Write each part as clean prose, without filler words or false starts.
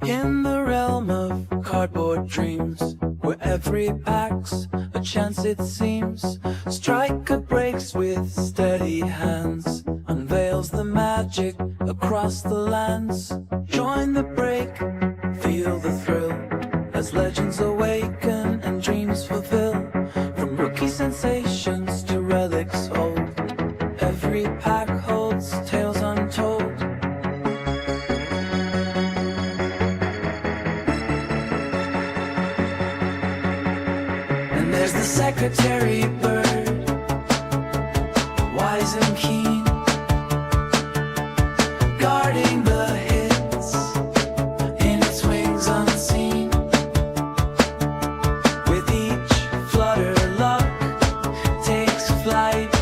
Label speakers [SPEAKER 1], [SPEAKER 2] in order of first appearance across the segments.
[SPEAKER 1] In the realm of cardboard dreams, where every pack's a chance it seems, Stryker breaks with steady hands, unveils the magic across the lands. Join the break, feel the thrill, as legends awaken and dreams fulfill. From rookie sensations to relics old, every pack holds tales untold. There's the secretary bird, wise and keen, guarding the hits in its wings unseen. With each flutter, luck takes flight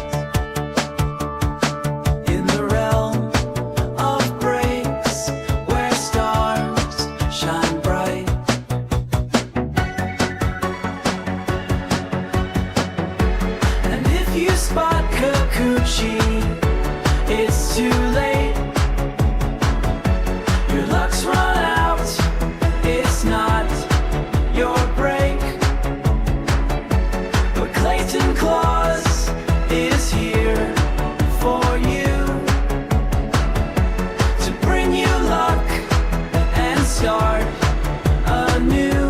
[SPEAKER 1] in the realm of breaks, where stars shine bright. You spot Kikuchi, it's too late. Your luck's run out, it's not your break. But Clayton Claus is here for you, to bring you luck and start anew.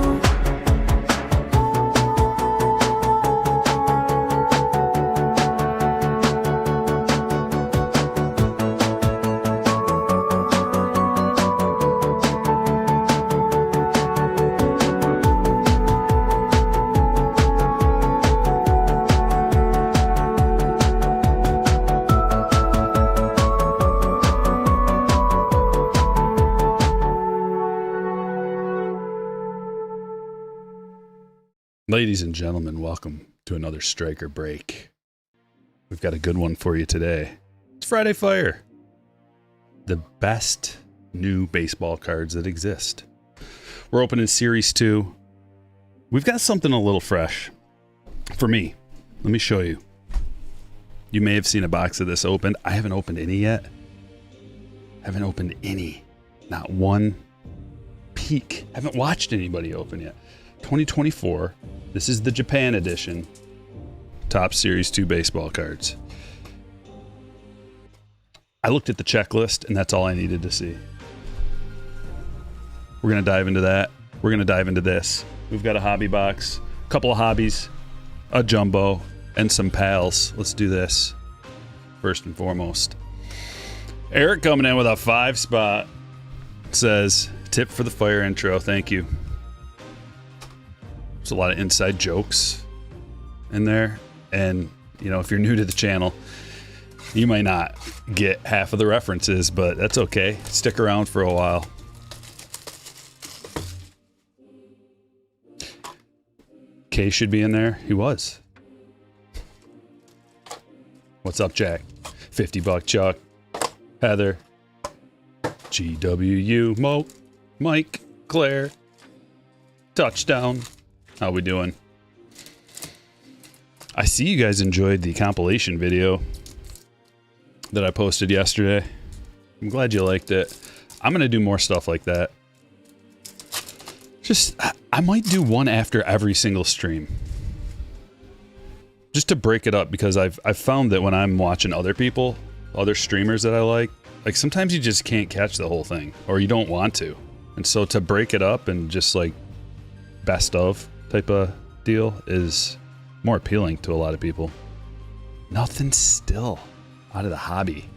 [SPEAKER 2] Ladies and gentlemen, welcome to another Stryker break. We've got a good one for you today. It's Friday Fire. The best new baseball cards that exist. We're opening Series 2. We've got something a little fresh for me. Let me show you. You may have seen a box of this opened. I haven't opened any yet. Haven't opened any. Not one peek. Haven't watched anybody open yet. 2024. This is the Japan edition. Top Series 2 baseball cards. I looked at the checklist and that's all I needed to see. We're going to dive into that. We're going to dive into this. We've got a hobby box, a couple of hobbies, a jumbo, and some pals. Let's do this first and foremost. Eric coming in with a 5 spot. Says, tip for the fire intro. Thank you. There's a lot of inside jokes in there. And, you know, if you're new to the channel, you might not get half of the references, but that's okay. Stick around for a while. Kay should be in there. He was. What's up, Jack? $50 Chuck. Heather. GWU. Mo. Mike. Claire. Touchdown. How we doing? I see you guys enjoyed the compilation video that I posted yesterday. I'm glad you liked it. I'm going to do more stuff like that. Just, I might do one after every single stream. Just to break it up, because I've found that when I'm watching other people, other streamers that I like sometimes you just can't catch the whole thing, or you don't want to. And so to break it up and just like best of type of deal is more appealing to a lot of people. Nothing still out of the hobby.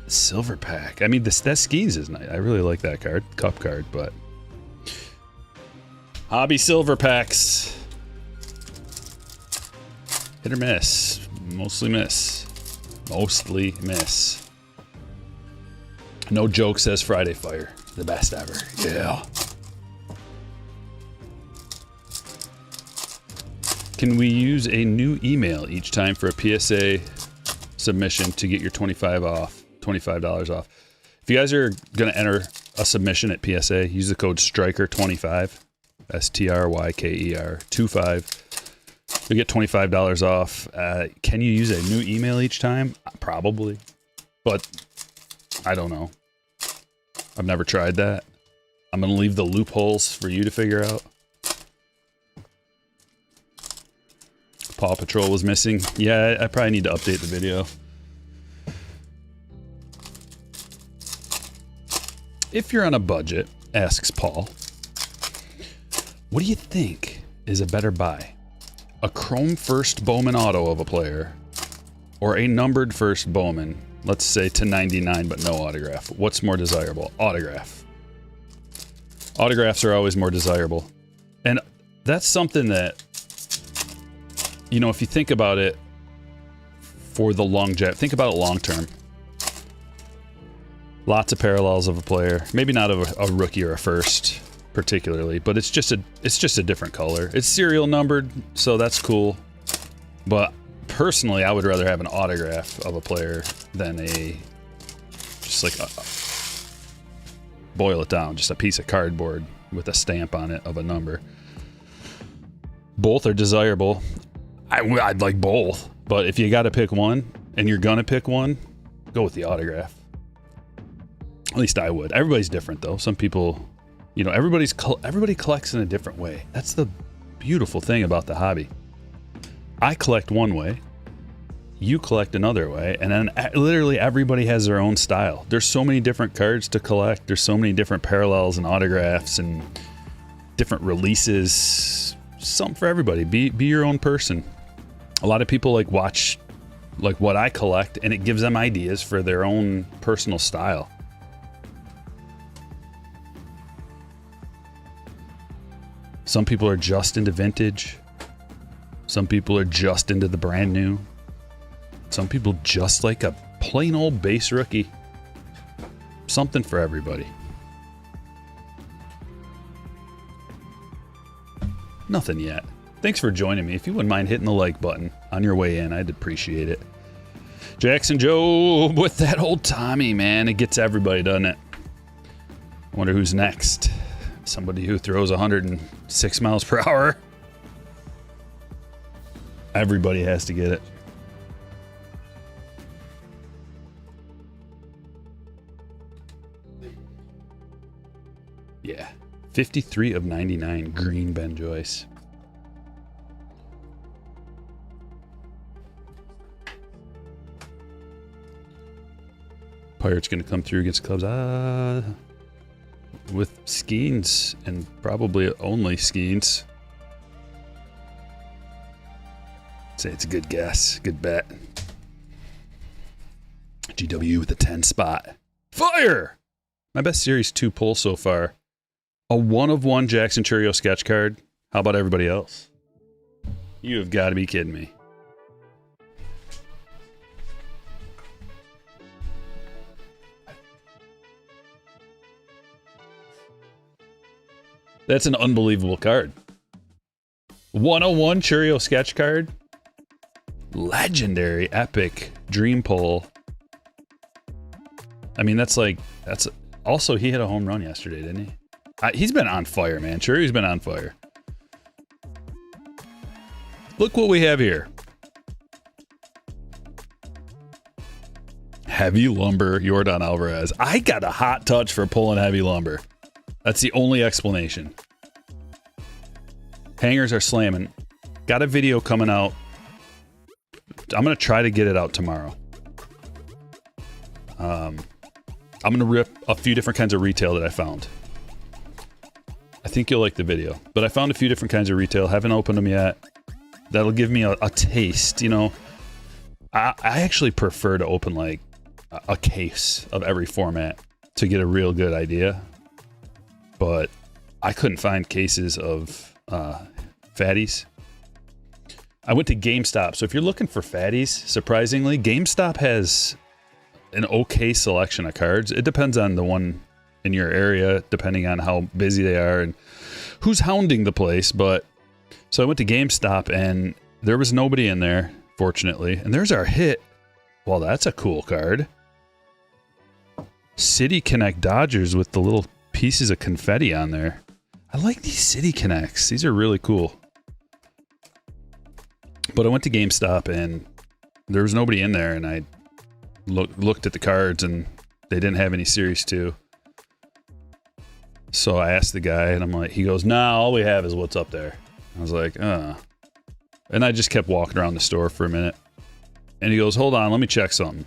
[SPEAKER 2] Silver pack. I mean, that Skeens is nice. I really like that card, cup card, but hobby silver packs. Hit or miss. Mostly miss. Mostly miss. No Joke says Friday Fire. The best ever. Yeah. Can we use a new email each time for a PSA submission to get your $25 off? If you guys are going to enter a submission at PSA, use the code Stryker25. Stryker 25. You'll get $25 off. Can you use a new email each time? Probably. But I don't know. I've never tried that. I'm going to leave the loopholes for you to figure out. Paw Patrol was missing. Yeah, I probably need to update the video. If you're on a budget, asks Paul, what do you think is a better buy? A chrome first Bowman auto of a player or a numbered first Bowman, let's say to 99 but no autograph? What's more desirable? Autograph. Autographs are always more desirable. And that's something that, you know, if you think about it for the longevity, think about it long term. Lots of parallels of a player, maybe not of a rookie or a first particularly, but it's just a different color. It's serial numbered, so that's cool. But personally, I would rather have an autograph of a player than just like boil it down, just a piece of cardboard with a stamp on it of a number. Both are desirable. I'd like both, but if you got to pick one and you're gonna pick one, go with the autograph. At least I would. Everybody's different though. Some people, you know, everybody collects in a different way. That's the beautiful thing about the hobby. I collect one way, you collect another way, and then literally everybody has their own style. There's so many different cards to collect. There's so many different parallels and autographs and different releases. Something for everybody. Be your own person. A lot of people watch what I collect, and it gives them ideas for their own personal style. Some people are just into vintage. Some people are just into the brand new. Some people just like a plain old base rookie. Something for everybody. Nothing yet. Thanks for joining me. If you wouldn't mind hitting the like button on your way in, I'd appreciate it. Jackson Joe with that old Tommy, man. It gets everybody, doesn't it? I wonder who's next. Somebody who throws 106 miles per hour. Everybody has to get it. Yeah. 53 of 99 green Ben Joyce. Pirates going to come through against the Cubs. With Skeens, and probably only Skeens. Say it's a good guess. Good bet. GW with a 10 spot. Fire! My best Series 2 pull so far. A 1/1 Jackson Churio sketch card. How about everybody else? You have got to be kidding me. That's an unbelievable card. 1/1 Churio sketch card. Legendary, epic, dream pull. I mean, that's also, he hit a home run yesterday, didn't he? He's been on fire, man. Churio's been on fire. Look what we have here. Heavy lumber, Yordan Alvarez. I got a hot touch for pulling heavy lumber. That's the only explanation. Hangers are slamming. Got a video coming out. I'm going to try to get it out tomorrow. I'm going to rip a few different kinds of retail that I found. I think you'll like the video. But I found a few different kinds of retail. Haven't opened them yet. That'll give me a taste. You know, I actually prefer to open like a case of every format to get a real good idea. But I couldn't find cases of fatties. I went to GameStop. So if you're looking for fatties, surprisingly, GameStop has an okay selection of cards. It depends on the one in your area, depending on how busy they are and who's hounding the place. But so I went to GameStop and there was nobody in there, fortunately. And there's our hit. Well, that's a cool card. City Connect Dodgers with the little pieces of confetti on there. I like these City Connects. These are really cool. But I went to GameStop and there was nobody in there, and I looked at the cards and they didn't have any Series 2. So I asked the guy, and I'm like, he goes, nah, all we have is what's up there. I was like, And I just kept walking around the store for a minute. And he goes, hold on, let me check something.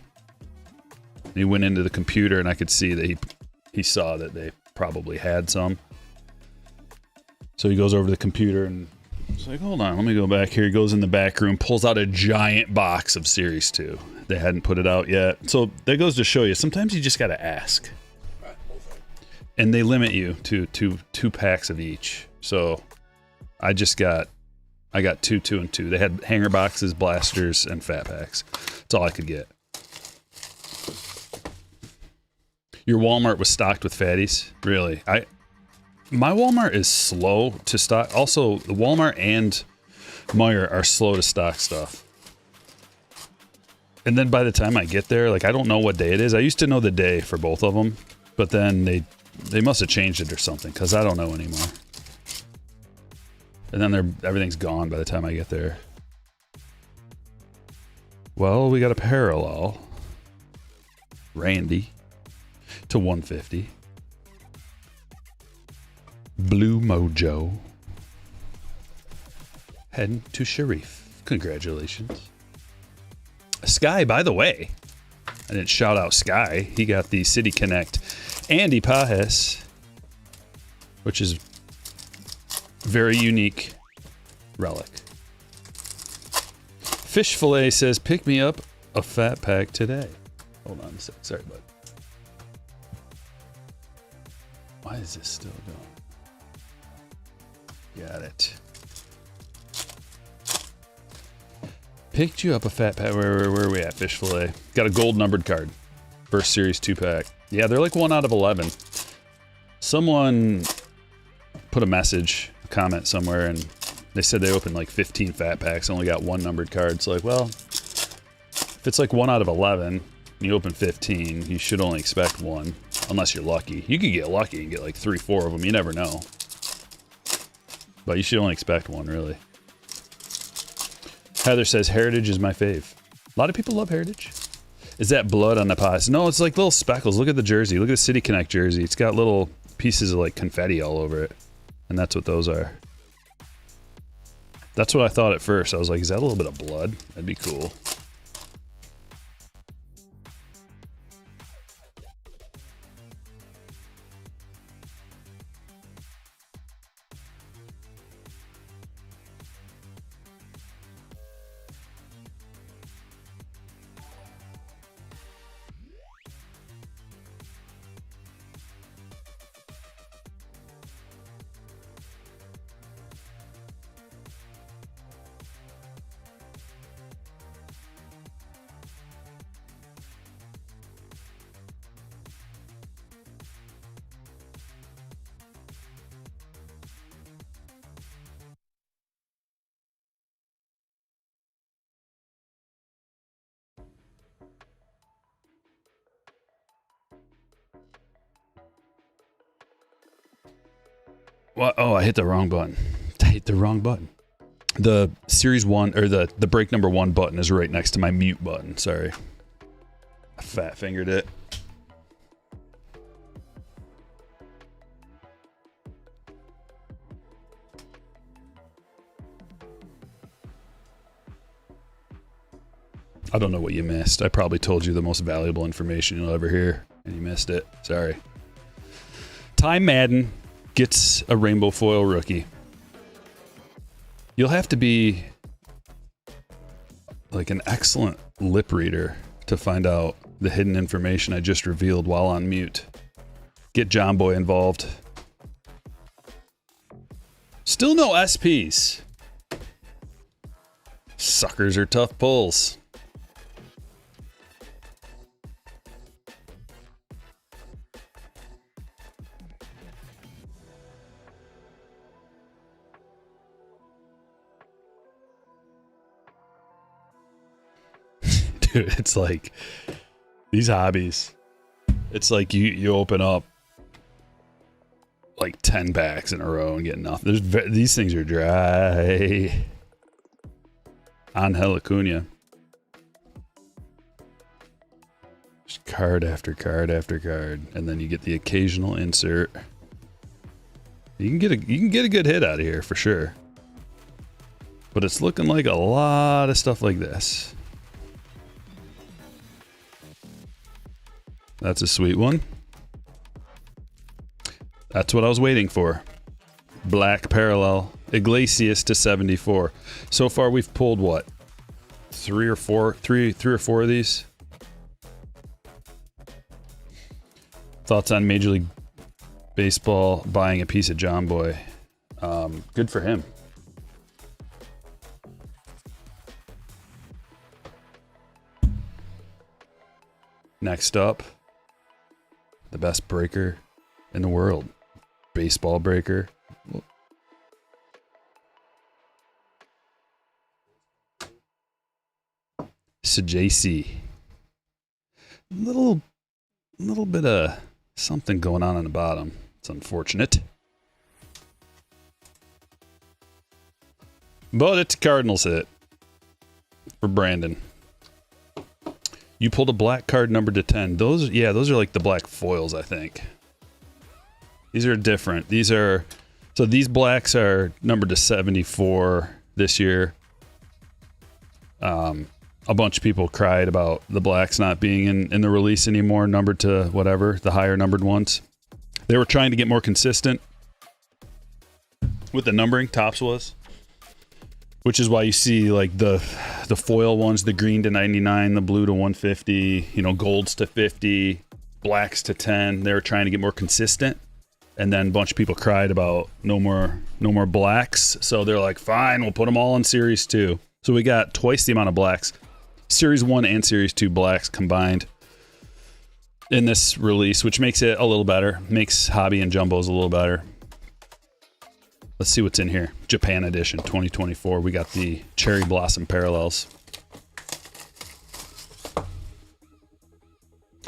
[SPEAKER 2] And he went into the computer, and I could see that he saw that they probably had some. So he goes over to the computer and it's like, hold on, let me go back here. He goes in the back room, pulls out a giant box of Series 2. They hadn't put it out yet. So that goes to show you, sometimes you just got to ask. And they limit you to two packs of each. So I got 2, 2, and 2. They had hanger boxes, blasters, and fat packs. That's all I could get. Your Walmart was stocked with fatties? Really? My Walmart is slow to stock. Also, the Walmart and Meijer are slow to stock stuff. And then by the time I get there, like, I don't know what day it is. I used to know the day for both of them, but then they must have changed it or something, because I don't know anymore. And then everything's gone by the time I get there. Well, we got a parallel. Randy to 150. Blue Mojo. Heading to Sharif. Congratulations. Sky, by the way, I didn't shout out Sky. He got the City Connect Andy Pajes, which is very unique relic. Fish Fillet says, pick me up a fat pack today. Hold on a sec. Sorry, bud. Why is this still going? Got it. Picked you up a fat pack. Where are we at? Fish Fillet. Got a gold numbered card. First Series 2 pack. Yeah, they're like 1 out of 11. Someone put a message, a comment somewhere, and they said they opened like 15 fat packs, only got 1 numbered card. It's like, well, if it's like 1 out of 11, and you open 15, you should only expect 1, unless you're lucky. You could get lucky and get like 3, 4 of them. You never know. But you should only expect 1, really. Heather says, Heritage is my fave. A lot of people love Heritage. Is that blood on the pies? No, it's like little speckles. Look at the jersey. Look at the City Connect jersey. It's got little pieces of like confetti all over it. And that's what those are. That's what I thought at first. I was like, is that a little bit of blood? That'd be cool. What? Oh, I hit the wrong button. I hit the wrong button. The Series 1, or the break number 1 button is right next to my mute button. Sorry. I fat fingered it. I don't know what you missed. I probably told you the most valuable information you'll ever hear, and you missed it. Sorry. Ty Madden gets a rainbow foil rookie. You'll have to be like an excellent lip reader to find out the hidden information I just revealed while on mute. Get John Boy involved. Still no SPs. Suckers are tough pulls. Dude, it's like these hobbies. It's like you open up like 10 packs in a row and get nothing. These things are dry. Angel Acuna. Just card after card after card, and then you get the occasional insert. You can get a good hit out of here for sure. But it's looking like a lot of stuff like this. That's a sweet one. That's what I was waiting for. Black parallel. Iglesias to 74. So far we've pulled what? Three or four of these. Thoughts on Major League Baseball buying a piece of John Boy? Good for him. Next up, the best breaker in the world. Baseball breaker. Sajc. Little bit of something going on the bottom. It's unfortunate. But it's a Cardinals hit for Brandon. You pulled a black card numbered to 10. Those are like the black foils, I think. These are different. So these blacks are numbered to 74 this year. A bunch of people cried about the blacks not being in the release anymore, numbered to whatever, the higher numbered ones. They were trying to get more consistent with the numbering, Topps was. Which is why you see like the foil ones, the green to 99, the blue to 150, golds to 50, blacks to 10. They were trying to get more consistent. And then a bunch of people cried about no more blacks. So they're like, fine, we'll put them all in Series 2. So we got twice the amount of blacks. Series 1 and Series 2 blacks combined in this release, which makes it a little better. Makes hobby and jumbos a little better. Let's see what's in here. Japan edition 2024. We got the cherry blossom parallels.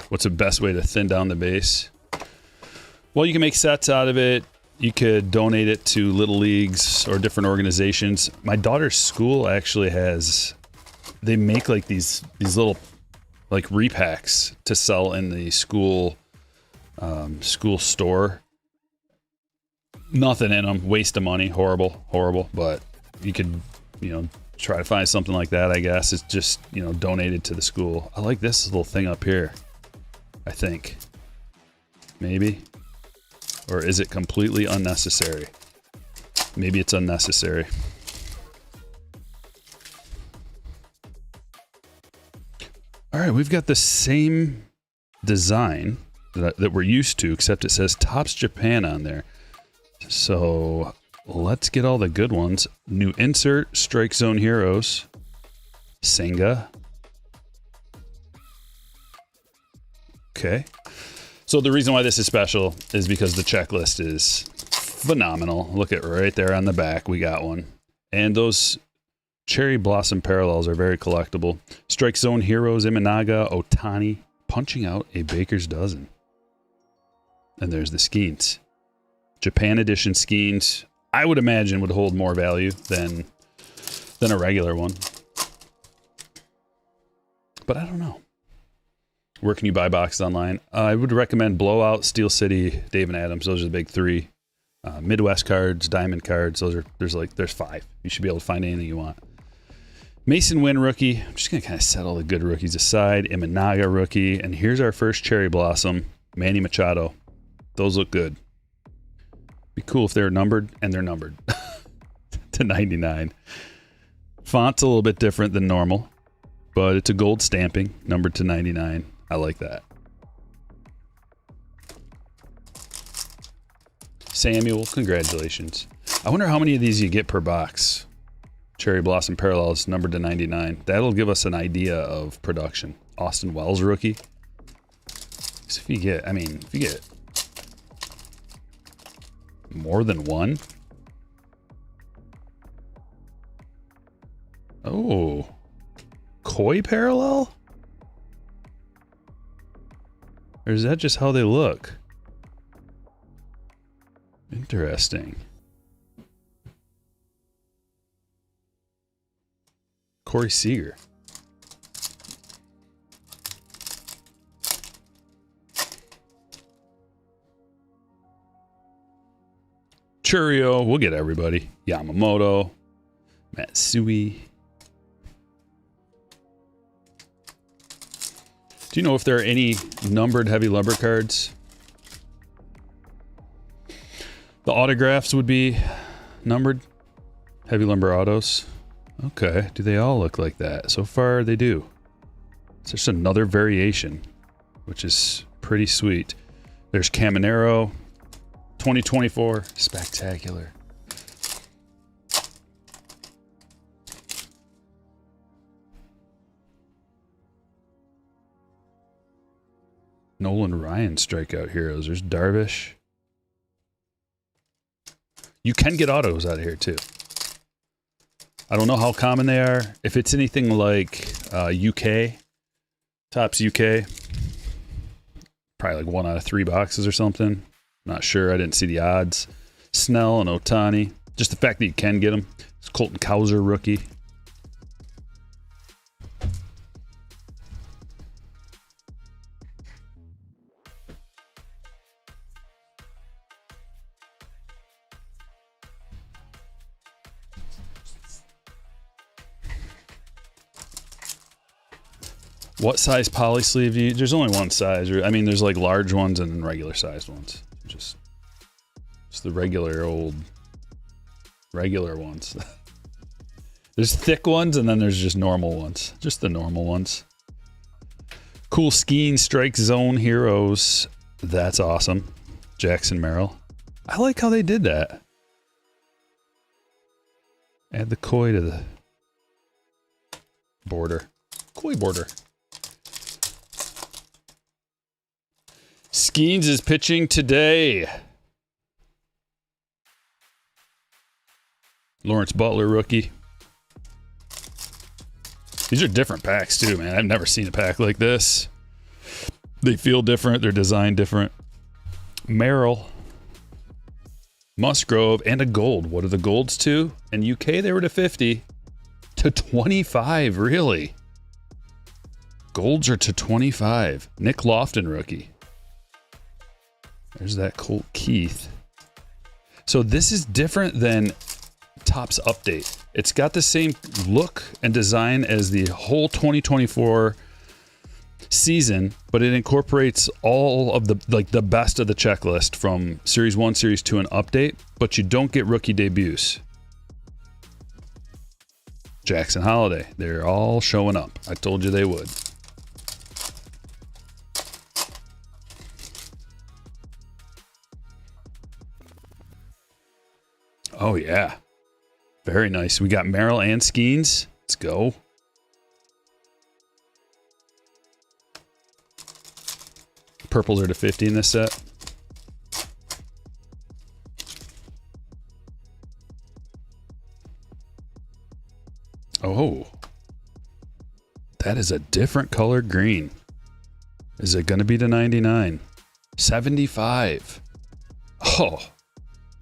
[SPEAKER 2] What's the best way to thin down the base? Well, you can make sets out of it. You could donate it to little leagues or different organizations. My daughter's school actually they make like these little like repacks to sell in the school store. Nothing in them, waste of money, horrible. But you could, try to find something like that. I guess it's just donated to the school. I like this little thing up here. I think maybe, or is it completely unnecessary? Maybe it's unnecessary. All right, we've got the same design that we're used to, except it says Topps Japan on there. So let's get all the good ones. New insert, Strike Zone Heroes, Senga. Okay. So the reason why this is special is because the checklist is phenomenal. Look at right there on the back. We got one. And those cherry blossom parallels are very collectible. Strike Zone Heroes, Imanaga, Otani, punching out a baker's dozen. And there's the Skeens. Japan edition Skeens, I would imagine, would hold more value than a regular one. But I don't know. Where can you buy boxes online? I would recommend Blowout, Steel City, Dave and Adams. Those are the big three. Midwest cards, Diamond cards. There's 5. You should be able to find anything you want. Mason Wynn rookie. I'm just gonna kind of set all the good rookies aside. Imanaga rookie, and here's our first cherry blossom, Manny Machado. Those look good. Be cool if they're numbered, and they're numbered to 99. Font's a little bit different than normal, but it's a gold stamping, numbered to 99. I like that. Samuel, congratulations. I wonder how many of these you get per box. Cherry Blossom Parallels, numbered to 99. That'll give us an idea of production. Austin Wells rookie. So if you get, if you get more than one. Oh, Koi parallel? Or is that just how they look? Interesting. Corey Seager. Churio, we'll get everybody. Yamamoto, Matsui. Do you know if there are any numbered heavy lumber cards? The autographs would be numbered. Heavy lumber autos. Okay, do they all look like that? So far they do. It's just another variation, which is pretty sweet. There's Caminero, 2024, spectacular. Nolan Ryan strikeout heroes. There's Darvish. You can get autos out of here too. I don't know how common they are. If it's anything like UK, Topps UK, probably like 1 out of 3 boxes or something. Not sure. I didn't see the odds. Snell and Ohtani. Just the fact that you can get them. It's Colton Cowser rookie. What size poly sleeve do you? There's only one size. There's like large ones and then regular sized ones. Just the regular ones. There's thick ones and then there's just normal ones. Just the normal ones. Cool skiing strike zone heroes. That's awesome. Jackson Merrill. I like how they did that. Add the koi to the border. Koi border. Skeens is pitching today. Lawrence Butler rookie. These are different packs too, man. I've never seen a pack like this. They feel different. They're designed different. Merrill. Musgrove and a gold. What are the golds to? In UK, they were to 50 to 25. Really? Golds are to 25. Nick Lofton rookie. There's that Colt Keith. So this is different than Topps Update. It's got the same look and design as the whole 2024 season, but it incorporates all of the best of the checklist from Series 1, Series 2, and Update, but you don't get rookie debuts. Jackson Holiday. They're all showing up. I told you they would. Oh, yeah. Very nice. We got Merrill and Skeens. Let's go. Purples are to 50 in this set. Oh. That is a different color green. Is it going to be to 99? 75. Oh.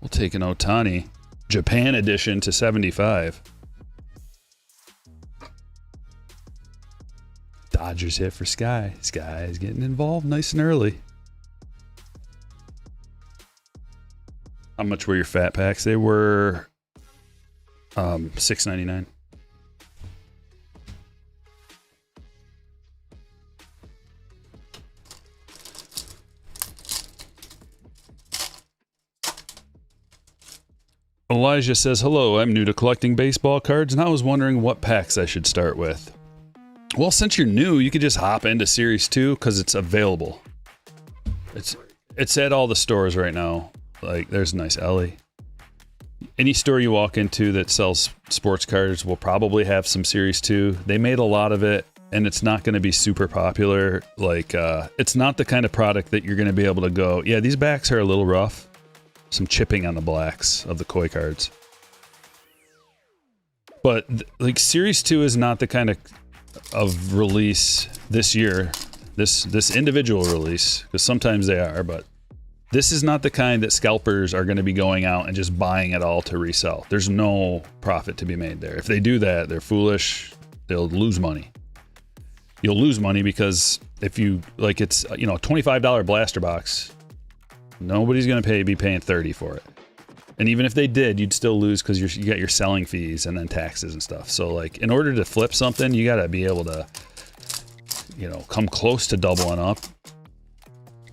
[SPEAKER 2] We'll take an Ohtani. Japan edition to 75. Dodgers hit for Sky. Sky is getting involved nice and early. How much were your fat packs? They were $6.99. Elijah says, hello, I'm new to collecting baseball cards, and I was wondering what packs I should start with. Well, since you're new, you could just hop into Series 2 because it's available. It's at all the stores right now. Like, there's a nice Ellie. any store you walk into that sells sports cards will probably have some Series 2. They made a lot of it, and it's not going to be super popular. Like, it's not the kind of product that you're going to be able to go, yeah, these backs are a little rough. Some chipping on the blacks of the koi cards. But, like, Series 2 is not the kind of release this year, this individual release, because sometimes they are, but this is not the kind that scalpers are going to be going out and just buying it all to resell. There's no profit to be made there. If they do that, they're foolish. They'll lose money. You'll lose money because if you, like, it's, you know, a $25 blaster box, nobody's going to be paying $30 for it. And even if they did, you'd still lose because you got your selling fees and then taxes and stuff. So, like, in order to flip something, you got to be able to, you know, come close to doubling up.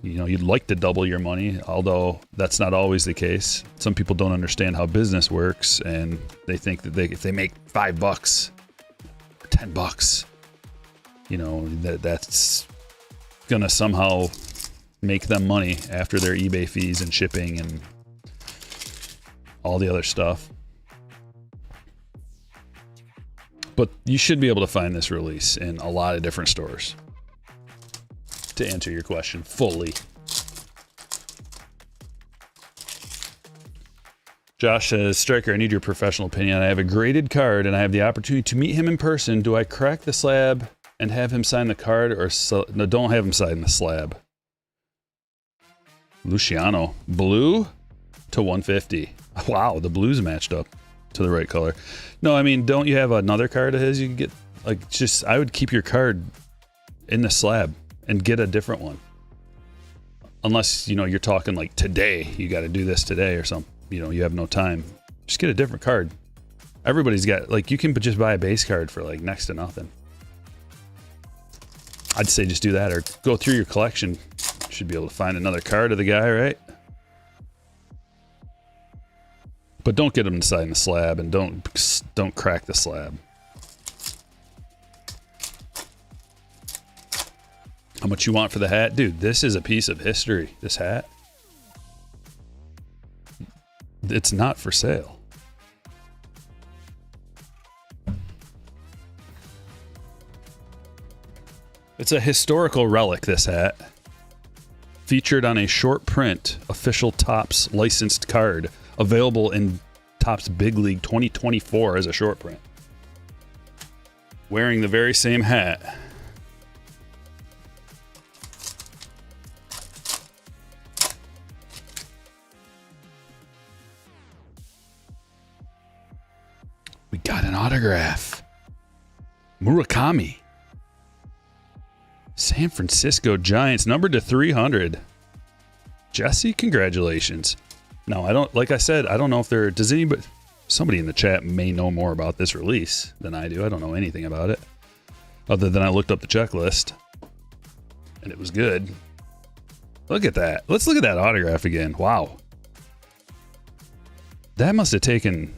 [SPEAKER 2] You know, you'd like to double your money, although that's not always the case. Some people don't understand how business works, and they think that if they make $5 or $10, you know, that's gonna somehow make them money after their eBay fees and shipping and all the other stuff. But you should be able to find this release in a lot of different stores. To answer your question fully. Josh says, Stryker, I need your professional opinion. I have a graded card and I have the opportunity to meet him in person. Do I crack the slab and have him sign the card, or no, don't have him sign the slab? Luciano, blue to 150. Wow, the blues matched up to the right color. No, I mean, don't you have another card of his you can get? Like, just, I would keep your card in the slab and get a different one. Unless, you know, you're talking like today, you got to do this today or something, you know, you have no time. Just get a different card. Everybody's got, like, you can just buy a base card for like next to nothing. I'd say just do that, or go through your collection. Should be able to find another card of the guy, right? But don't get him to sign the slab, and don't crack the slab. How much you want for the hat? Dude, this is a piece of history, this hat. It's not for sale. It's a historical relic, this hat. Featured on a short print official Topps licensed card, available in Topps Big League 2024 as a short print. Wearing the very same hat. We got an autograph. Murakami. San Francisco Giants, numbered to 300. Jesse, congratulations. No, I don't, like I said, I don't know if does anybody, somebody in the chat may know more about this release than I do. I don't know anything about it, other than I looked up the checklist, and it was good. Look at that. Let's look at that autograph again. Wow. That must have taken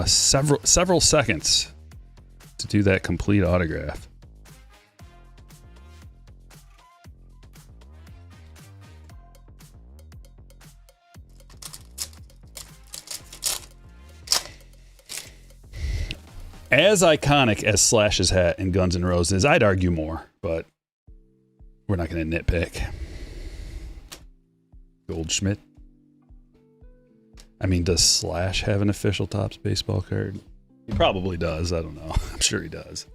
[SPEAKER 2] several seconds to do that complete autograph. As iconic as Slash's hat and Guns N' Roses, I'd argue more, but we're not going to nitpick. Goldschmidt. I mean, does Slash have an official Topps baseball card? He probably does. I don't know. I'm sure he does.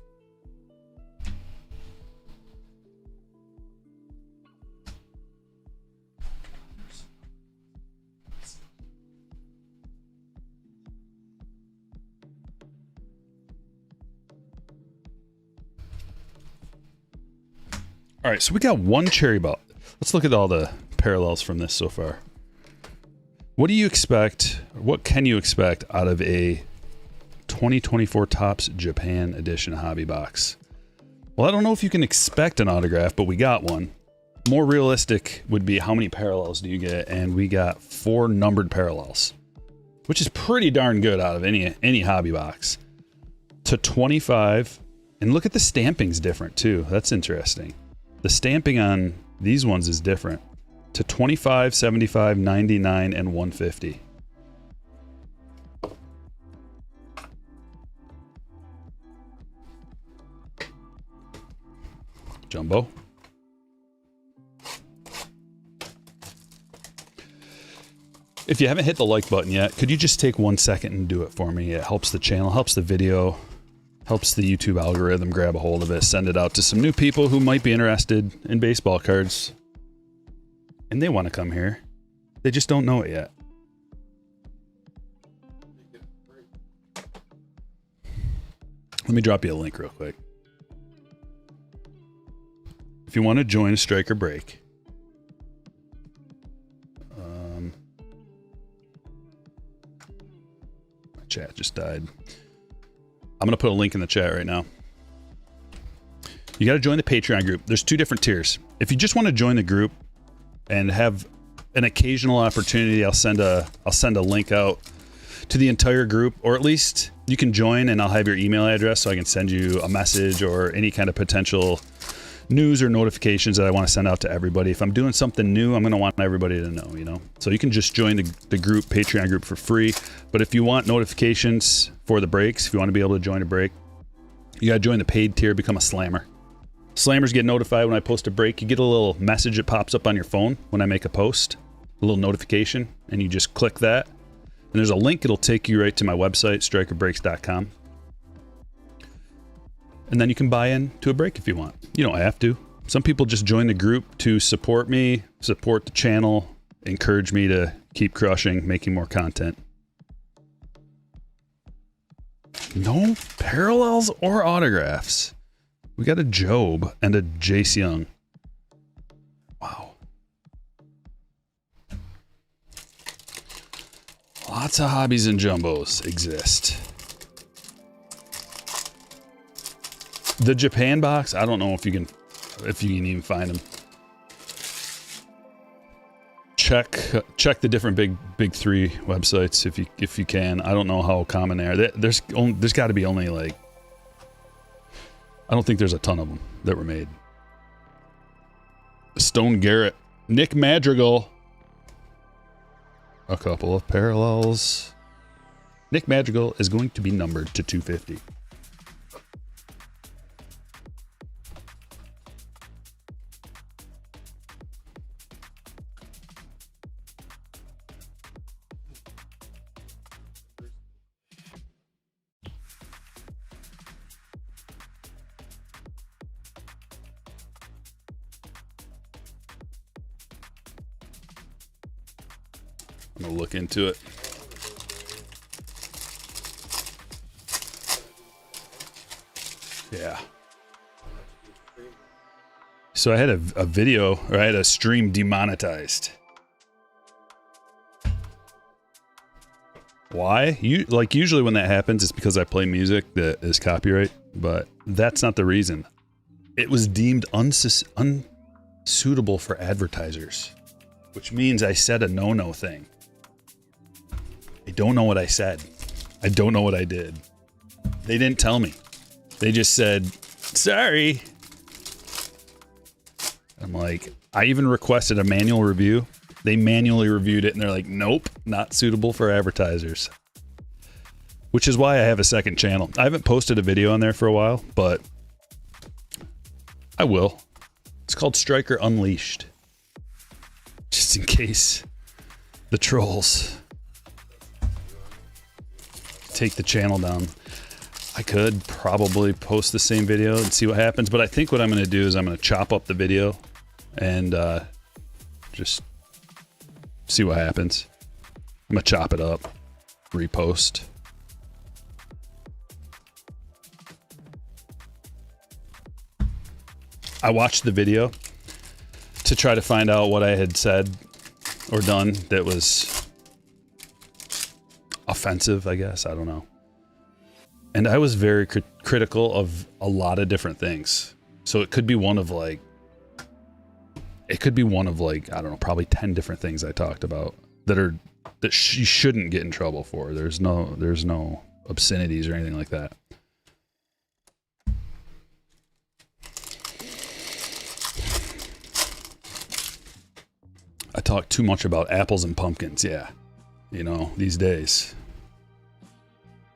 [SPEAKER 2] All right, so we got one cherry belt. Let's look at all the parallels from this so far. What do you expect? What can you expect out of a 2024 Topps Japan Edition hobby box? Well, I don't know if you can expect an autograph, but we got one. More realistic would be how many parallels do you get? And we got 4 numbered parallels, which is pretty darn good out of any hobby box. To 25, and look at the stamping's different too. That's interesting. The stamping on these ones is different. To 25, 75, 99, and 150. Jumbo. If you haven't hit the like button yet, could you just take 1 second and do it for me? It helps the channel, helps the video, helps the YouTube algorithm grab a hold of it, send it out to some new people who might be interested in baseball cards. And they want to come here. They just don't know it yet. Let me drop you a link real quick. If you want to join a Stryker break, chat just died. I'm going to put a link in the chat right now. You got to join the Patreon group. There's 2 different tiers. If you just want to join the group and have an occasional opportunity, I'll send a link out to the entire group, or at least you can join and I'll have your email address so I can send you a message or any kind of potential news or notifications that I want to send out to everybody. If I'm doing something new, I'm going to want everybody to know, you know? So you can just join the group, Patreon group, for free. But if you want notifications for the breaks, if you want to be able to join a break, you got to join the paid tier, become a slammer. Slammers get notified when I post a break. You get a little message that pops up on your phone when I make a post, a little notification, and you just click that. And there's a link. It'll take you right to my website, strykerbreaks.com. And then you can buy in to a break if you want. You don't have to. Some people just join the group to support me, support the channel, encourage me to keep crushing, making more content. No parallels or autographs. We got a Job and a Jace Young. Wow. Lots of hobbies and jumbos exist. The Japan box, I don't know if you can even find them. Check the different big 3 websites if you can. I don't know how common they are. There's got to be only like, I don't think there's a ton of them that were made. Stone Garrett, Nick Madrigal. A couple of parallels. Nick Madrigal is going to be numbered to 250. I'm gonna look into it. Yeah. So I had a video, or I had a stream demonetized. Why? Usually when that happens, it's because I play music that is copyright, but that's not the reason. It was deemed unsuitable for advertisers, which means I said a no-no thing. I don't know what I said. I don't know what I did. They didn't tell me. They just said, sorry. I'm like, I even requested a manual review. They manually reviewed it and they're like, nope, not suitable for advertisers. Which is why I have a second channel. I haven't posted a video on there for a while, but I will. It's called Stryker Unleashed. Just in case the trolls take the channel down. I could probably post the same video and see what happens, but I think what I'm going to do is I'm going to chop up the video and just see what happens. I'm going to chop it up, repost. I watched the video to try to find out what I had said or done that was offensive, I guess. I don't know. And I was very critical of a lot of different things. So it could be one of like, I don't know, probably 10 different things I talked about that she shouldn't get in trouble for. There's no obscenities or anything like that. I talk too much about apples and pumpkins. Yeah. You know, these days,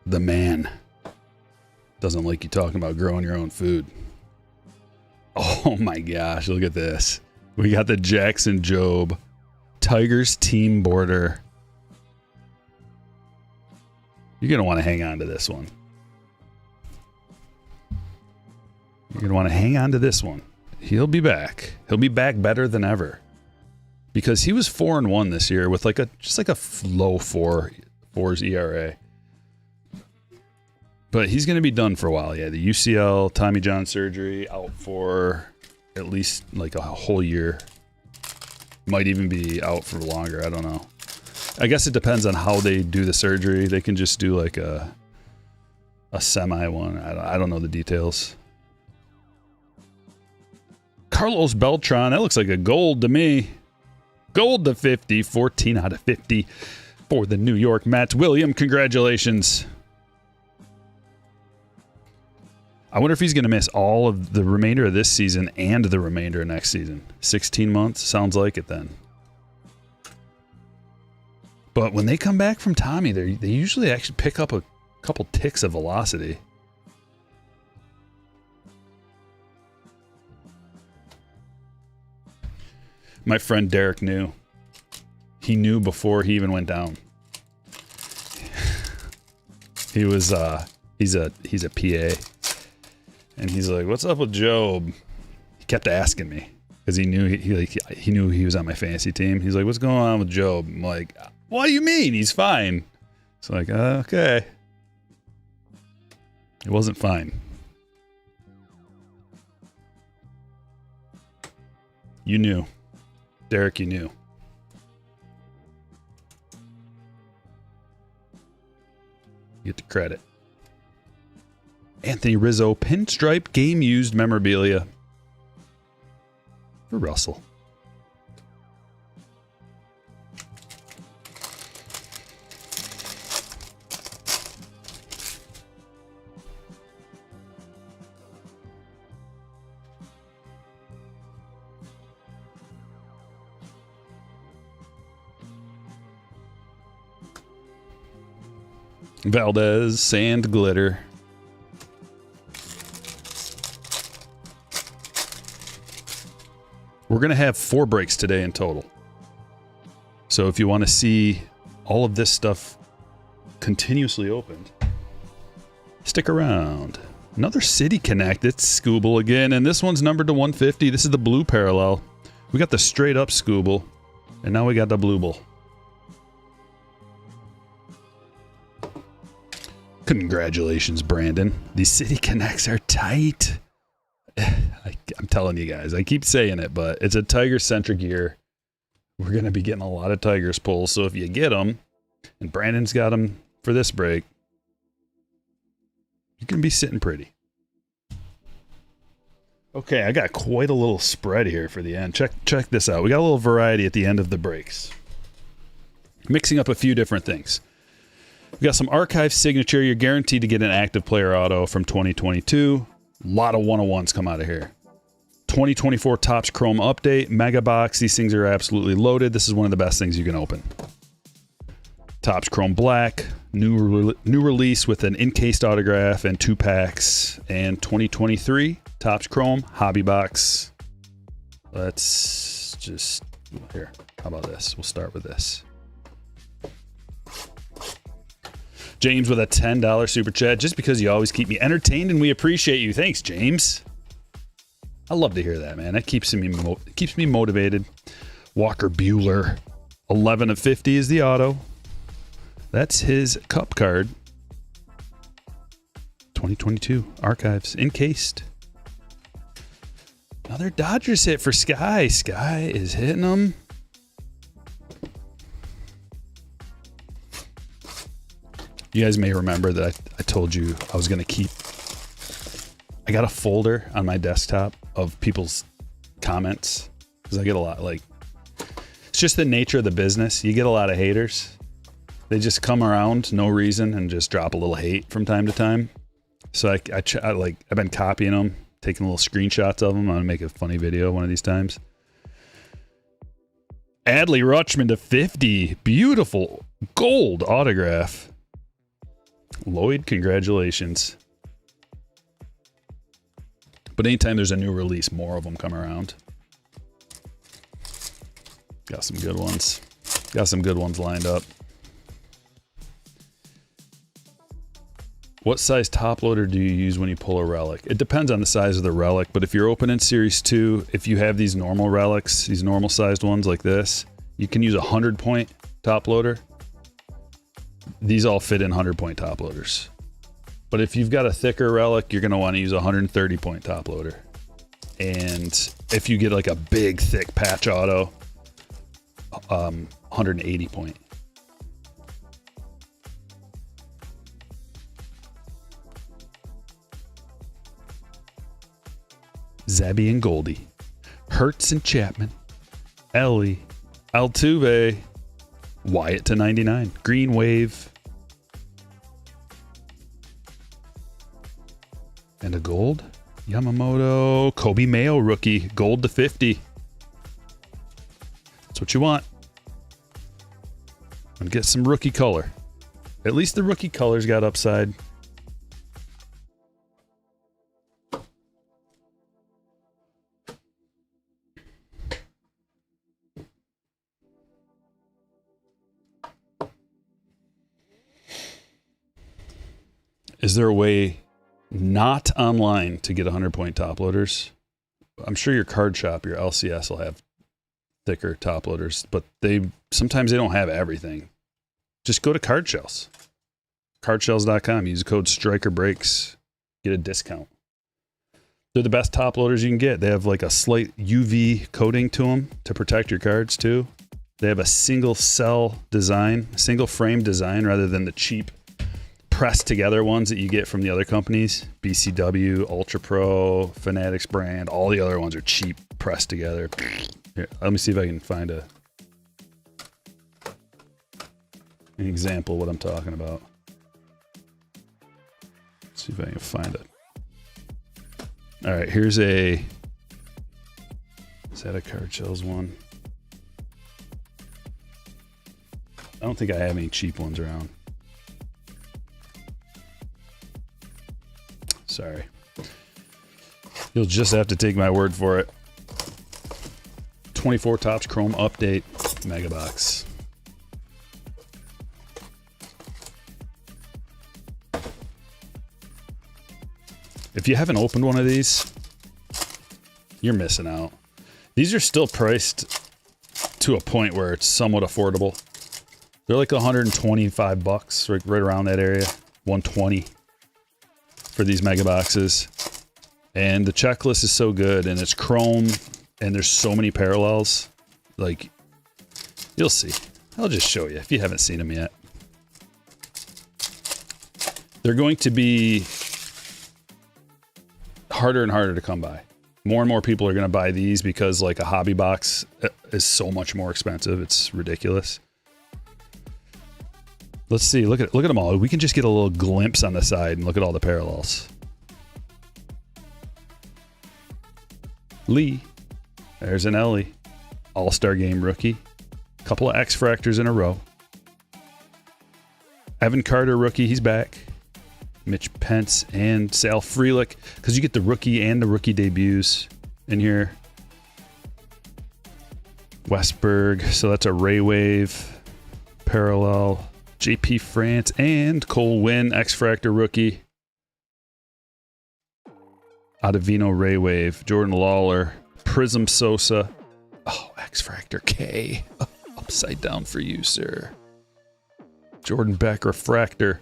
[SPEAKER 2] the man doesn't like you talking about growing your own food. Oh my gosh, look at this. We got the Jackson Jobe Tigers team border. You're going to want to hang on to this one. You're going to want to hang on to this one. He'll be back. He'll be back better than ever. Because he was 4-1 this year with just like a low fours ERA. But he's going to be done for a while. Yeah, the UCL, Tommy John surgery, out for at least like a whole year. Might even be out for longer. I don't know. I guess it depends on how they do the surgery. They can just do like a semi one. I don't know the details. Carlos Beltran. That looks like a gold to me. Gold to 50. 14 out of 50 for the New York Mets. William, congratulations. I wonder if he's going to miss all of the remainder of this season and the remainder of next season. 16 months? Sounds like it then. But when they come back from Tommy, they usually actually pick up a couple ticks of velocity. My friend Derek knew. He knew before he even went down. He was he's a PA. And he's like, "What's up with Jobe?" He kept asking me because he knew he knew he was on my fantasy team. He's like, "What's going on with Jobe?" I'm like, "What do you mean? He's fine." It's like, okay. It wasn't fine. You knew, Derek. You knew. You get the credit. Anthony Rizzo, pinstripe game-used memorabilia for Russell. Valdez, sand glitter. We're going to have 4 breaks today in total. So if you want to see all of this stuff continuously opened, stick around. Another City Connect. It's Scooble again, and this one's numbered to 150. This is the blue parallel. We got the straight up Scooble, and now we got the blue bull. Congratulations, Brandon. These City Connects are tight. I'm telling you guys, I keep saying it, but it's a Tiger-centric year. We're going to be getting a lot of Tigers pulls, so if you get them, and Brandon's got them for this break, you're going to be sitting pretty. Okay, I got quite a little spread here for the end. Check this out. We got a little variety at the end of the breaks. Mixing up a few different things. We got some archive signature. You're guaranteed to get an active player auto from 2022. A lot of 101s come out of here. 2024 Topps Chrome update, mega box. These things are absolutely loaded. This is one of the best things you can open. Topps Chrome Black, new release with an encased autograph and 2 packs. And 2023 Topps Chrome hobby box. Let's just here. How about this? We'll start with this. James with a $10 super chat, just because you always keep me entertained and we appreciate you. Thanks, James. I love to hear that, man. That keeps me motivated. Walker Buehler, 11 of 50 is the auto. That's his cup card. 2022 archives encased. Another Dodgers hit for Sky. Sky is hitting them. You guys may remember that I told you I was going to keep... I got a folder on my desktop of people's comments because I get a lot, like... It's just the nature of the business. You get a lot of haters. They just come around, no reason, and just drop a little hate from time to time. So I've been copying them, taking little screenshots of them. I'm going to make a funny video one of these times. Adley Rutschman to 50. Beautiful gold autograph. Lloyd, congratulations. But anytime there's a new release, more of them come around. Got some good ones. Got some good ones lined up. What size top loader do you use when you pull a relic? It depends on the size of the relic, but if you're opening Series 2, if you have these normal relics, these normal sized ones like this, you can use a 100-point top loader. These all fit in 100-point top loaders. But if you've got a thicker relic, you're going to want to use a 130-point top loader. And if you get like a big, thick patch auto, 180-point. Zabby and Goldie, Hertz and Chapman, Ellie, Altuve, Wyatt to 99, Green Wave, and a gold, Yamamoto, Kobe Mayo rookie, gold to 50. That's what you want. And get some rookie color. At least the rookie color's got upside. Is there a way not online to get 100-point top loaders? I'm sure your card shop, your LCS will have thicker top loaders, but sometimes they don't have everything. Just go to Card Shells. Cardshells.com. Use the code Stryker Breaks. Get a discount. They're the best top loaders you can get. They have like a slight UV coating to them to protect your cards too. They have a single cell design, single frame design rather than the cheap pressed together ones that you get from the other companies. BCW, Ultra Pro, Fanatics brand, all the other ones are cheap pressed together. Here, let me see if I can find an example of what I'm talking about. Let's see if I can find it. All right, here's is that a Card Shells one? I don't think I have any cheap ones around. Sorry. You'll just have to take my word for it. 24 Topps Chrome Update Mega Box. If you haven't opened one of these, you're missing out. These are still priced to a point where it's somewhat affordable. They're like $125, right around that area. 120 for these mega boxes. And the checklist is so good, and it's chrome, and there's so many parallels. Like, you'll see. I'll just show you if you haven't seen them yet. They're going to be harder and harder to come by. More and more people are going to buy these because like a hobby box is so much more expensive. It's ridiculous. Let's see. Look at them all. We can just get a little glimpse on the side and look at all the parallels. Lee. There's an Ellie. All-Star Game rookie. Couple of X-Fractors in a row. Evan Carter rookie. He's back. Mitch Pence and Sal Frelick, because you get the rookie and the rookie debuts in here. Westberg. So that's a Ray Wave parallel. JP France and Cole Winn, X-Fractor rookie. Ottavino Ray Wave, Jordan Lawler, Prism Sosa. Oh, X-Fractor K. Upside down for you, sir. Jordan Beck Refractor.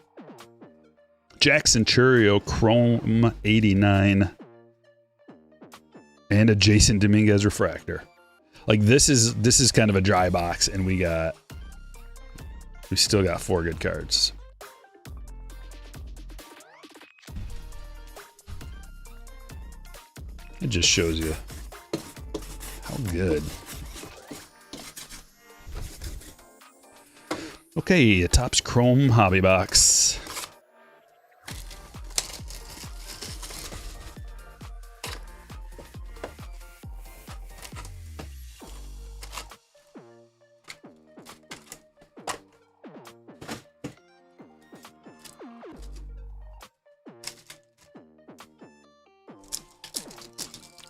[SPEAKER 2] Jackson Churio Chrome 89. And a Jason Dominguez Refractor. Like this is kind of a dry box, and we still got 4 good cards. It just shows you how good. Okay, a Topps Chrome Hobby Box.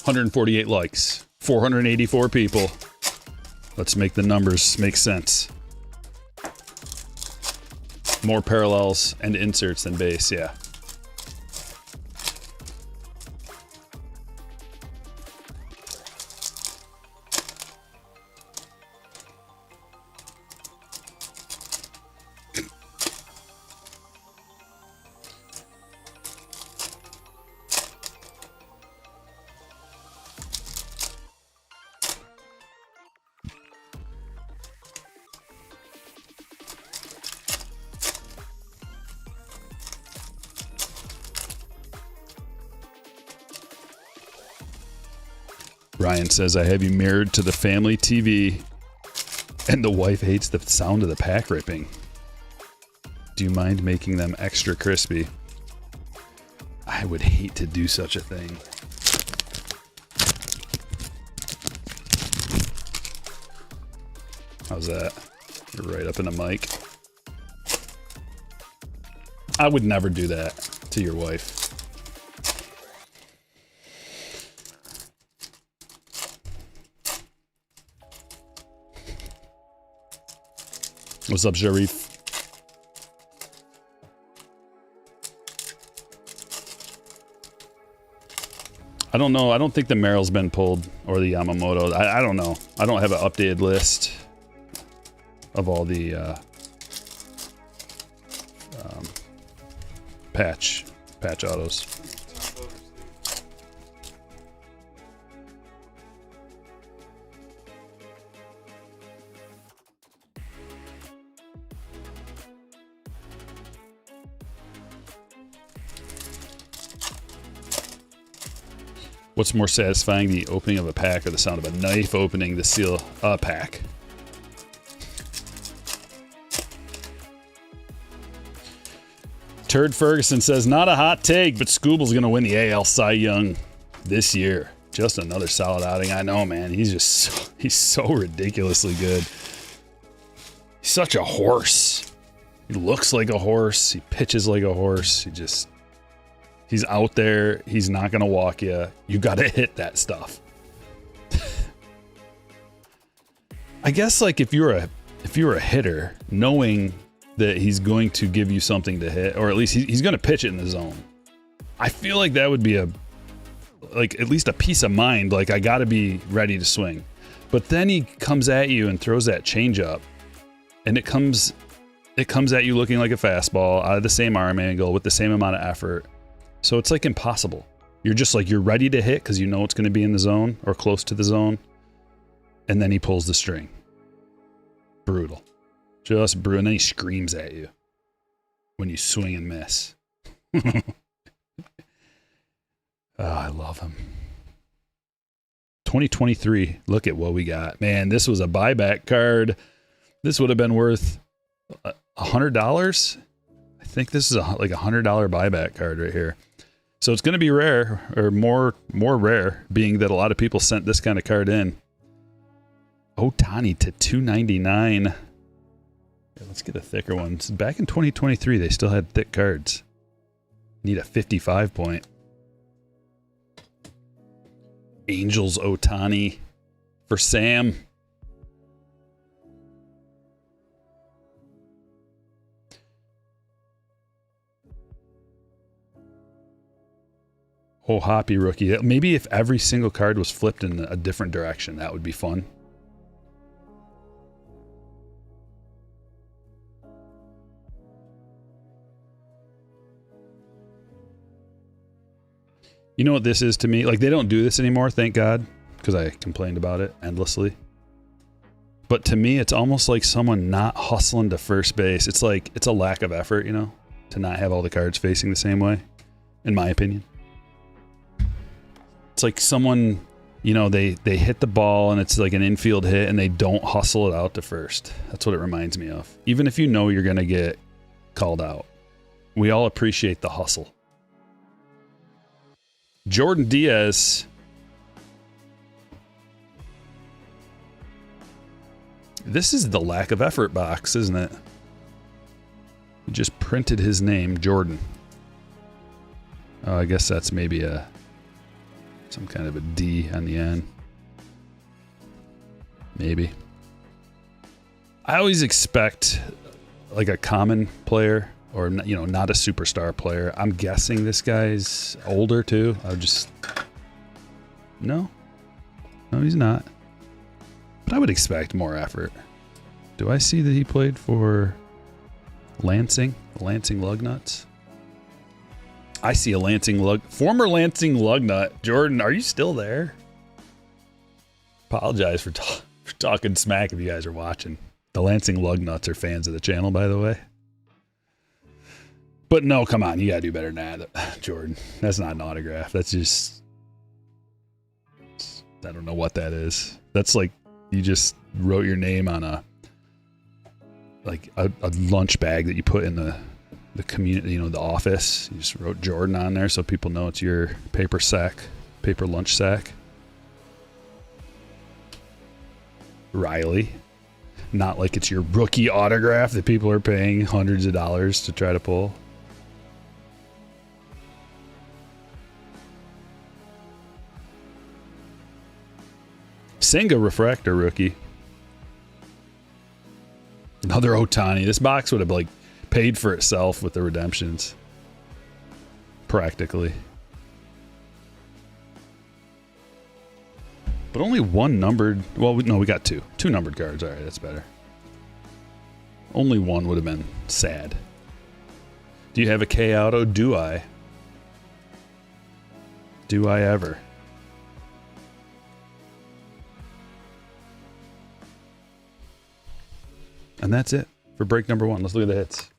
[SPEAKER 2] 148 likes. 484 people. Let's make the numbers make sense. More parallels and inserts than base, yeah. Ryan says, I have you mirrored to the family TV, and the wife hates the sound of the pack ripping. Do you mind making them extra crispy? I would hate to do such a thing. How's that? You're right up in the mic. I would never do that to your wife. What's up, Sharif? I don't know. I don't think the Merrill's been pulled, or the Yamamoto. I don't know. I don't have an updated list of all the patch autos. What's more satisfying, the opening of a pack or the sound of a knife opening the seal a pack? Turd Ferguson says, not a hot take, but Scooble's going to win the AL Cy Young this year. Just another solid outing. I know, man. He's so ridiculously good. He's such a horse. He looks like a horse. He pitches like a horse. He's out there. He's not going to walk you. You got to hit that stuff. I guess like if you're a hitter, knowing that he's going to give you something to hit, or at least he's going to pitch it in the zone, I feel like that would be at least a peace of mind. Like, I got to be ready to swing. But then he comes at you and throws that changeup, and it comes at you looking like a fastball out of the same arm angle with the same amount of effort. So it's like impossible. You're just like, you're ready to hit because you know it's going to be in the zone or close to the zone. And then he pulls the string. Brutal. Just brutal. And then he screams at you when you swing and miss. Oh, I love him. 2023. Look at what we got. Man, this was a buyback card. This would have been worth $100. I think this is like a $100 buyback card right here. So it's going to be rare, or more rare, being that a lot of people sent this kind of card in. Ohtani to 299. Yeah, let's get a thicker one. Back in 2023, they still had thick cards. Need a 55 point. Angels Ohtani for Sam. Oh, Hoppy rookie. Maybe if every single card was flipped in a different direction, that would be fun. You know what this is to me? Like, they don't do this anymore, thank God, because I complained about it endlessly. But to me, it's almost like someone not hustling to first base. It's like, it's a lack of effort, you know, to not have all the cards facing the same way, in my opinion. It's like someone, you know, they hit the ball and it's like an infield hit and they don't hustle it out to first. That's what it reminds me of. Even if you know you're going to get called out, we all appreciate the hustle. Jordan Diaz. This is the lack of effort box, isn't it? He just printed his name, Jordan. Oh, I guess that's maybe a Some kind of a D on the end. Maybe. I always expect like a common player or, you know, not a superstar player. I'm guessing this guy's older too. No, he's not. But I would expect more effort. Do I see that he played for Lansing Lugnuts? I see a former Lansing Lugnut. Jordan, are you still there? Apologize for talking smack if you guys are watching. The Lansing Lugnuts are fans of the channel, by the way. But no, come on, you gotta do better than that, Jordan. That's not an autograph. That's just, I don't know what that is. That's like you just wrote your name on a lunch bag that you put in the community, you know, the office. You just wrote Jordan on there so people know it's your paper lunch sack. Riley. Not like it's your rookie autograph that people are paying hundreds of dollars to try to pull. Senga refractor rookie. Another Ohtani. This box would have like paid for itself with the redemptions. Practically. But only one numbered. Well, no, we got two. Two numbered cards. All right, that's better. Only one would have been sad. Do you have a K auto? Do I? Do I ever? And that's it for break number one. Let's look at the hits.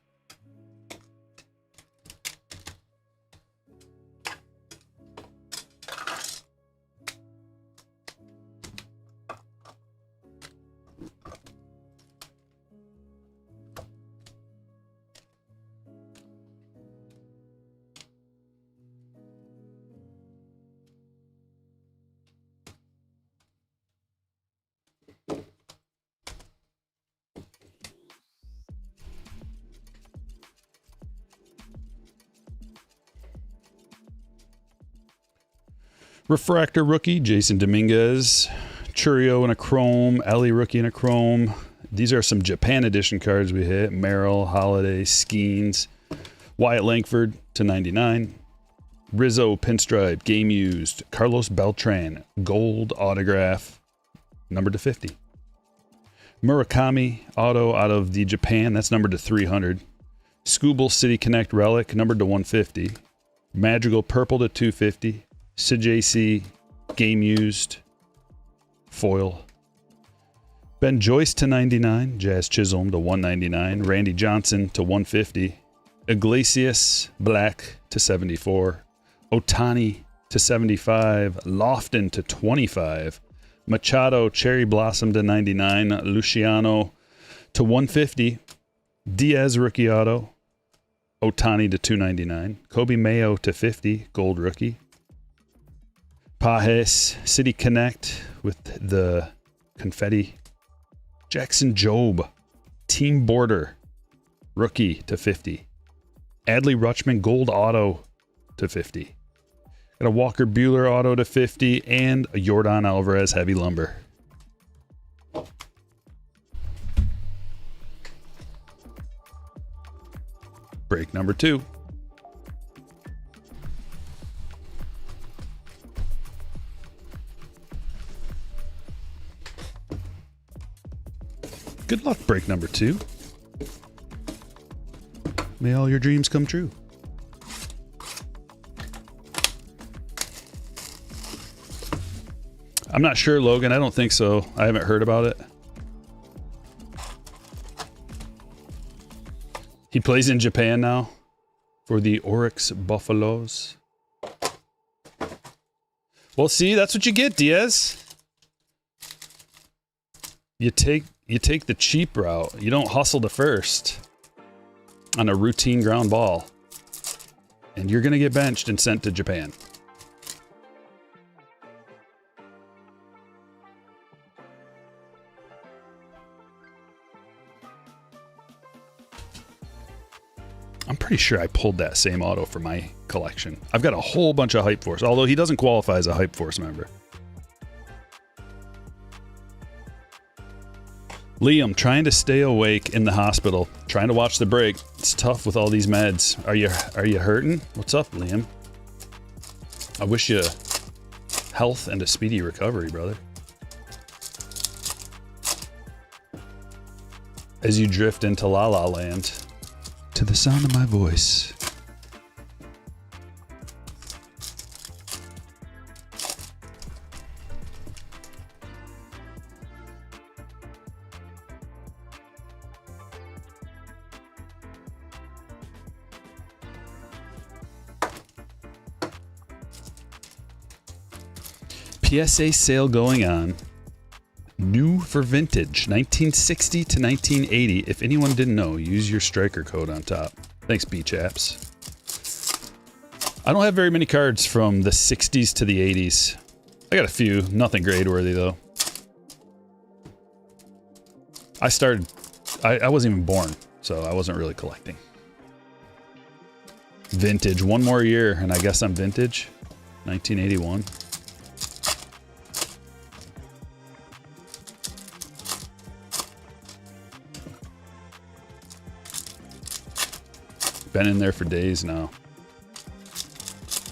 [SPEAKER 2] Refractor rookie, Jason Dominguez. Churio in a chrome. Ellie rookie in a chrome. These are some Japan edition cards we hit. Merrill, Holiday, Skeens. Wyatt Langford to 99. Rizzo pinstripe, game used. Carlos Beltran, gold autograph, numbered to 50. Murakami auto out of the Japan, that's numbered to 300. Scooble City Connect relic, numbered to 150. Madrigal purple to 250. Sid JC, game used, foil. Ben Joyce to 99. Jazz Chisholm to 199. Randy Johnson to 150. Iglesias black to 74. Ohtani to 75. Lofton to 25. Machado Cherry Blossom to 99. Luciano to 150. Diaz rookie auto. Ohtani to 299. Kobe Mayo to 50. Gold rookie. Pajes City Connect with the confetti. Jackson Jobe, team border, rookie to 50. Adley Rutschman gold auto to 50. Got a Walker Buehler auto to 50 and a Yordan Alvarez heavy lumber. Break number 2. Good luck, break number 2. May all your dreams come true. I'm not sure, Logan. I don't think so. I haven't heard about it. He plays in Japan now for the Oryx Buffaloes. Well, see, that's what you get, Diaz. You take the cheap route. You don't hustle to first on a routine ground ball. And you're going to get benched and sent to Japan. I'm pretty sure I pulled that same auto for my collection. I've got a whole bunch of Hype Force, although he doesn't qualify as a Hype Force member. Liam, trying to stay awake in the hospital, trying to watch the break. It's tough with all these meds. Are you hurting? What's up, Liam? I wish you health and a speedy recovery, brother. As you drift into La La Land, to the sound of my voice. PSA sale going on. New for vintage, 1960 to 1980. If anyone didn't know, use your Stryker code on top. Thanks, B-Chaps. I don't have very many cards from the 60s to the 80s. I got a few, nothing grade worthy though. I wasn't even born, so I wasn't really collecting. Vintage, one more year, and I guess I'm vintage. 1981. Been in there for days now.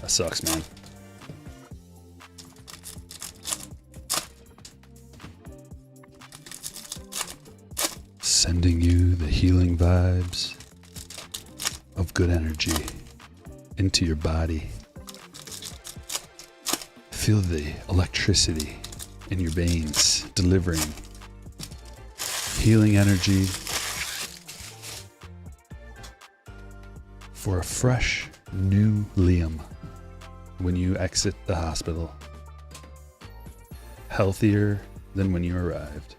[SPEAKER 2] That sucks, man. Sending you the healing vibes of good energy into your body. Feel the electricity in your veins, delivering healing energy for a fresh, new Liam when you exit the hospital. Healthier than when you arrived.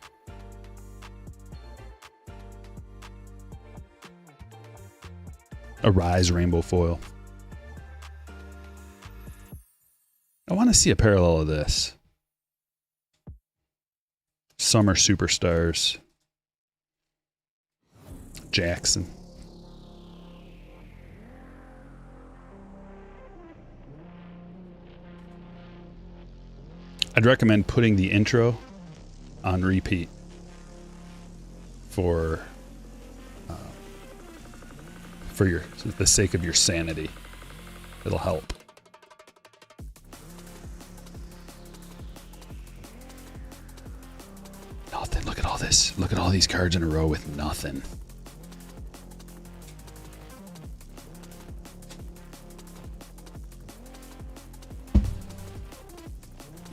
[SPEAKER 2] A Rise rainbow foil. I want to see a parallel of this. Summer Superstars. Jackson. I'd recommend putting the intro on repeat for the sake of your sanity. It'll help. Nothing. Look at all this. Look at all these cards in a row with nothing.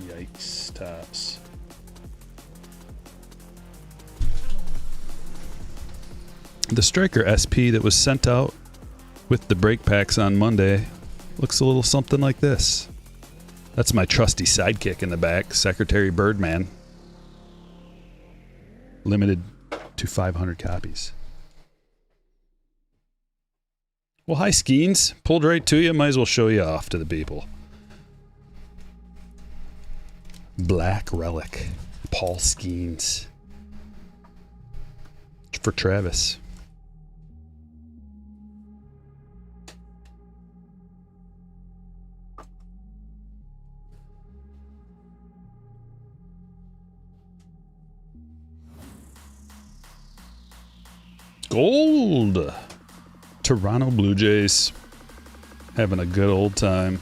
[SPEAKER 2] Yikes, tops. The Stryker SP that was sent out with the break packs on Monday looks a little something like this. That's my trusty sidekick in the back, Secretary Birdman. Limited to 500 copies. Well, hi, Skeens. Pulled right to you. Might as well show you off to the people. Black Relic. Paul Skeens. For Travis. Gold. Toronto Blue Jays. Having a good old time.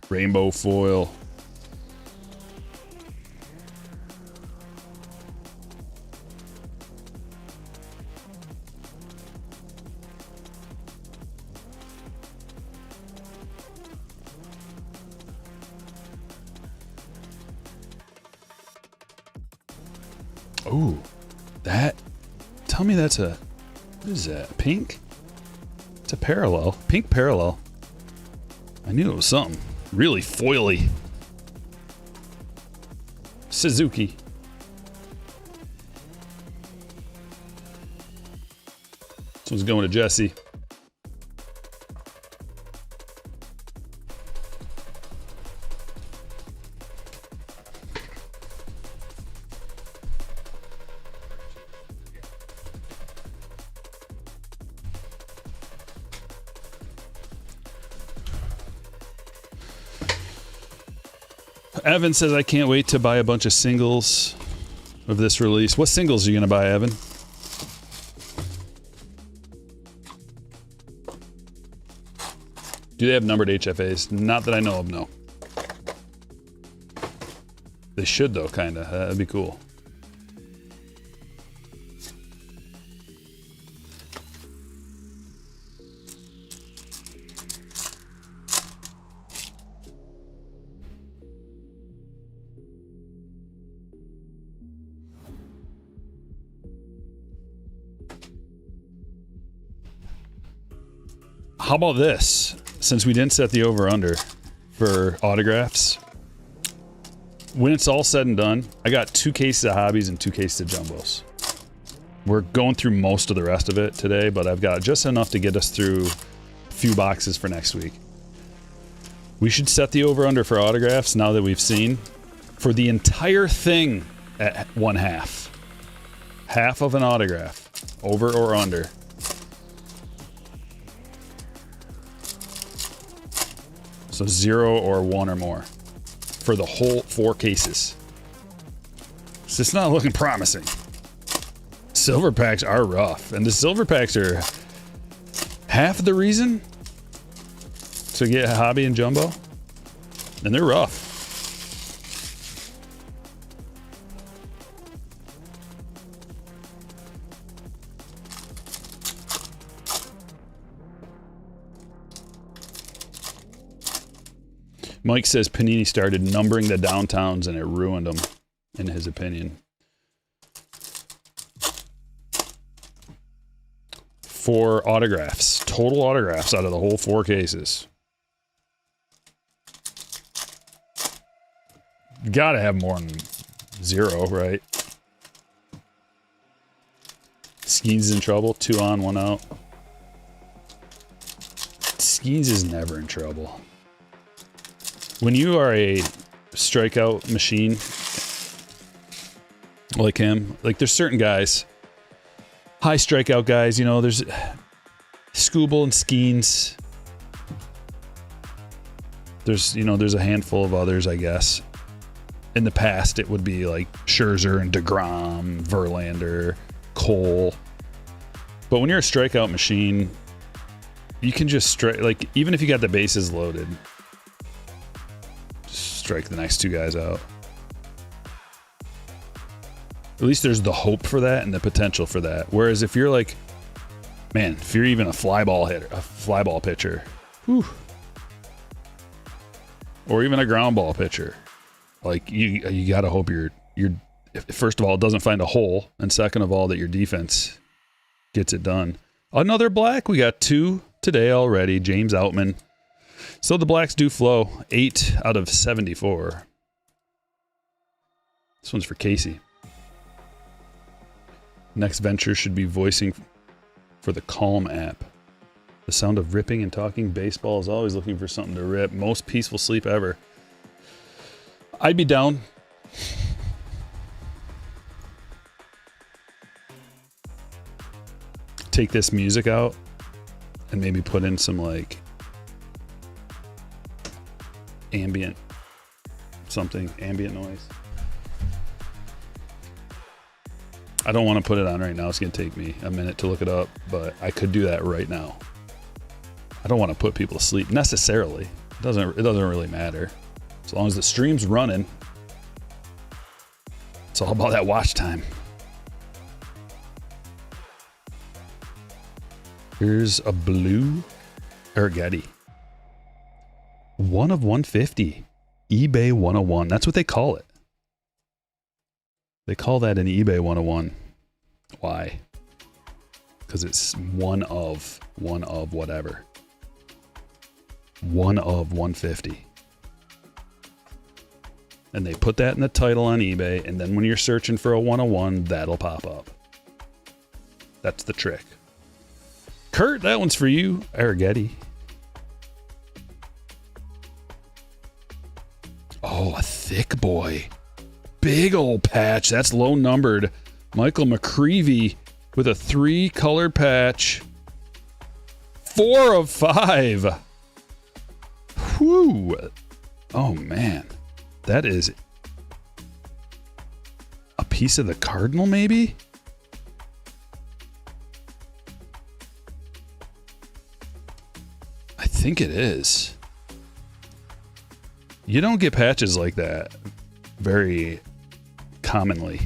[SPEAKER 2] Rainbow foil. Ooh, that. Tell me that's a. What is that? Pink? It's a parallel. Pink parallel. I knew it was something really foily. Suzuki. This one's going to Jesse. Evan says, I can't wait to buy a bunch of singles of this release. What singles are you going to buy, Evan? Do they have numbered HFAs? Not that I know of, no. They should, though, kind of. That'd be cool. How about this? Since we didn't set the over-under for autographs, when it's all said and done, I got 2 cases of hobbies and 2 cases of jumbos. We're going through most of the rest of it today, but I've got just enough to get us through a few boxes for next week. We should set the over-under for autographs now that we've seen for the entire thing at 1/2. Half of an autograph, over or under. So 0 or 1 or more for the whole 4 cases. So it's not looking promising. Silver packs are rough, and the silver packs are half the reason to get a hobby and jumbo, and they're rough. Mike says Panini started numbering the downtowns and it ruined them, in his opinion. For autographs, total autographs out of the whole 4 cases. You gotta have more than 0, right? Skeens in trouble, 2 on, 1 out. Skeens is never in trouble. When you are a strikeout machine like him, like there's certain guys, high strikeout guys, you know, there's Scooble and Skeens. There's, you know, there's a handful of others, I guess. In the past, it would be like Scherzer and DeGrom, Verlander, Cole. But when you're a strikeout machine, you can just strike, like, even if you got the bases loaded, strike the next 2 guys out. At least there's the hope for that and the potential for that. Whereas if you're like, man, if you're even a fly ball hitter, a fly ball pitcher, whew, or even a ground ball pitcher, like you gotta hope you're first of all, it doesn't find a hole, and second of all, that your defense gets it done. Another black. We got 2 today already. James Outman. So the blacks do flow. 8 out of 74. This one's for Casey. Next venture should be voicing for the Calm app. The sound of ripping and talking baseball is always looking for something to rip. Most peaceful sleep ever. I'd be down. Take this music out and maybe put in some like ambient noise. I don't want to put it on right now. It's going to take me a minute to look it up, but I could do that right now. I don't want to put people to sleep necessarily. It doesn't really matter. As long as the stream's running, it's all about that watch time. Here's a blue Arrighetti. 1 of 150. eBay 101. That's what they call it. They call that an eBay 101. Why? Because it's one of whatever. 1 of 150. And they put that in the title on eBay, and then when you're searching for a 101, that'll pop up. That's the trick. Kurt, that one's for you. Arrighetti. Oh, a thick boy. Big old patch. That's low numbered. Michael McCreevy with a 3 colored patch. 4 of 5. Whew. Oh, man. That is a piece of the cardinal, maybe? I think it is. You don't get patches like that very commonly.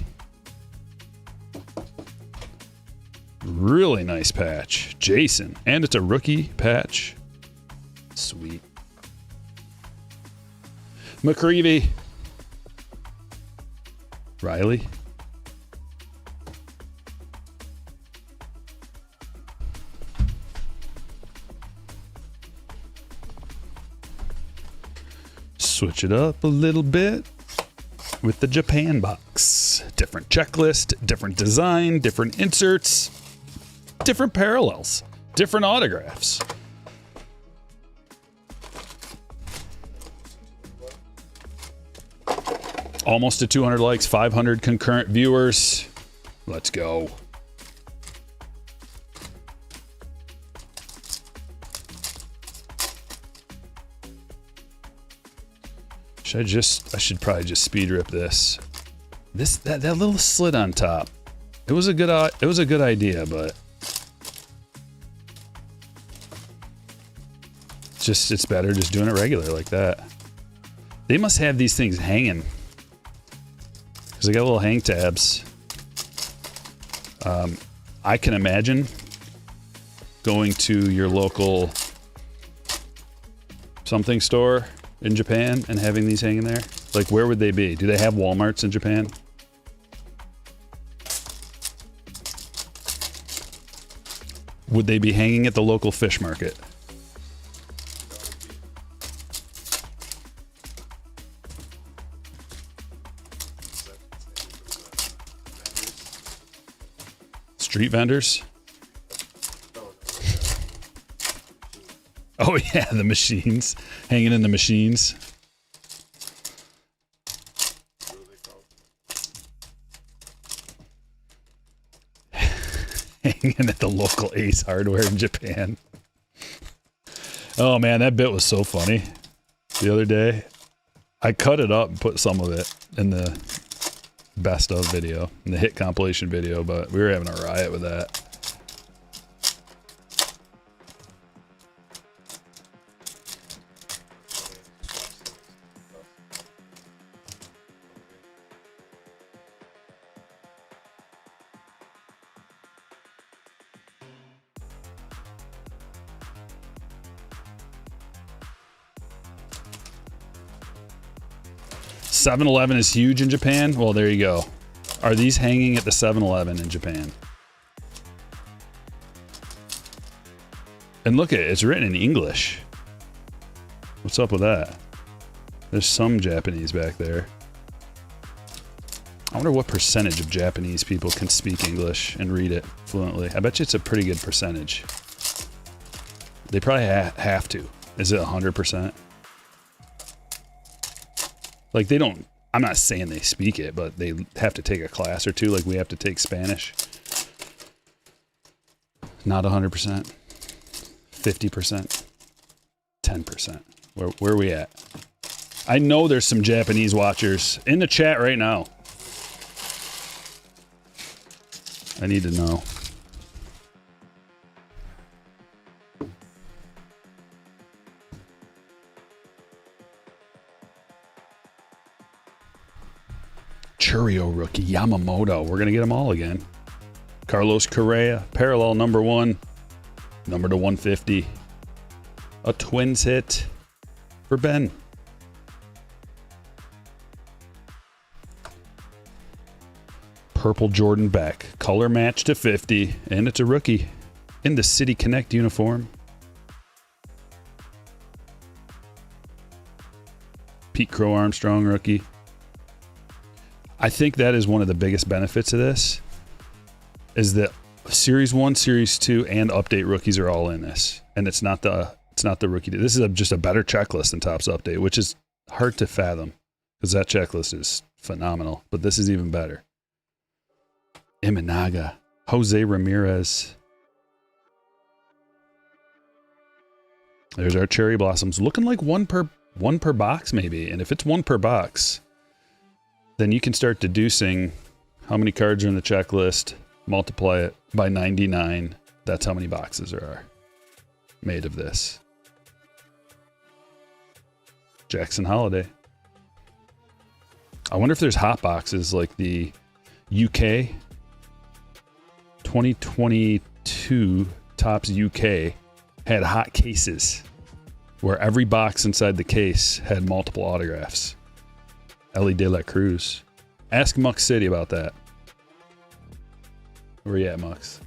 [SPEAKER 2] Really nice patch. Jason. And it's a rookie patch. Sweet. McCreevy. Riley. Switch it up a little bit with the Japan box. Different checklist, different design, different inserts, different parallels, different autographs. Almost to 200 likes, 500 concurrent viewers. Let's go. I should probably just speed rip this. That little slit on top. It was a good idea, but it's better just doing it regular like that. They must have these things hanging because they got little hang tabs. I can imagine going to your local something store in Japan and having these hanging there. Like, where would they be? Do they have Walmarts in Japan? Would they be hanging at the local fish market? Street vendors? Oh yeah, the machines. Hanging in the machines. Hanging at the local Ace Hardware in Japan. Oh man, that bit was so funny. The other day, I cut it up and put some of it in the best of video, in the hit compilation video, but we were having a riot with that. .7-Eleven is huge in Japan. Well, there you go. Are these hanging at the 7-Eleven in Japan? And look at it. It's written in English. What's up with that? There's some Japanese back there. I wonder what percentage of Japanese people can speak English and read it fluently. I bet you it's a pretty good percentage. They probably have to. Is it 100%? Like, they don't, I'm not saying they speak it, but they have to take a class or two, like we have to take Spanish. Not 100%. 50%. 10%. Where are we at? I know there's some Japanese watchers in the chat right now. I need to know. Churio rookie, Yamamoto. We're going to get them all again. Carlos Correa, parallel number 1, number to 150. A Twins hit for Ben. Purple Jordan Beck, color match to 50, and it's a rookie in the City Connect uniform. Pete Crow Armstrong rookie. I think that is one of the biggest benefits of this, is that Series 1, Series 2, and Update rookies are all in this. And it's not the rookie. This is just a better checklist than Topps Update, which is hard to fathom because that checklist is phenomenal. But this is even better. Imanaga, Jose Ramirez. There's our cherry blossoms, looking like one per One per box, maybe. And if it's one per box, then you can start deducing how many cards are in the checklist, multiply it by 99. That's how many boxes there are made of this. Jackson Holiday. I wonder if there's hot boxes like the UK 2022 Topps UK had hot cases where every box inside the case had multiple autographs. Ellie De La Cruz. Ask Muck City about that. Where you at, Mux?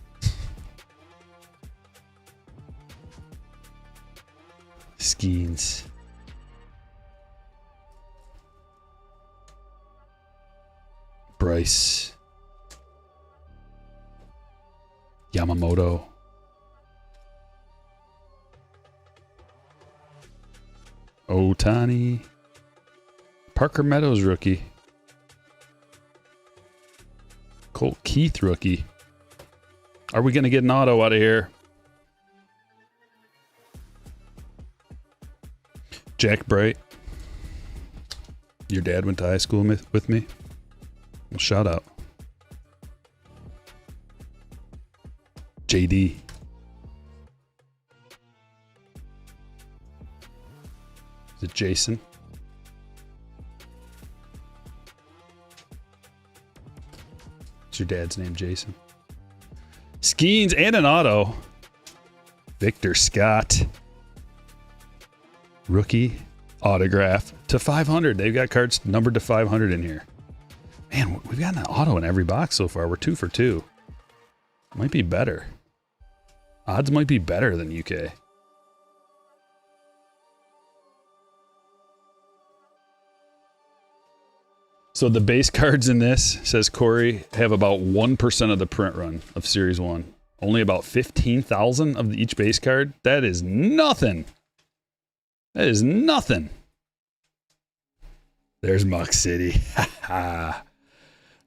[SPEAKER 2] Skeens. Bryce. Yamamoto. Otani. Parker Meadows rookie. Colt Keith rookie. Are we going to get an auto out of here? Jack Bright. Your dad went to high school with me? Well, shout out. JD. Is it Jason? Is your dad's name Jason? Skeens and an auto. Victor Scott. Rookie autograph to 500. They've got cards numbered to 500 in here. Man, we've got an auto in every box so far. We're 2 for 2. Might be better. Odds might be better than UK. So the base cards in this, says Corey, have about 1% of the print run of Series 1. Only about 15,000 of each base card. That is nothing. That is nothing. There's Muck City.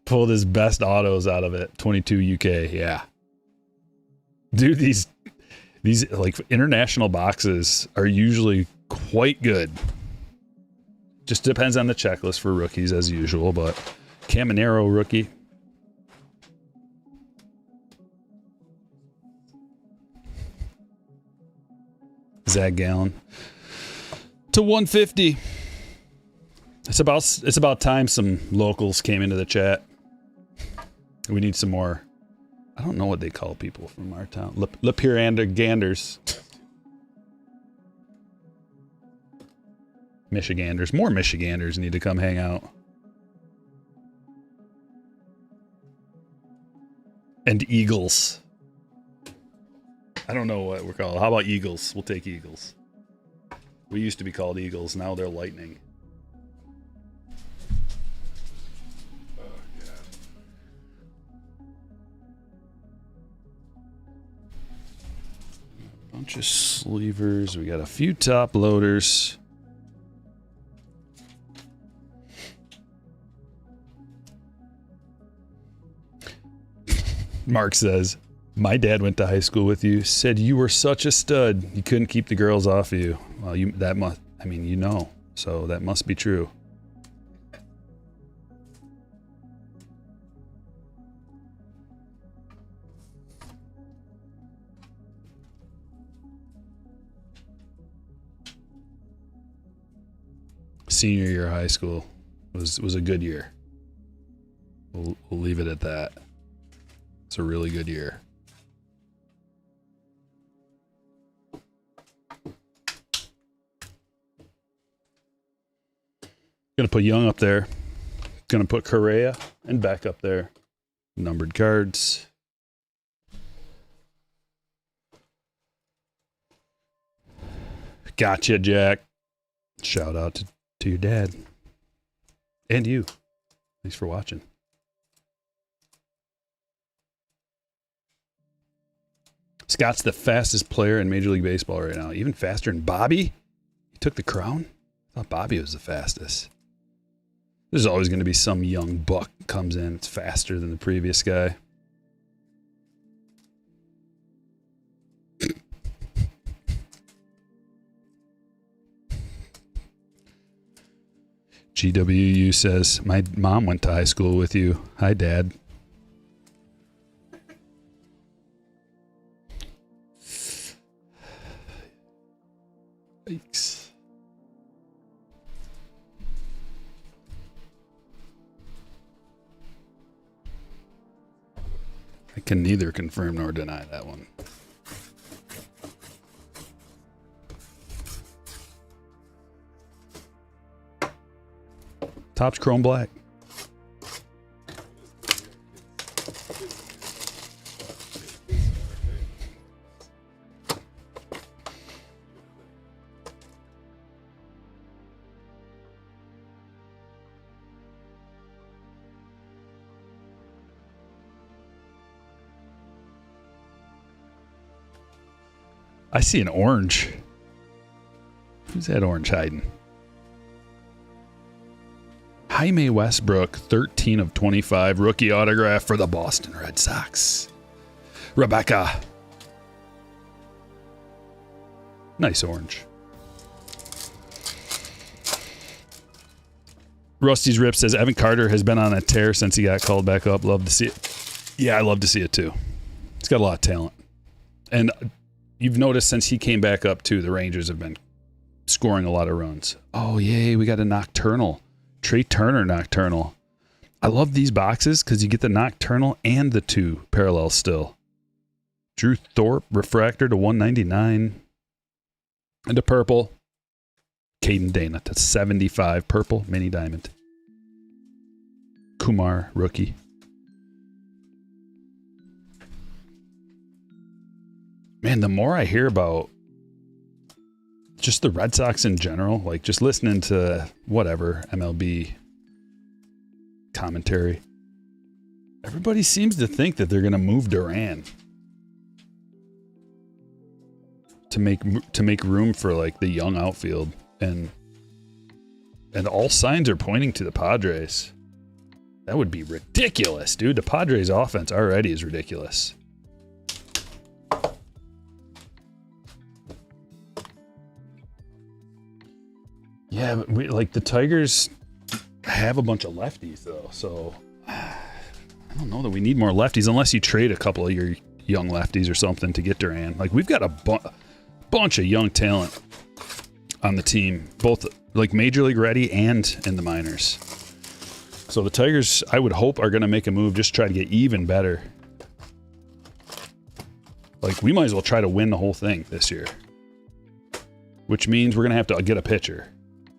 [SPEAKER 2] Pulled his best autos out of it. 22 UK, yeah. Dude, these like international boxes are usually quite good. Just depends on the checklist for rookies as usual, but Caminero rookie. Zach Gallen to 150. It's about time some locals came into the chat. We need some more. I don't know what they call people from our town. Lapeer and Ganders. Michiganders. More Michiganders need to come hang out. And Eagles. I don't know what we're called. How about Eagles? We'll take Eagles. We used to be called Eagles. Now they're Lightning. Bunch of sleevers. We got a few top loaders. Mark says, my dad went to high school with you, said you were such a stud. You couldn't keep the girls off of you. Well, so that must be true. Senior year of high school was a good year. We'll leave it at that. It's a really good year. Gonna put Young up there. Gonna put Correa and back up there. Numbered cards. Gotcha, Jack. Shout out to your dad. And you. Thanks for watching. Scott's the fastest player in Major League Baseball right now. Even faster than Bobby. He took the crown. I thought Bobby was the fastest. There's always going to be some young buck comes in. It's faster than the previous guy. GWU says, my mom went to high school with you. Hi, Dad. Yikes. I can neither confirm nor deny that one. Top's chrome black. I see an orange. Who's that orange hiding? Jaime Westbrook, 13 of 25, rookie autograph for the Boston Red Sox. Rebecca. Nice orange. Rusty's Rip says, Evan Carter has been on a tear since he got called back up. Love to see it. Yeah, I love to see it too. He's got a lot of talent. And you've noticed since he came back up too, the Rangers have been scoring a lot of runs. Oh, yay, we got a nocturnal. Trey Turner nocturnal. I love these boxes because you get the nocturnal and the 2 parallel still. Drew Thorpe refractor to 199. And a purple. Caden Dana to 75 purple mini diamond. Kumar rookie. Man, the more I hear about just the Red Sox in general, like just listening to whatever MLB commentary, everybody seems to think that they're going to move Duran to make room for like the young outfield, and all signs are pointing to the Padres. That would be ridiculous, dude. The Padres offense already is ridiculous. Yeah, but like the Tigers have a bunch of lefties though, so I don't know that we need more lefties unless you trade a couple of your young lefties or something to get Duran. Like we've got a bunch of young talent on the team, both like major league ready and in the minors. So the Tigers, I would hope, are going to make a move, just try to get even better. Like we might as well try to win the whole thing this year, which means we're going to have to get a pitcher.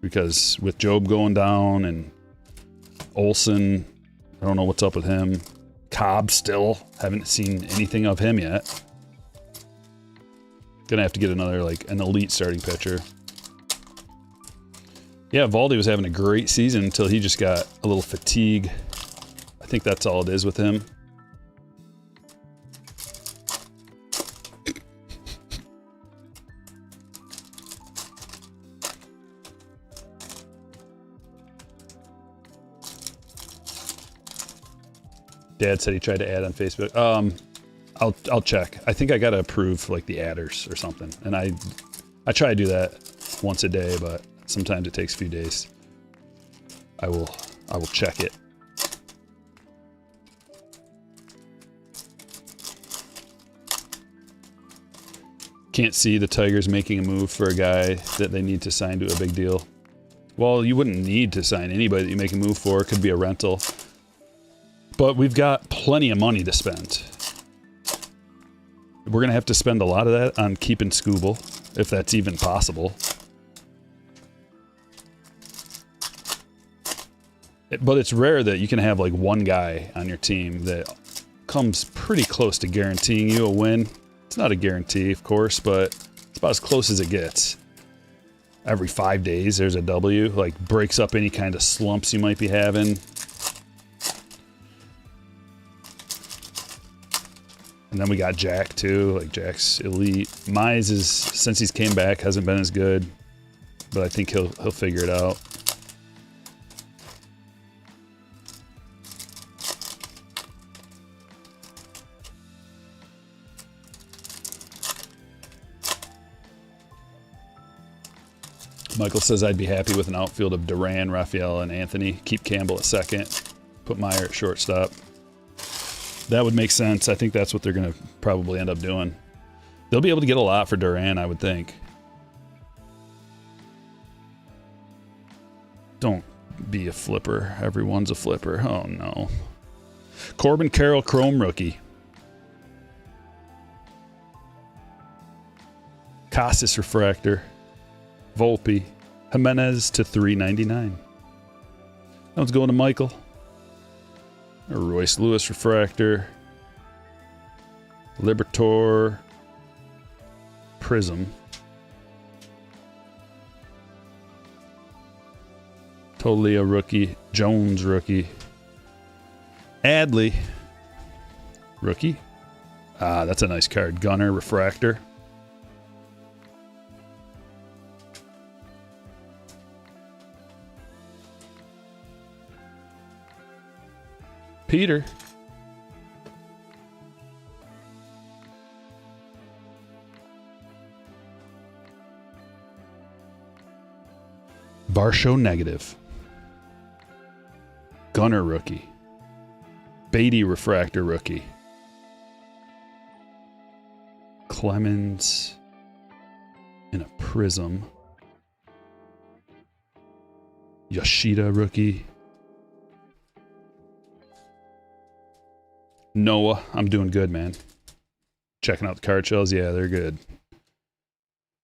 [SPEAKER 2] Because with Job going down and Olsen, I don't know what's up with him. Cobb still, haven't seen anything of him yet. Gonna have to get another, like, an elite starting pitcher. Yeah, Valdi was having a great season until he just got a little fatigue. I think that's all it is with him. Dad said he tried to add on Facebook. I'll check. I think I gotta approve like the adders or something, and I try to do that once a day, but sometimes it takes a few days. I will check it. Can't see the Tigers making a move for a guy that they need to sign to a big deal. Well, you wouldn't need to sign anybody that you make a move for. It could be a rental. But we've got plenty of money to spend. We're going to have to spend a lot of that on keeping Scooble, if that's even possible. But it's rare that you can have like one guy on your team that comes pretty close to guaranteeing you a win. It's not a guarantee, of course, but it's about as close as it gets. Every 5 days, there's a W, like breaks up any kind of slumps you might be having. And then we got Jack too, like Jack's elite. Mize is, since he's came back, hasn't been as good, but I think he'll figure it out. Michael says I'd be happy with an outfield of Duran, Raphael, and Anthony. Keep Campbell at second. Put Meyer at shortstop. That would make sense. I think that's what they're going to probably end up doing. They'll be able to get a lot for Duran, I would think. Don't be a flipper. Everyone's a flipper. Oh, no. Corbin Carroll, Chrome rookie. Casas refractor. Volpe. Jimenez to $3.99. That one's going to Michael. A Royce Lewis refractor. Libertor. Prism. Totally a rookie. Jones rookie. Adley rookie. Ah, that's a nice card. Gunner refractor. Peter. Varsho negative. Gunner rookie. Beatty refractor rookie. Clemens in a prism. Yoshida rookie. Noah, I'm doing good, man. Checking out the card shells. Yeah, they're good.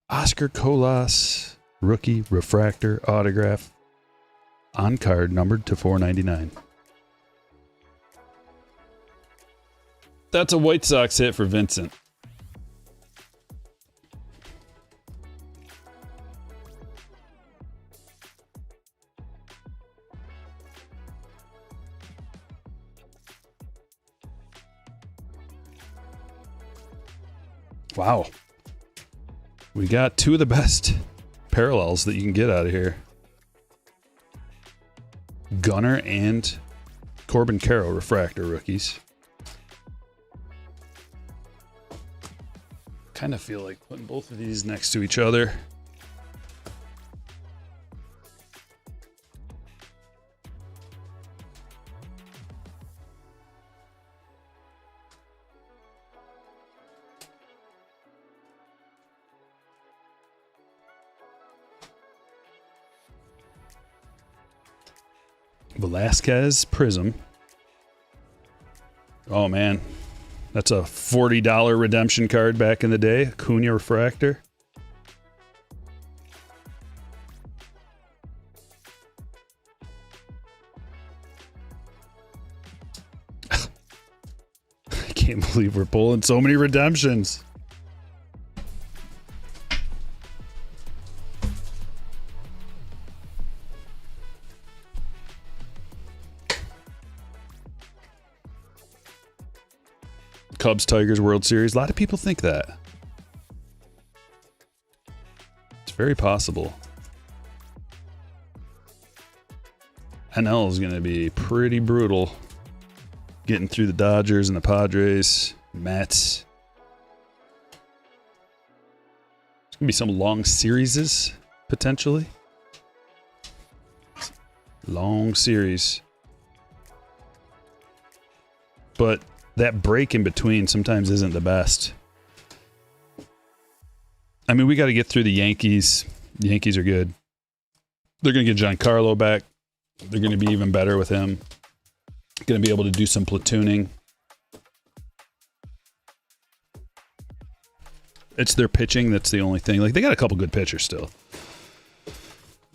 [SPEAKER 2] Oscar Colas, rookie, refractor, autograph. On card, numbered to $4.99. That's a White Sox hit for Vincent. Wow. We got two of the best parallels that you can get out of here. Gunner and Corbin Carroll refractor rookies. Kind of feel like putting both of these next to each other. Velasquez Prism. Oh man, that's a $40 redemption card back in the day. Acuna refractor. I can't believe we're pulling so many redemptions. Cubs Tigers World Series. A lot of people think that. It's very possible. NL is going to be pretty brutal. Getting through the Dodgers and the Padres, Mets. There's going to be some long series, potentially. Long series. But that break in between sometimes isn't the best. I mean, we got to get through the Yankees. The Yankees are good. They're going to get Giancarlo back. They're going to be even better with him. Going to be able to do some platooning. It's their pitching that's the only thing. Like, they got a couple good pitchers still.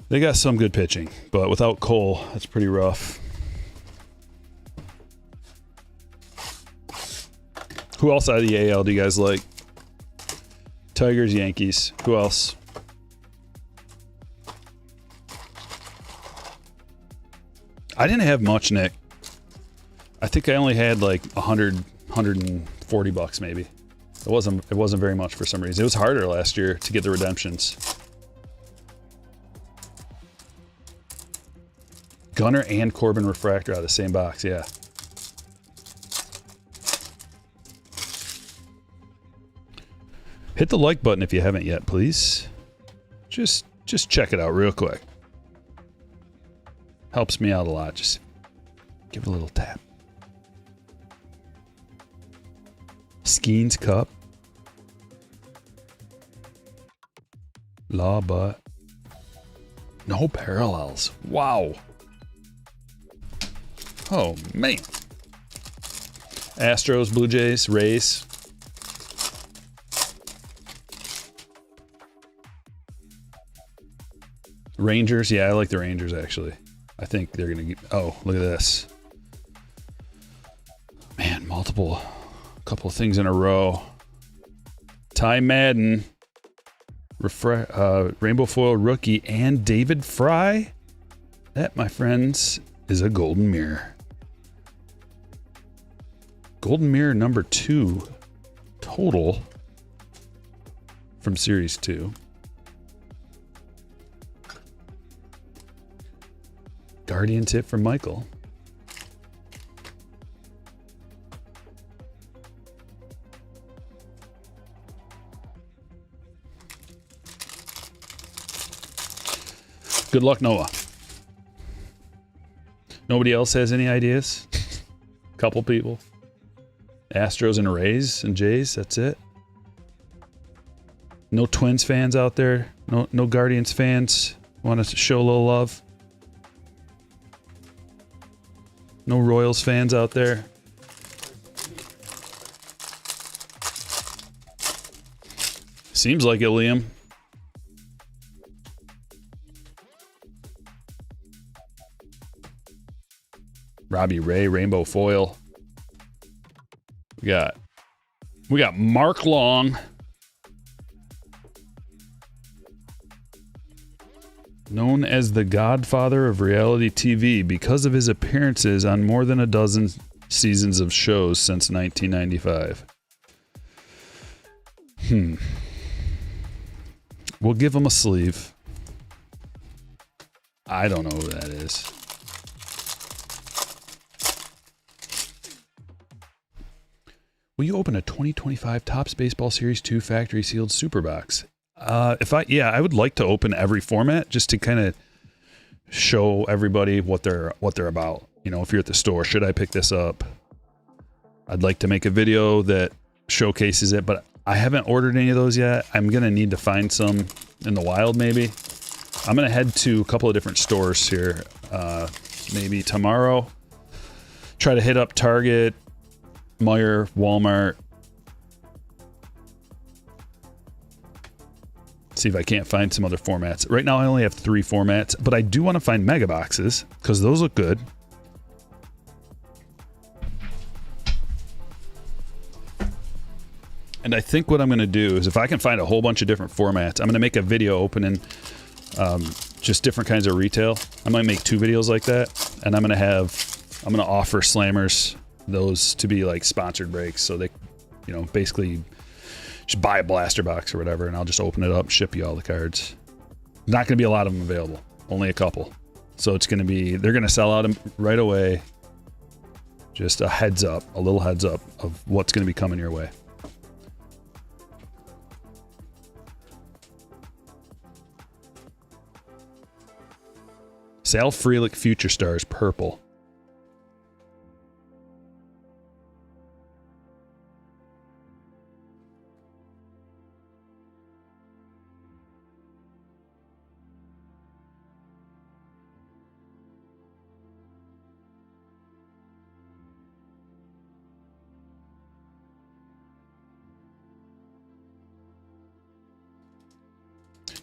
[SPEAKER 2] They got some good pitching, but without Cole, that's pretty rough. Who else out of the AL do you guys like? Tigers, Yankees. Who else? I didn't have much, Nick. I think I only had like 140 bucks maybe. It wasn't very much for some reason. It was harder last year to get the redemptions. Gunner and Corbin refractor out of the same box, yeah. Hit the like button if you haven't yet, please. Just Just check it out real quick. Helps me out a lot. Just give it a little tap. Skeens Cup. Law, but no parallels. Wow. Oh, man. Astros, Blue Jays, Rays. Rangers. Yeah, I like the Rangers, actually. I think they're going to get... Oh, look at this. Man, couple of things in a row. Ty Madden. Rainbow Foil Rookie and David Fry. That, my friends, is a Golden Mirror. Golden Mirror number 2 total from Series 2. Guardians hit from Michael. Good luck, Noah. Nobody else has any ideas? Couple people. Astros and Rays and Jays, that's it. No Twins fans out there? No Guardians fans? Want to show a little love? No Royals fans out there? Seems like it, Liam. Robbie Ray, Rainbow Foil. We got Mark Long. Known as the godfather of reality TV because of his appearances on more than a dozen seasons of shows since 1995. We'll give him a sleeve. I don't know who that is. Will you open a 2025 Topps Baseball Series 2 factory sealed super box? I would like to open every format just to kind of show everybody what they're about. You know, if you're at the store, should I pick this up? I'd like to make a video that showcases it, but I haven't ordered any of those yet. I'm gonna need to find some in the wild, maybe. I'm gonna head to a couple of different stores here, maybe tomorrow. Try to hit up Target, Meijer, Walmart. See if I can't find some other formats. Right now I only have 3 formats, but I do want to find mega boxes because those look good. And I think what I'm going to do is if I can find a whole bunch of different formats, I'm going to make a video opening just different kinds of retail. I might make 2 videos like that, and I'm going to offer slammers those to be like sponsored breaks, so they, you know, basically just buy a blaster box or whatever, and I'll just open it up and ship you all the cards. Not going to be a lot of them available, only a couple. So it's going to be, they're going to sell out right away. Just a heads up, a little heads up of what's going to be coming your way. Sal Frelick Future Stars purple.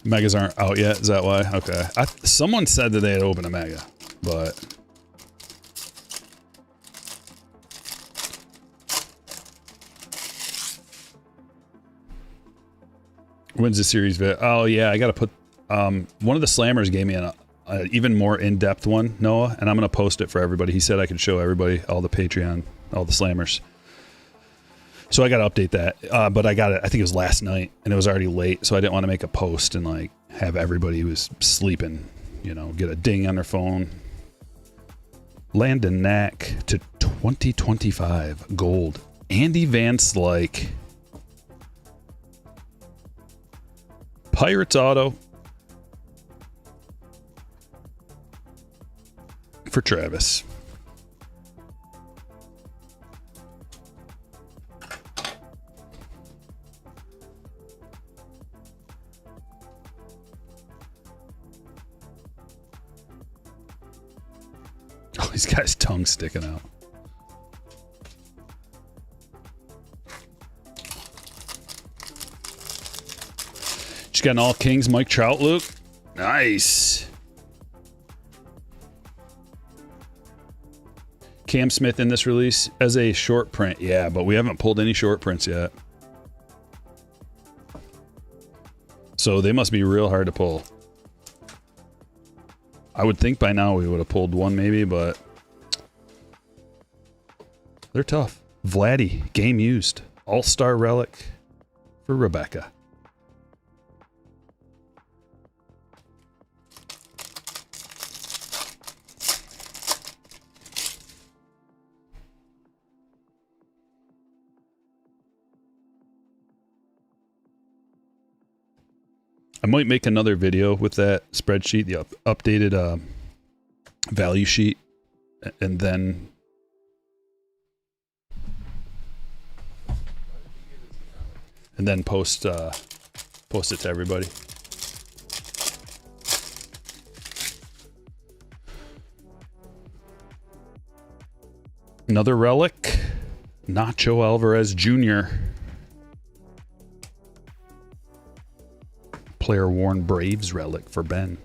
[SPEAKER 2] Megas aren't out yet, is that why? Okay. Someone said that they had opened a mega, but... When's the series vid? Oh yeah, I gotta put... one of the slammers gave me an even more in-depth one, Noah, and I'm gonna post it for everybody. He said I could show everybody, all the Patreon, all the slammers. So I got to update that, but I got it, I think it was last night, and it was already late, so I didn't want to make a post and like have everybody who was sleeping, you know, get a ding on their phone. Landon Knack to 2025 gold. Andy Van Slyke. Pirates auto. for Travis. Oh, he's got his tongue sticking out. Just got an all Kings Mike Trout, Luke. Nice. Cam Smith in this release as a short print. Yeah, but we haven't pulled any short prints yet. So they must be real hard to pull. I would think by now we would have pulled one maybe, but they're tough. Vladdy, game used. All-star relic for Rebecca. I might make another video with that spreadsheet, the updated value sheet, and then post it to everybody. Another relic, Nacho Alvarez Jr. Player worn Braves relic for Ben.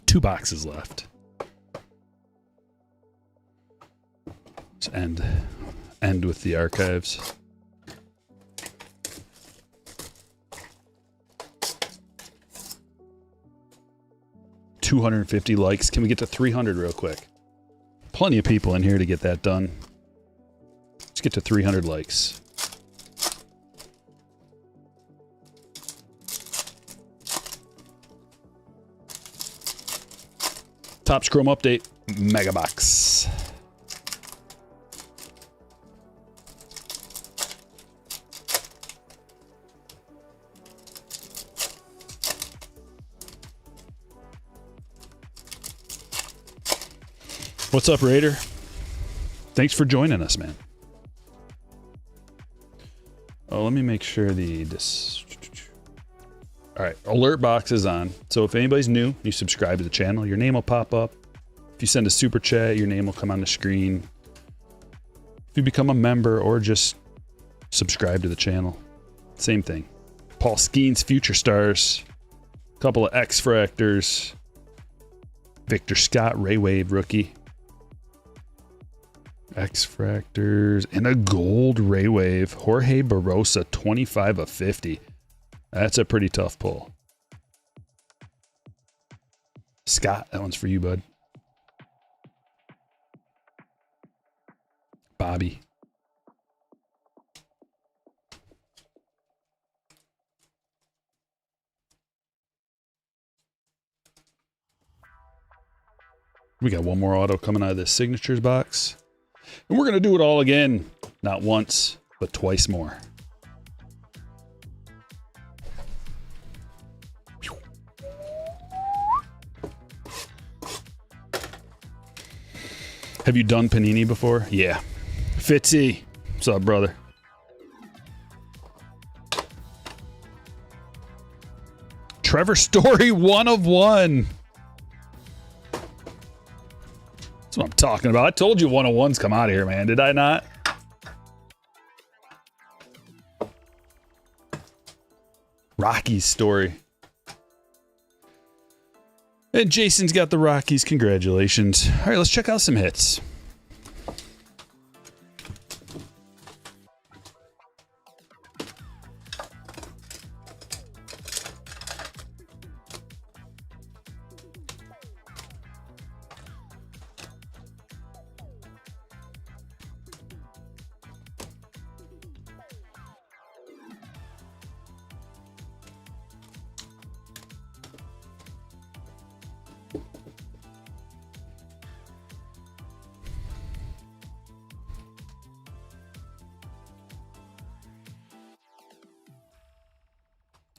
[SPEAKER 2] Two boxes left. Let's end with the archives. $250 likes. Can we get to 300 real quick? Plenty of people in here to get that done. Let's get to 300 likes. Top Scrum update, Mega Box. What's up, Raider? Thanks for joining us, man. Oh, let me make sure all right, alert box is on. So if anybody's new, you subscribe to the channel, your name will pop up. If you send a super chat, your name will come on the screen. If you become a member or just subscribe to the channel, same thing. Paul Skeens Future Stars, a couple of X Fractors, Victor Scott Ray Wave rookie, X Fractors, and a gold Ray Wave Jorge Barosa 25 of 50. That's a pretty tough pull. Scott, that one's for you, bud. Bobby. We got one more auto coming out of this signatures box. And we're going to do it all again. Not once, but twice more. Have you done Panini before? Yeah. Fitzy. What's up, brother? Trevor Story, 1 of 1. That's what I'm talking about. I told you 101s come out of here, man. Did I not? Rockies Story. And Jason's got the Rockies. Congratulations. All right, let's check out some hits.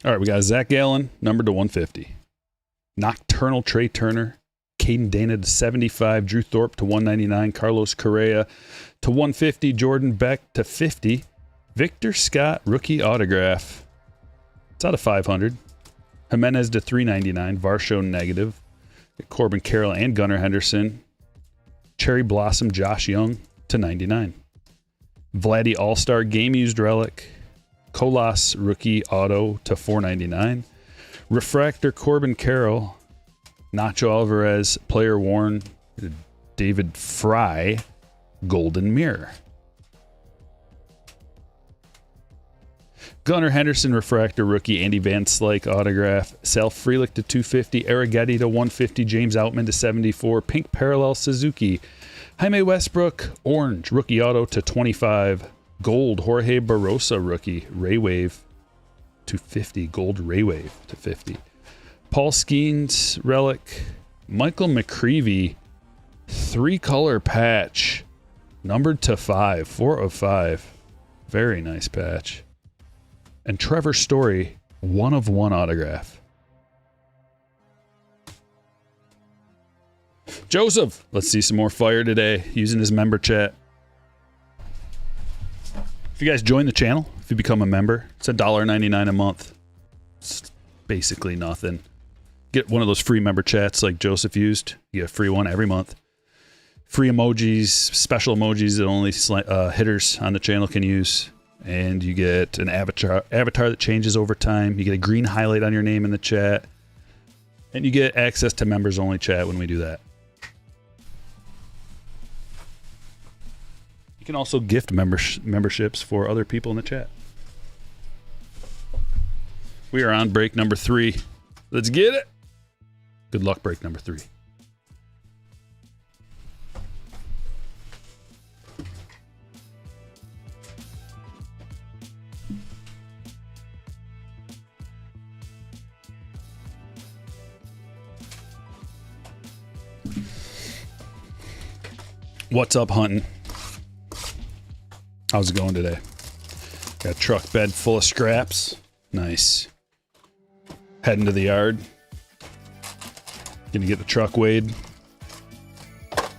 [SPEAKER 2] All right, we got Zach Gallen, numbered to 150. Nocturnal Trey Turner. Caden Dana to 75. Drew Thorpe to 199. Carlos Correa to 150. Jordan Beck to 50. Victor Scott, rookie autograph. It's out of 500. Jimenez to 399. Varsho negative. Corbin Carroll and Gunnar Henderson. Cherry Blossom Josh Young to 99. Vladdy All-Star Game Used Relic. Colas rookie auto to 499. Refractor Corbin Carroll. Nacho Alvarez player worn. David Fry Golden Mirror. Gunnar Henderson refractor rookie. Andy Van Slyke autograph. Sal Frelick to 250. Arrighetti to 150. James Outman to 74. Pink Parallel Suzuki. Jaime Westbrook orange rookie auto to 25. Gold Jorge Barrosa rookie. Ray Wave to 50. Gold Ray Wave to 50. Paul Skeens relic. Michael McCreevy 3-color patch numbered to 5. 4 of 5. Very nice patch. And Trevor Story 1 of 1 autograph. Joseph, let's see some more fire today using his member chat. If you guys join the channel, if you become a member, it's $1.99 a month. It's basically nothing. Get one of those free member chats like Joseph used. You get a free one every month. Free emojis, special emojis that only hitters on the channel can use. And you get an avatar that changes over time. You get a green highlight on your name in the chat. And you get access to members only chat when we do that. You can also gift memberships for other people in the chat. We are on break number 3. Let's get it. Good luck, break number 3. What's up, hunting? How's it going today? Got a truck bed full of scraps. Nice. Heading to the yard. Gonna get the truck weighed. I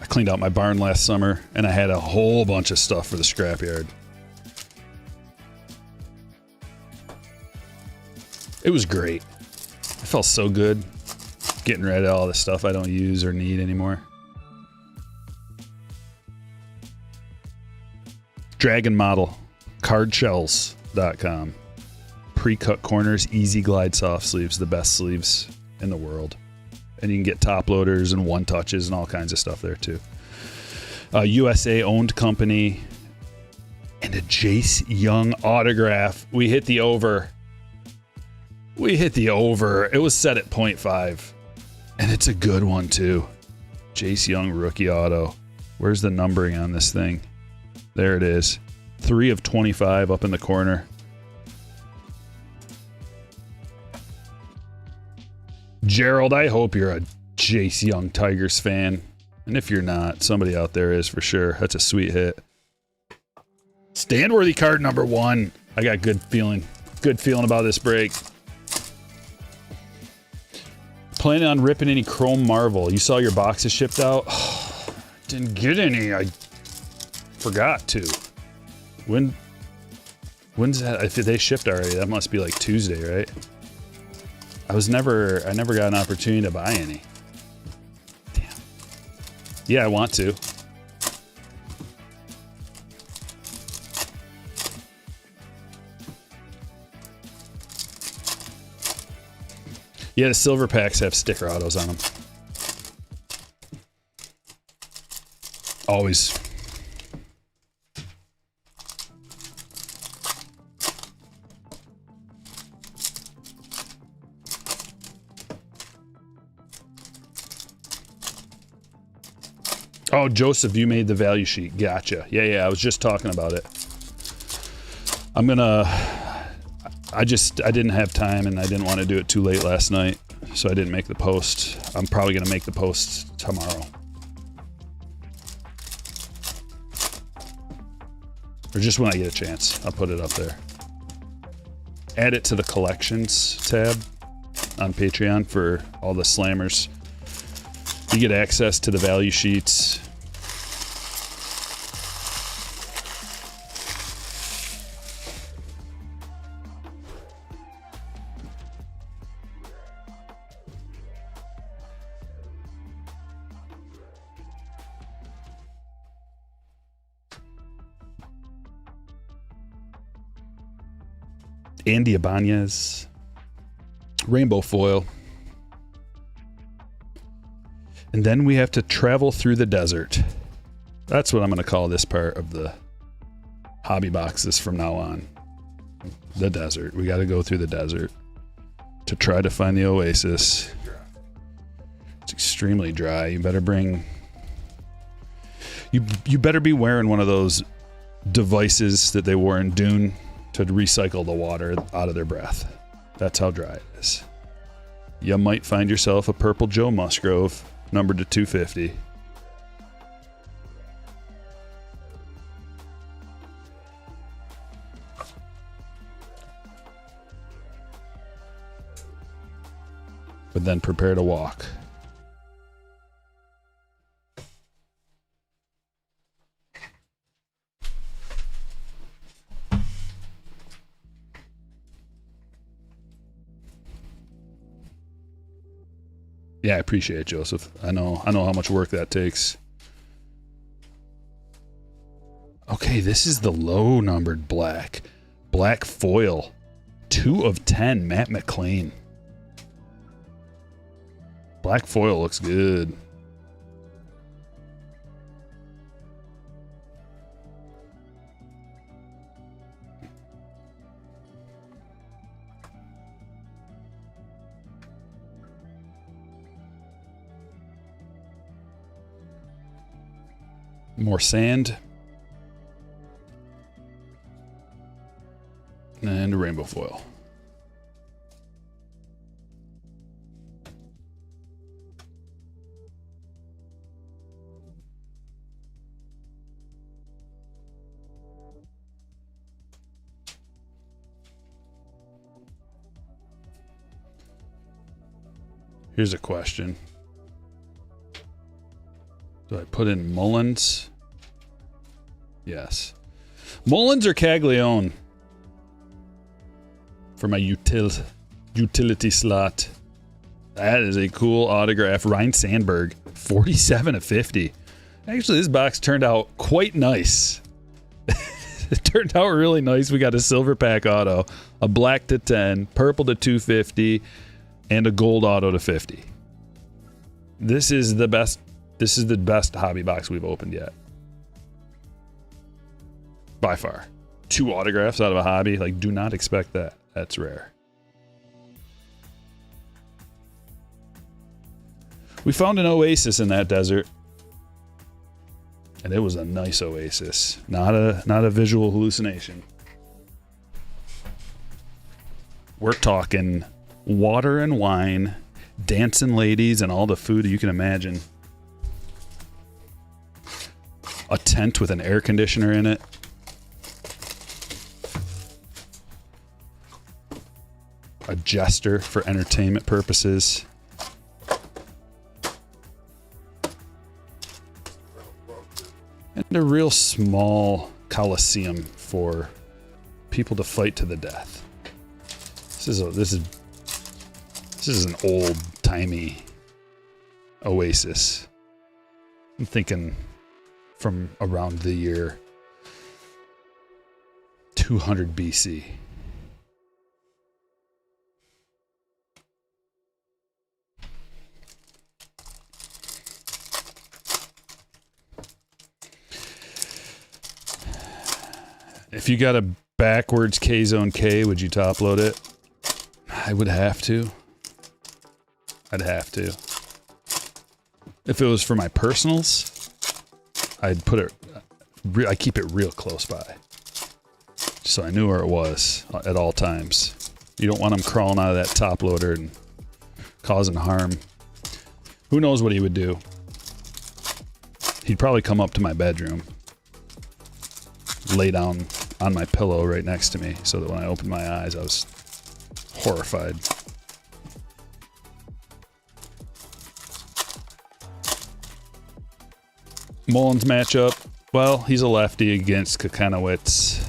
[SPEAKER 2] cleaned out my barn last summer and I had a whole bunch of stuff for the scrapyard. It was great. I felt so good getting rid of all the stuff I don't use or need anymore. Dragon Model, cardshells.com. Pre-cut corners, easy glide soft sleeves, the best sleeves in the world. And you can get top loaders and one touches and all kinds of stuff there too. USA owned company and a Jace Young autograph. We hit the over. It was set at 0.5 and it's a good one too. Jace Young rookie auto. Where's the numbering on this thing? There it is. 3 of 25 up in the corner. Gerald, I hope you're a Jace Young Tigers fan. And if you're not, somebody out there is for sure. That's a sweet hit. Stand-worthy card number 1. I got good feeling about this break. Planning on ripping any Chrome Marvel. You saw your boxes shipped out? Didn't get any. I forgot to. When's that? If they shipped already, that must be like Tuesday, right? I never got an opportunity to buy any. Damn. Yeah, I want to. Yeah, the silver packs have sticker autos on them. Always. Oh, Joseph, you made the value sheet. Gotcha. Yeah, I was just talking about it. I didn't have time and I didn't want to do it too late last night, so I didn't make the post. I'm probably going to make the post tomorrow. Or just when I get a chance, I'll put it up there. add it to the collections tab on Patreon for all the slammers. You get access to the value sheets. Andy Ibanez, rainbow foil. And then we have to travel through the desert. That's what I'm going to call this part of the hobby boxes from now on. The desert. We got to go through the desert to try to find the oasis. It's extremely dry. You better bring... You better be wearing one of those devices that they wore in Dune to recycle the water out of their breath. That's how dry it is. You might find yourself a purple Joe Musgrove, numbered to 250. But then prepare to walk. Yeah, I appreciate it, Joseph. I know how much work that takes. Okay, this is the low numbered black. Black foil. 2 of 10, Matt McClain. Black foil looks good. More sand. And a rainbow foil. Here's a question. Do I put in Mullins? Yes. Mullins or Caglione for my utility slot. That is a cool autograph. Ryan Sandberg, 47 of 50. Actually, this box turned out quite nice. It turned out really nice. We got a silver pack auto, a black to 10, purple to 250, and a gold auto to 50. This is the best. This is the best hobby box we've opened yet. By far. 2 autographs out of a hobby. Like, do not expect that. That's rare. We found an oasis in that desert. And it was a nice oasis. Not a visual hallucination. We're talking water and wine, dancing ladies, and all the food you can imagine. A tent with an air conditioner in it. A jester for entertainment purposes. And a real small coliseum for people to fight to the death. This is an old-timey oasis. I'm thinking from around the year 200 BC. If you got a backwards K-Zone K, would you top load it? I would have to. I'd have to. If it was for my personals, I'd put it, I keep it real close by. So I knew where it was at all times. You don't want him crawling out of that top loader and causing harm. Who knows what he would do? He'd probably come up to my bedroom, lay down on my pillow right next to me, so that when I opened my eyes, I was Horrified. Mullins matchup. Well, he's a lefty against Kakanowitz,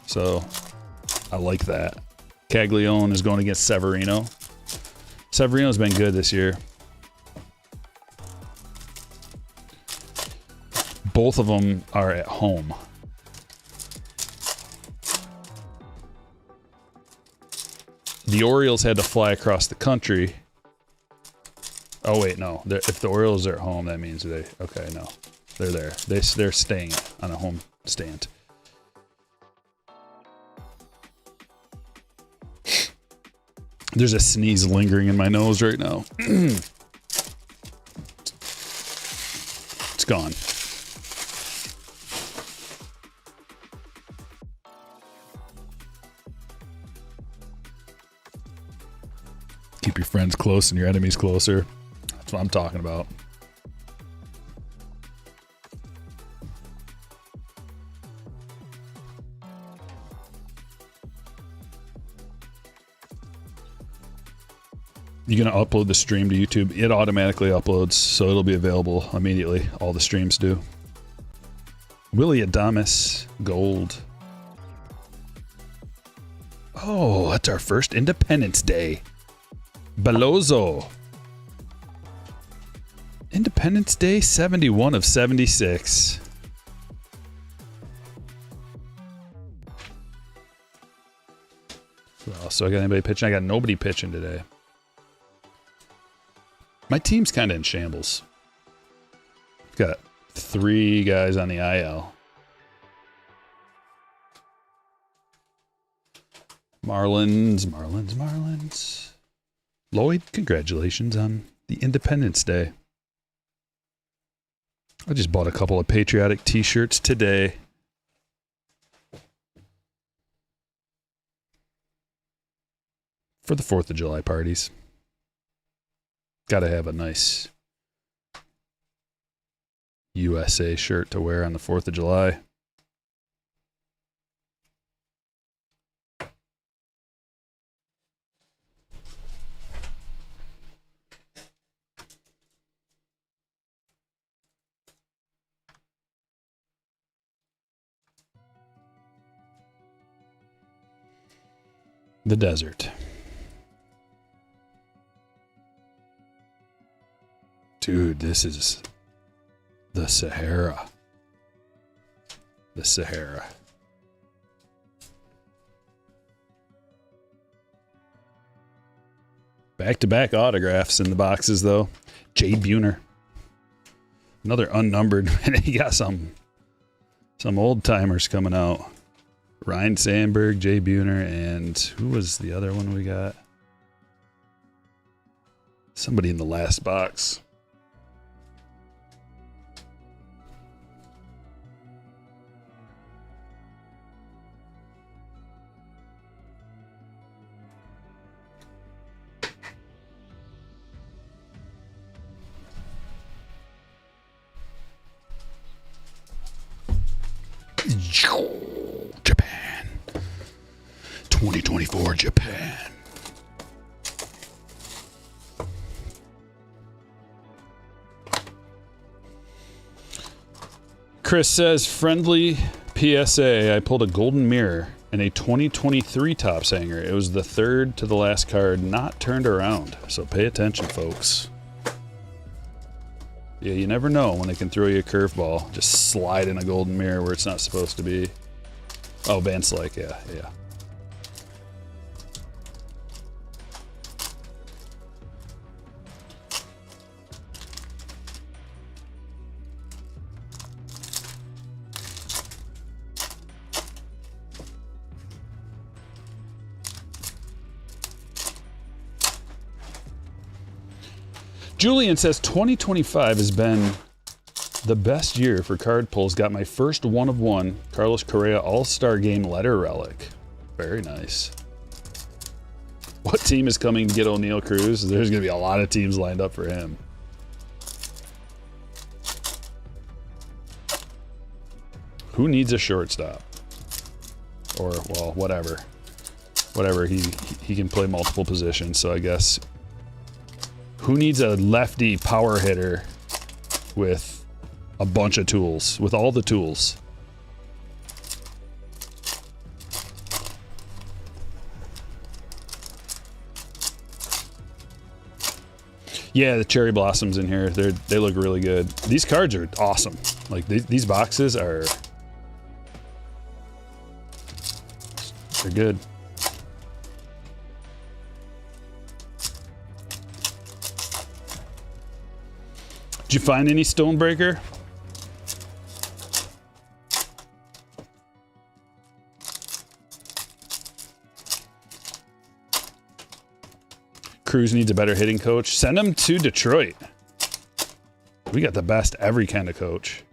[SPEAKER 2] so I like that. Caglione is going against Severino. Severino's been good this year. Both of them are at home. The Orioles had to fly across the country. Oh wait, no. If the Orioles are at home, that means they... Okay, no. They're there. They're staying on a home stand. There's a sneeze lingering in my nose right now. It's gone. Keep your friends close and your enemies closer. That's what I'm talking about. You're going to upload the stream to YouTube. It automatically uploads, so it'll be available immediately. All the streams do. Willie Adames, gold. Oh, that's our first Independence Day. Belozo. Independence Day, 71 of 76. Well, so I got anybody pitching? I got nobody pitching today. My team's kind of in shambles. Got 3 guys on the IL. Marlins. Lloyd, congratulations on the Independence Day. I just bought a couple of patriotic t-shirts today. For the 4th of July parties. Gotta have a nice USA shirt to wear on the 4th of July. The desert. Dude, this is the Sahara. The Sahara. Back-to-back autographs in the boxes, though. Jay Buhner. Another unnumbered. And he got some old-timers coming out. Ryan Sandberg, Jay Buhner, and who was the other one we got? Somebody in the last box. Japan. 2024 Japan. Chris says, friendly PSA, I pulled a golden mirror and a 2023 Topps hanger. It was the third to the last card, not turned around. So pay attention, folks. Yeah, you never know when they can throw you a curveball. Just slide in a golden mirror where it's not supposed to be. Oh, Van Slyke, yeah. Julian says 2025 has been the best year for card pulls. Got my first 1 of 1 Carlos Correa All-Star Game letter relic. Very nice. What team is coming to get O'Neal Cruz? There's going to be a lot of teams lined up for him. Who needs a shortstop? Or, well, whatever. whatever. He can play multiple positions. So I guess who needs a lefty power hitter with a bunch of tools, with all the tools? Yeah, the cherry blossoms in here, they look really good. These cards are awesome. Like these boxes are, they're good. Did you find any Stonebreaker? Cruz needs a better hitting coach. Send him to Detroit. We got the best every kind of coach.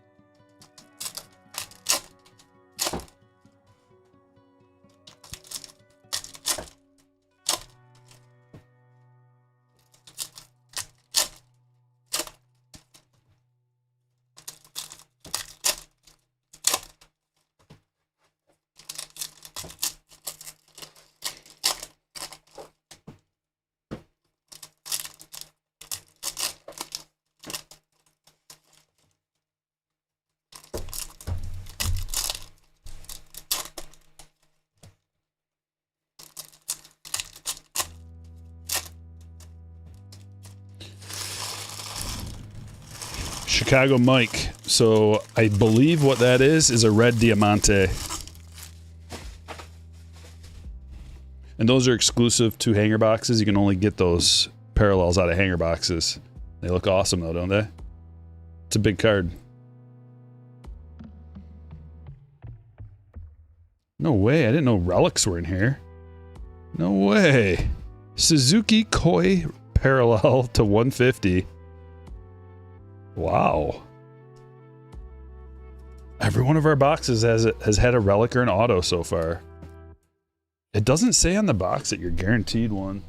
[SPEAKER 2] Chicago Mike. So I believe what that is a red diamante. And those are exclusive to hanger boxes. You can only get those parallels out of hanger boxes. They look awesome though, don't they? It's a big card. No way. I didn't know relics were in here. No way. Suzuki Koi parallel to 150. Wow. Every one of our boxes has had a relic or an auto so far. It doesn't say on the box that you're guaranteed one.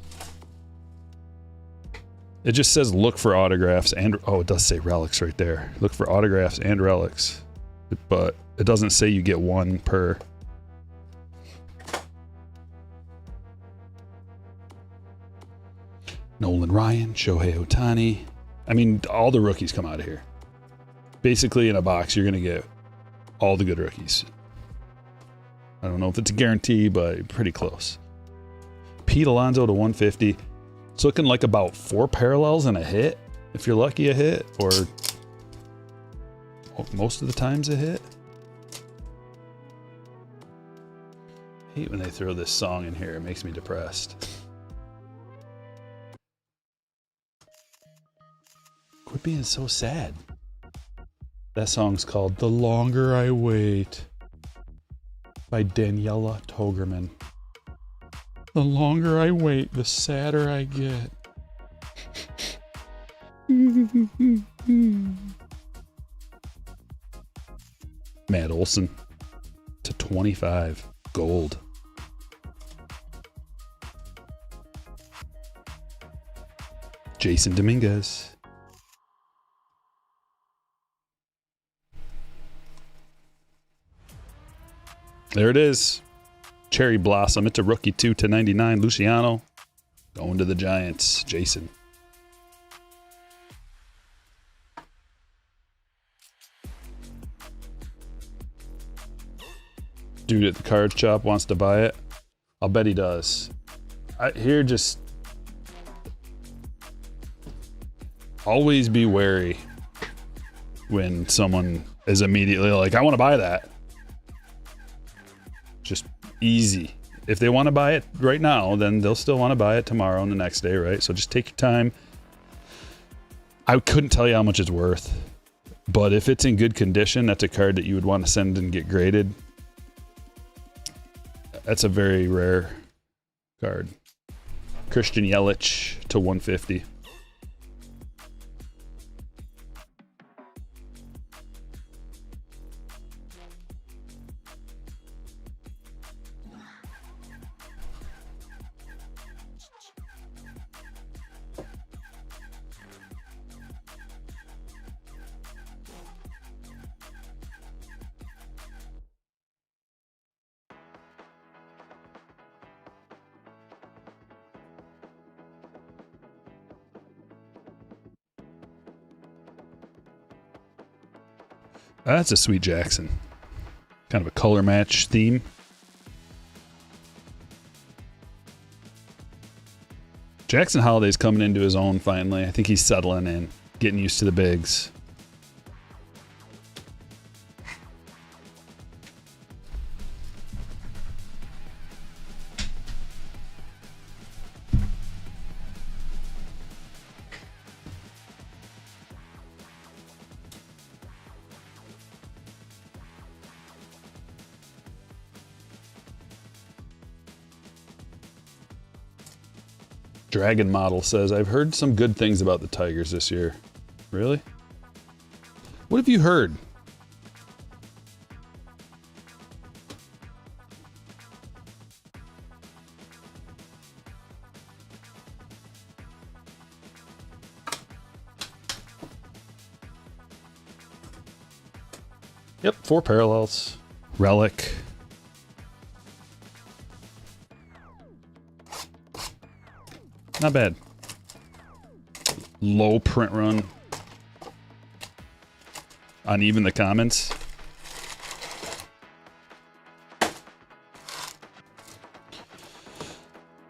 [SPEAKER 2] It just says look for autographs and, oh, it does say relics right there. Look for autographs and relics. But it doesn't say you get one per. Nolan Ryan, Shohei Ohtani. I mean, all the rookies come out of here. Basically, in a box, you're going to get all the good rookies. I don't know if it's a guarantee, but pretty close. Pete Alonso to 150. It's looking like about 4 parallels and a hit. If you're lucky, a hit. Or most of the times a hit. I hate when they throw this song in here. It makes me depressed. Quit being so sad. That song's called The Longer I Wait by Daniela Togerman. The longer I wait, the sadder I get. Matt Olson to 25. Gold. Jason Dominguez. There it is. Cherry Blossom. It's a rookie 2/99. Luciano. Going to the Giants. Jason. Dude at the card shop wants to buy it. I'll bet he does. Here, just always be wary when someone is immediately like, I want to buy that. Just easy. If they want to buy it right now, then they'll still want to buy it tomorrow and the next day, right? So just take your time. I couldn't tell you how much it's worth, but if it's in good condition, that's a card that you would want to send and get graded. That's a very rare card. Christian Yelich to 150. That's a sweet Jackson. Kind of a color match theme. Jackson Holiday's coming into his own finally. I think he's settling in, getting used to the bigs. Dragon Model says, I've heard some good things about the Tigers this year. Really? What have you heard? Yep, 4 parallels. Relic. Not bad. Low print run on even the comments.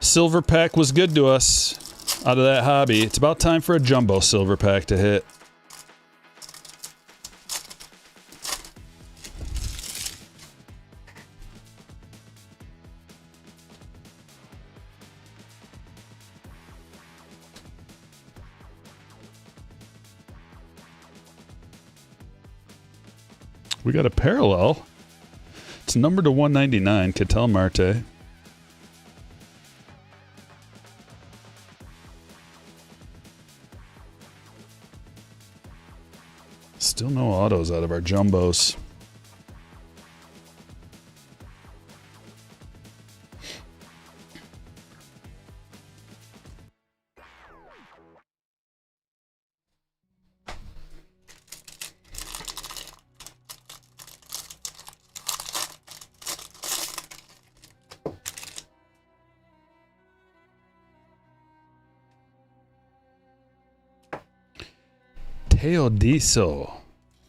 [SPEAKER 2] Silver pack was good to us out of that hobby. It's about time for a jumbo silver pack to hit. We got a parallel. It's numbered to 199, Ketel Marte. Still no autos out of our jumbos.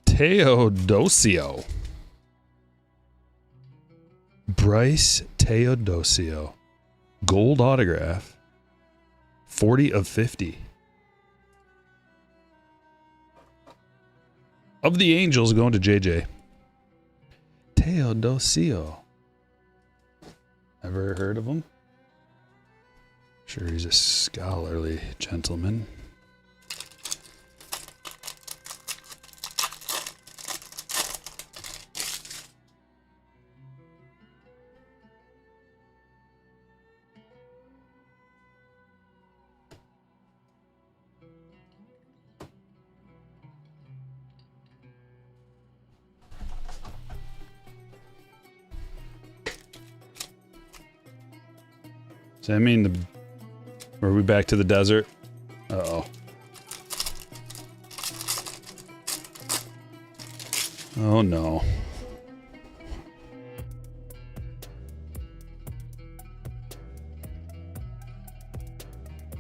[SPEAKER 2] Teodosio. Bryce Teodosio. Gold autograph. 40 of 50. Of the Angels going to JJ. Teodosio. Ever heard of him? Sure, he's a scholarly gentleman. Does that mean are we back to the desert? Uh-oh. Oh no.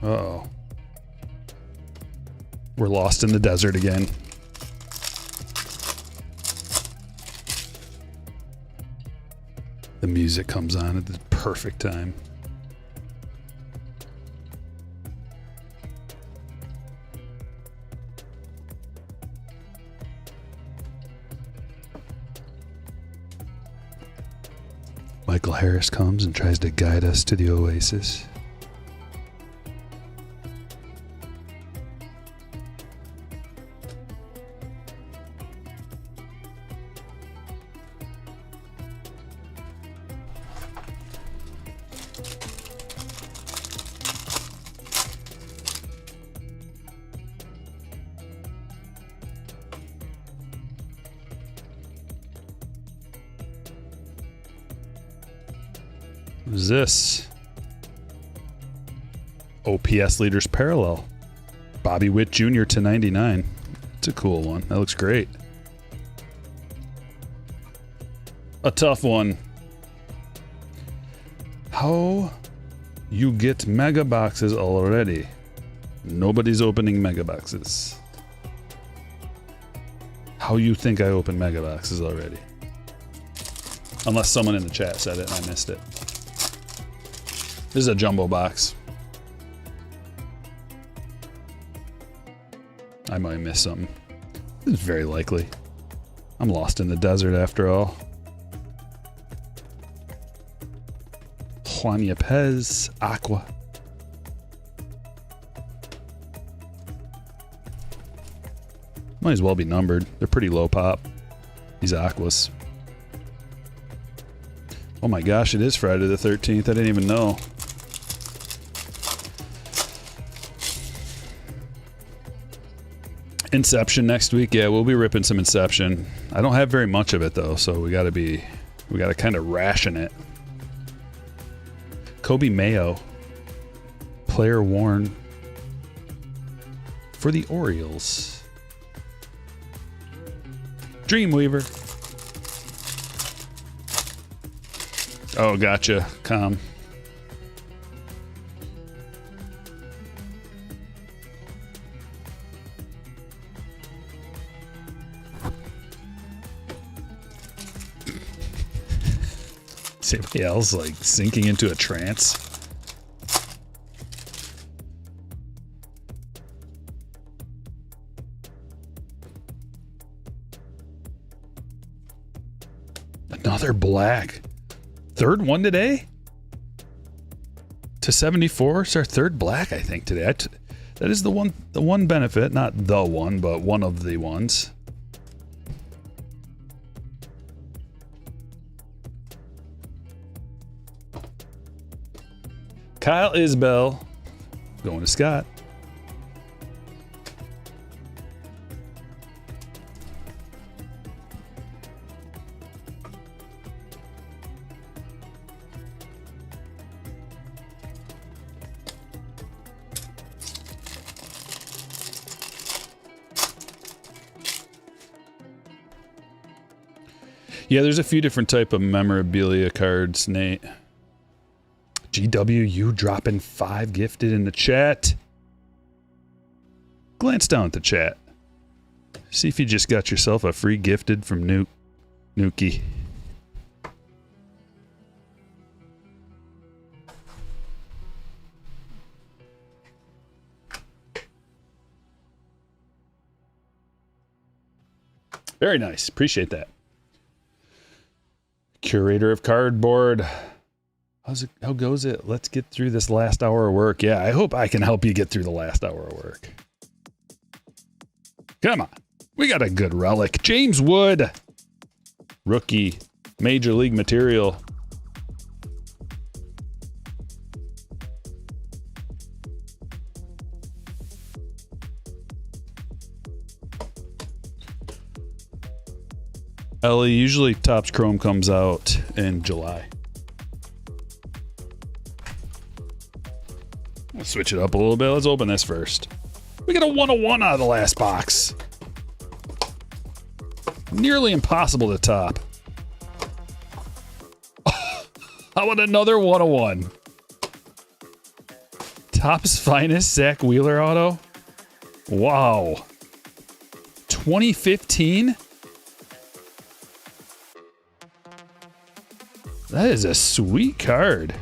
[SPEAKER 2] Uh-oh. We're lost in the desert again. The music comes on at the perfect time. Michael Harris comes and tries to guide us to the oasis. What is this? OPS leaders parallel. Bobby Witt Jr. to 99. It's a cool one. That looks great. A tough one. How you get mega boxes already? Nobody's opening mega boxes. how you think I open mega boxes already. Unless someone in the chat said it and I missed it. This is a jumbo box. I might miss something. It's very likely. I'm lost in the desert after all. Juan Yepez, Aqua. Might as well be numbered. They're pretty low pop. These Aquas. Oh my gosh, it is Friday the 13th. I didn't even know. Inception next week. Yeah, we'll be ripping some Inception. I don't have very much of it though, so we gotta kind of ration it. Kobe Mayo. Player worn for the Orioles. Dreamweaver. Oh, gotcha. Calm. Is anybody else like sinking into a trance? Another black. Third one today? To 74. It's our third black, I think, today. That is the one benefit. Not the one, but one of the ones. Kyle Isbell. Going to Scott. Yeah, there's a few different type of memorabilia cards, Nate. GWU dropping 5 gifted in the chat. Glance down at the chat. See if you just got yourself a free gifted from Nuki. Very nice. Appreciate that. Curator of Cardboard. How goes it? Let's get through this last hour of work. Yeah, I hope I can help you get through the last hour of work. Come on. We got a good relic. James Wood. Rookie. Major League material. Ellie, usually Topps Chrome comes out in July. Let's switch it up a little bit. Let's open this first. We got a 101 out of the last box. Nearly impossible to top. How about another 101? Topps finest Zach Wheeler auto? Wow. 2015? That is a sweet card.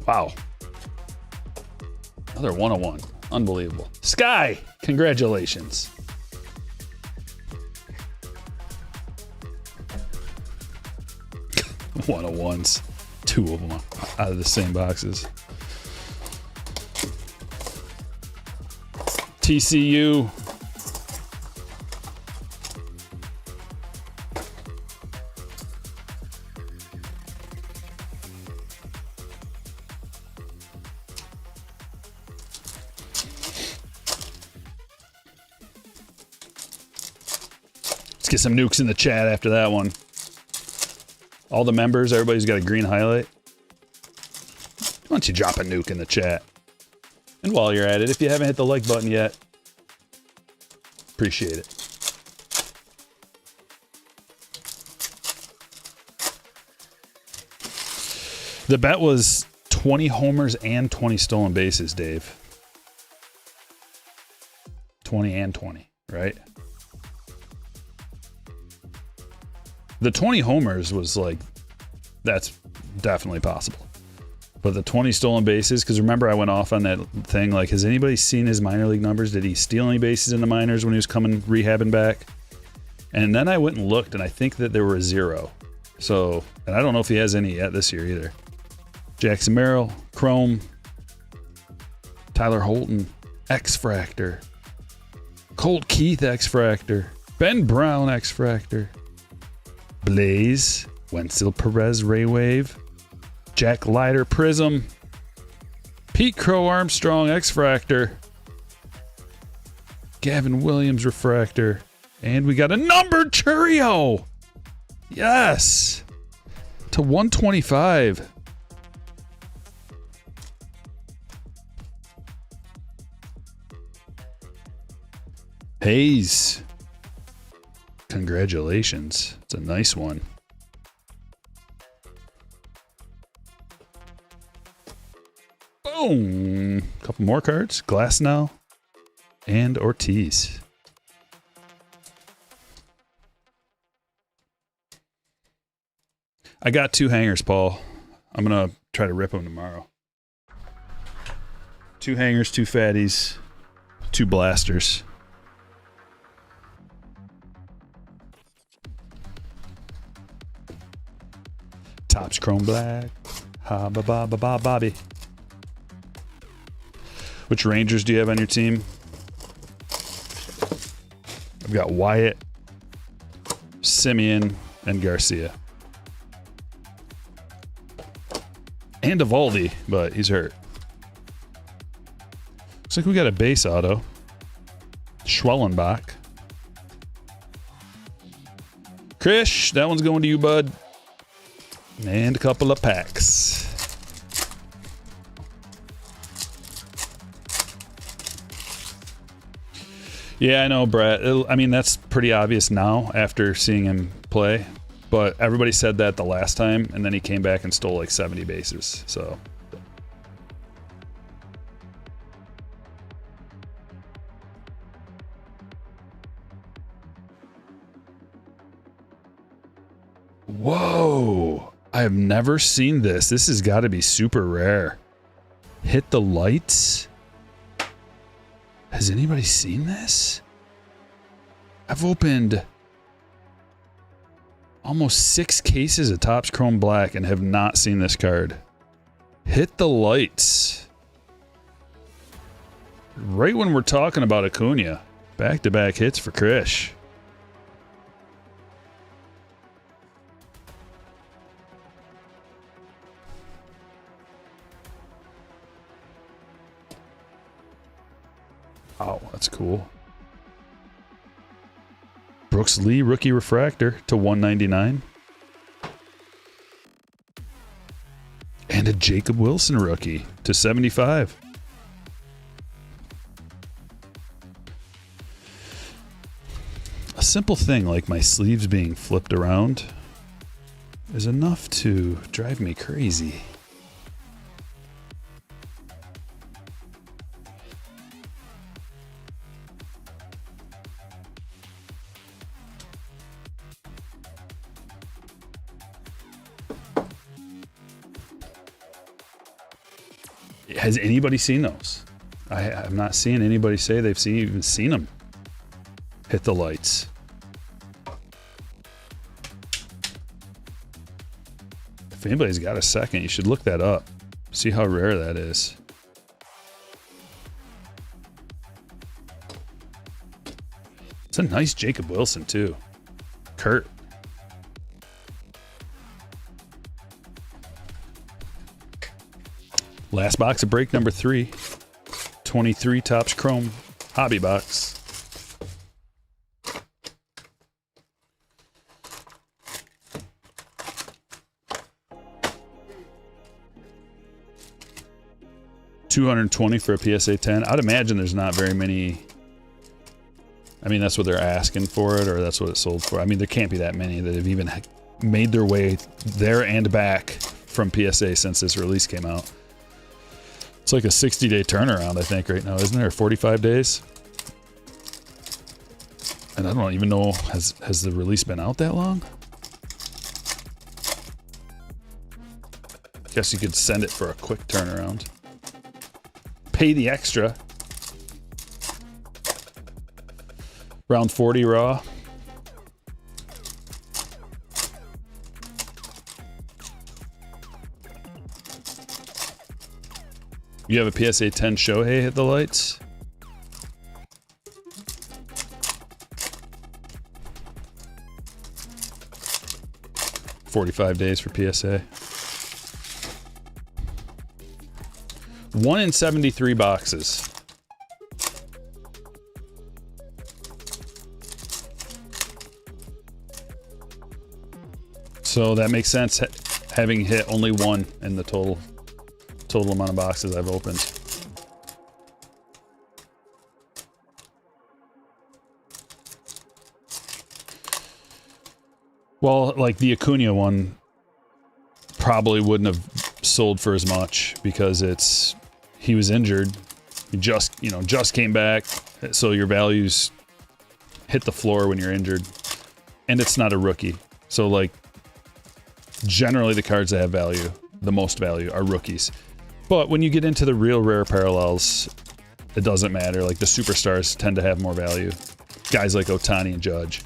[SPEAKER 2] Wow. Another 101. Unbelievable. Sky, congratulations. One of ones. 2 of them out of the same boxes. TCU. Let's get some nukes in the chat after that one. All the members, everybody's got a green highlight. Why don't you drop a nuke in the chat? And while you're at it, if you haven't hit the like button yet, appreciate it. The bet was 20 homers and 20 stolen bases, Dave. 20 and 20, right? The 20 homers was like, that's definitely possible. But the 20 stolen bases, because remember I went off on that thing, like, has anybody seen his minor league numbers? Did he steal any bases in the minors when he was coming rehabbing back? And then I went and looked, and I think that there were 0. So, and I don't know if he has any yet this year either. Jackson Merrill, Chrome, Tyler Holton, X-Fractor, Colt Keith X-Fractor, Ben Brown X-Fractor, Blaze, Wenzel Perez Ray Wave, Jack Leiter Prism, Pete Crow Armstrong X-Fractor, Gavin Williams Refractor, and we got a numbered Churio. Yes. To 125. Hayes. Congratulations. It's a nice one. Boom. Couple more cards. Glasnow and Ortiz. I got 2 hangers, Paul. I'm going to try to rip them tomorrow. 2 hangers, 2 fatties, 2 blasters. Topps Chrome Black. Ha ba ba ba ba Bobby. Which Rangers do you have on your team? I've got Wyatt, Simeon, and Garcia. And Evaldi, but he's hurt. Looks like we got a base auto. Schwellenbach. Krish, that one's going to you, bud. And a couple of packs. Yeah, I know, Brett. I mean, that's pretty obvious now after seeing him play. But everybody said that the last time, and then he came back and stole like 70 bases. So. Whoa. I have never seen this. This has got to be super rare. Hit the lights? Has anybody seen this? I've opened almost 6 cases of Topps Chrome Black and have not seen this card. Hit the lights. Right when we're talking about Acuna. Back-to-back hits for Krish. Oh, that's cool. Brooks Lee rookie refractor to 199. And a Jacob Wilson rookie to 75. A simple thing like my sleeves being flipped around is enough to drive me crazy. Has anybody seen those? I'm not seeing anybody say they've even seen them. Hit the lights. If anybody's got a second, you should look that up. See how rare that is. It's a nice Jacob Wilson, too. Kurt. Last box of break number 3. 23 Topps Chrome Hobby Box. $220 for a PSA 10. I'd imagine there's not very many. I mean, that's what they're asking for it, or that's what it sold for. I mean, there can't be that many that have even made their way there and back from PSA since this release came out. It's like a 60-day turnaround, I think, right now, isn't there? 45 days? And I don't even know, has the release been out that long? Guess you could send it for a quick turnaround. Pay the extra. Round 40 raw. You have a PSA 10 Shohei hit the lights? $45 days for PSA. 1 in 73 boxes. So that makes sense, having hit only 1 in the total amount of boxes I've opened. Well, like the Acuna one probably wouldn't have sold for as much because he was injured. He just came back, so your values hit the floor when you're injured. And it's not a rookie. So like generally the cards that have value, the most value, are rookies. But when you get into the real rare parallels, it doesn't matter. Like the superstars tend to have more value. Guys like Ohtani and Judge.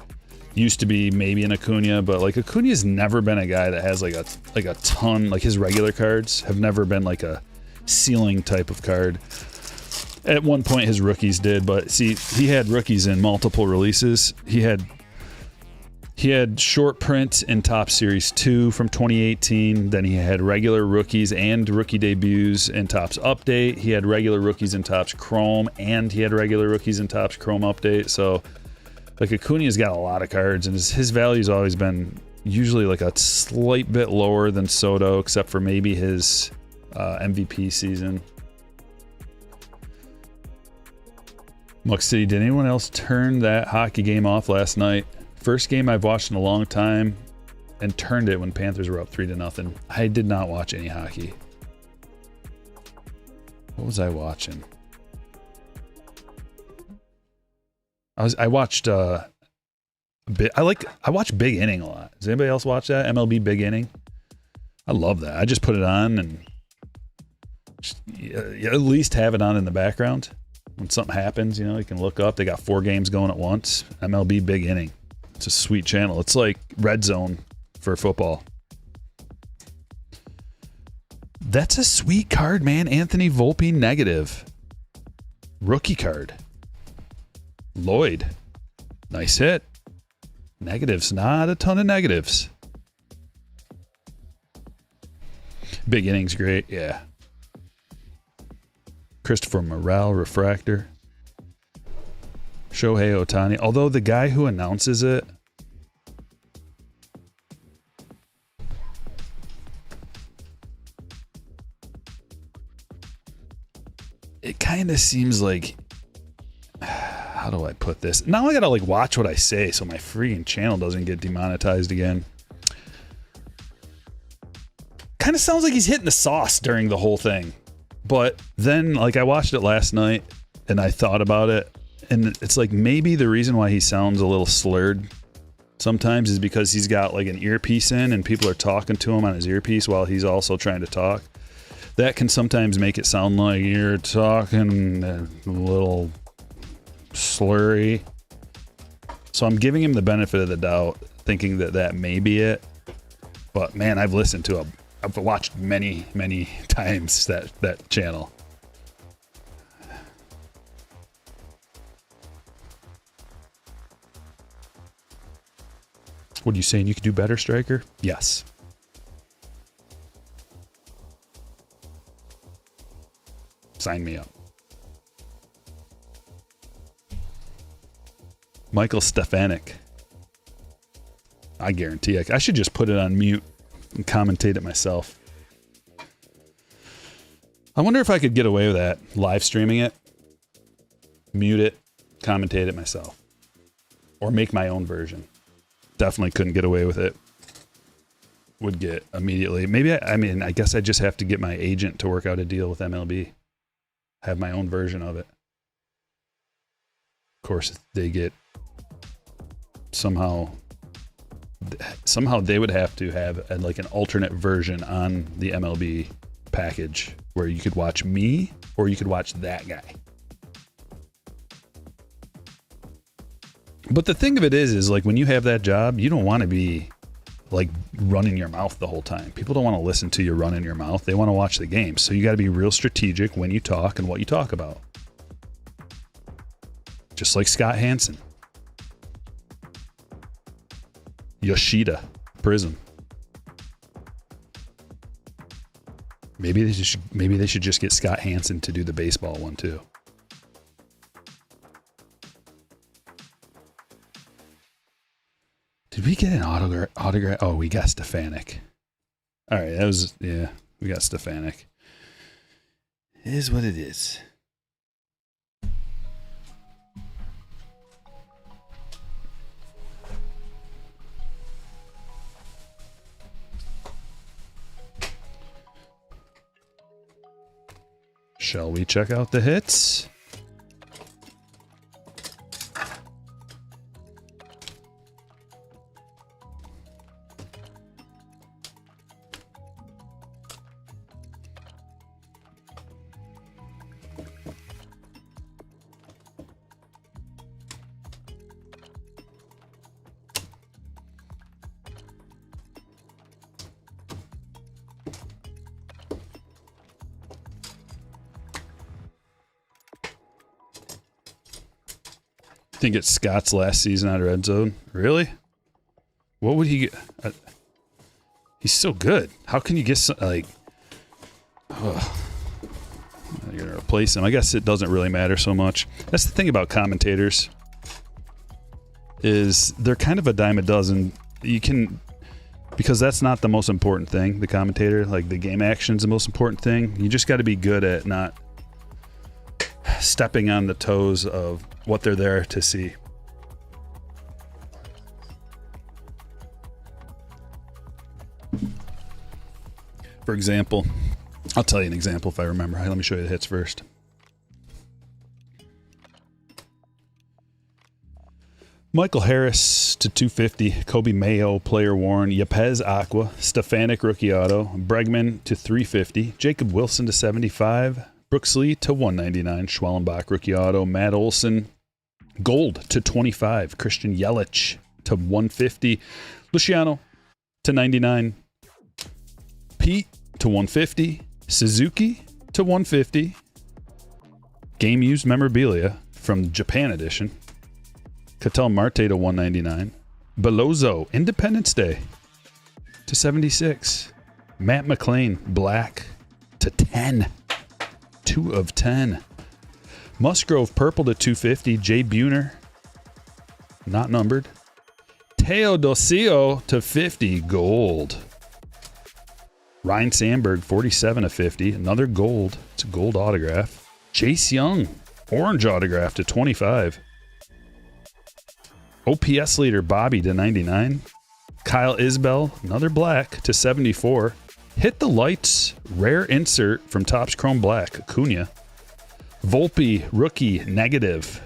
[SPEAKER 2] Used to be maybe an Acuna, but like Acuna's never been a guy that has like a ton, like his regular cards have never been like a ceiling type of card. At one point his rookies did, but see, he had rookies in multiple releases. He had short print in Top Series 2 from 2018. Then he had regular rookies and rookie debuts in Topps Update. He had regular rookies in Topps Chrome, and he had regular rookies in Topps Chrome Update. So, like, Acuna's got a lot of cards, and his value's always been usually like a slight bit lower than Soto, except for maybe his MVP season. Muck City, did anyone else turn that hockey game off last night? First game I've watched in a long time, and turned it when Panthers were up 3-0. I did not watch any hockey. What was I watching? I watched I watch Big Inning a lot. Does anybody else watch that? MLB Big Inning? I love that. I just put it on and just, at least have it on in the background. When something happens, you can look up. They got 4 games going at once. MLB Big Inning. It's a sweet channel. It's like Red Zone for football. That's a sweet card, man. Anthony Volpe negative. Rookie card. Lloyd. Nice hit. Negatives. Not a ton of negatives. Big Inning's great. Yeah. Christopher Morel refractor. Shohei Ohtani. Although the guy who announces it, it kind of seems like, how do I put this? Now I gotta like watch what I say so my freaking channel doesn't get demonetized again. Kind of sounds like he's hitting the sauce during the whole thing. But then, like, I watched it last night and I thought about it. And it's like maybe the reason why he sounds a little slurred sometimes is because he's got like an earpiece in and people are talking to him on his earpiece while he's also trying to talk. That can sometimes make it sound like you're talking a little slurry. So I'm giving him the benefit of the doubt, thinking that may be it. But man, I've watched many, many times that channel. What are you saying? You could do better, Stryker? Yes. Sign me up. Michael Stefanik. I guarantee I should just put it on mute and commentate it myself. I wonder if I could get away with that, live streaming it, mute it, commentate it myself, or make my own version. Definitely couldn't get away with it. Would get immediately. Maybe I guess I just have to get my agent to work out a deal with MLB. have my own version of it. Of course, they get somehow they would have to have like an alternate version on the MLB package where you could watch me or you could watch that guy. But the thing of it is like when you have that job, you don't want to be like running your mouth the whole time. People don't want to listen to you running your mouth. They want to watch the game. So you got to be real strategic when you talk and what you talk about. Just like Scott Hansen. Yoshida, Prism. Maybe they should just get Scott Hansen to do the baseball one too. Did we get an autograph? Oh, we got Stefanik. All right, we got Stefanik. It is what it is. Shall we check out the hits? I think it's Scott's last season out of Red Zone. Really? What would he get? He's so good. How can you get like? Oh, you're gonna replace him. I guess it doesn't really matter so much. That's the thing about commentators. Is they're kind of a dime a dozen. You can, because that's not the most important thing. The commentator, like the game action's the most important thing. You just got to be good at not stepping on the toes of what they're there to see. For example, I'll tell you an example if I remember. Let me show you the hits first. Michael Harris to 250, Kobe Mayo, player worn, Yepez Aqua, Stefanik rookie auto, Bregman to 350, Jacob Wilson to 75, Brooks Lee to 199, Schwellenbach rookie auto, Matt Olson gold to 25, Christian Yelich to 150, Luciano to 99, Pete to 150, Suzuki to 150, game used memorabilia from Japan edition, Ketel Marte to 199, Belozo Independence Day to 76, Matt McLean black to 10, 2 of 10. Musgrove purple to 250. Jay Buhner, not numbered. Teodosio to 50, gold. Ryan Sandberg 47 of 50, another gold. It's a gold autograph. Chase Young, orange autograph to 25. OPS leader Bobby to 99. Kyle Isbell, another black to 74. Hit the Lights, rare insert from Topps Chrome Black, Acuna. Volpe, rookie, negative.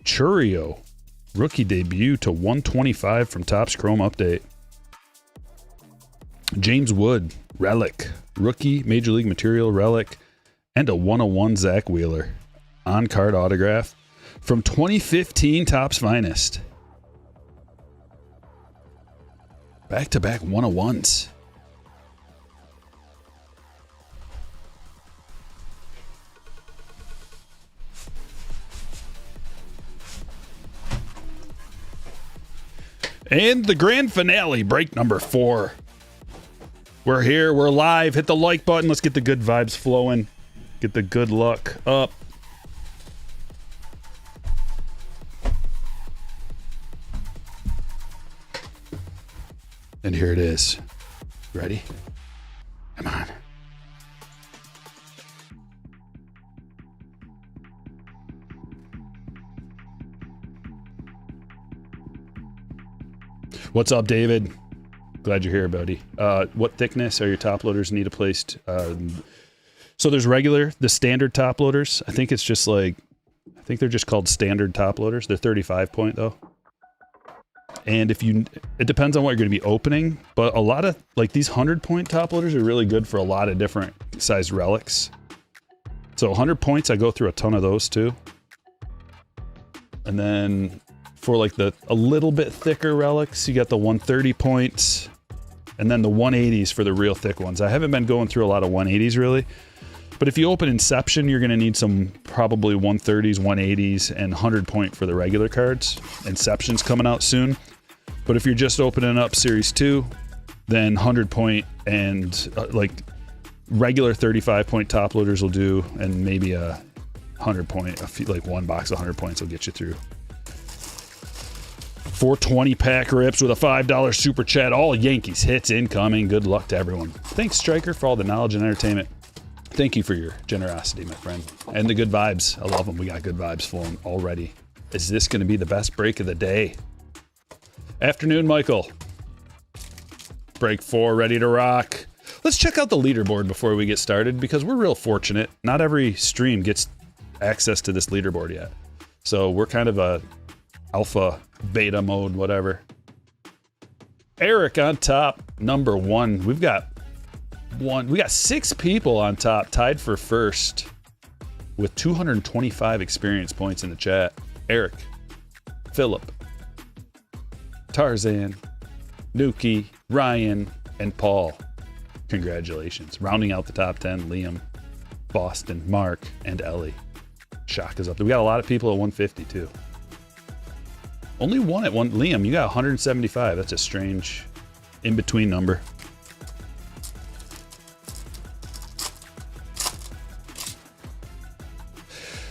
[SPEAKER 2] Churio, rookie debut to 125 from Topps Chrome Update. James Wood, relic, rookie, Major League Material relic, and a 101 Zach Wheeler. On-card autograph from 2015 Topps Finest. Back-to-back 101s. And the grand finale, break number 4. We're here, we're live. Hit the like button. Let's get the good vibes flowing. Get the good luck up. And here it is. Ready? Come on. What's up, David? Glad you're here, buddy. What thickness are your top loaders needed placed? So there's the standard top loaders. I think they're just called standard top loaders. They're 35 point though. And it depends on what you're going to be opening, but a lot of like these 100 point top loaders are really good for a lot of different size relics. So 100 points, I go through a ton of those too. And then for like a little bit thicker relics, you got the 130 points and then the 180s for the real thick ones. I haven't been going through a lot of 180s really. But if you open Inception, you're going to need some probably 130s, 180s, and 100 point for the regular cards. Inception's coming out soon. But if you're just opening up Series 2, then 100 point and like regular 35 point top loaders will do, and maybe a 100 point, like one box of 100 points will get you through. 420 pack rips with a $5 super chat. All Yankees hits incoming. Good luck to everyone. Thanks, Stryker, for all the knowledge and entertainment. Thank you for your generosity, my friend. And the good vibes. I love them. We got good vibes flowing already. Is this going to be the best break of the day? Afternoon, Michael. Break 4, ready to rock. Let's check out the leaderboard before we get started because we're real fortunate. Not every stream gets access to this leaderboard yet. So we're kind of a alpha, beta mode, whatever. Eric on top, number 1. We got 6 people on top, tied for first with 225 experience points in the chat. Eric, Philip, Tarzan, Nuki, Ryan, and Paul. Congratulations. Rounding out the top 10, Liam, Boston, Mark, and Ellie. Shock is up there. We got a lot of people at 150 too. Only one at one. Liam, you got 175. That's a strange in-between number.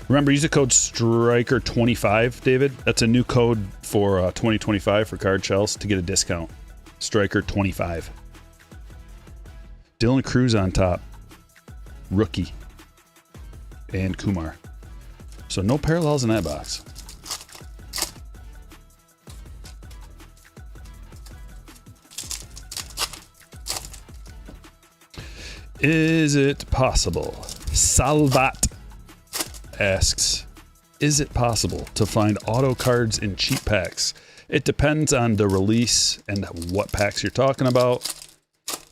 [SPEAKER 2] Remember, use the code Stryker25, David. That's a new code for 2025 for card shells to get a discount. Stryker25. Dylan Cruz on top. Rookie. And Kumar. So no parallels in that box. Is it possible? Salvat asks, is it possible to find auto cards in cheap packs? It depends on the release and what packs you're talking about.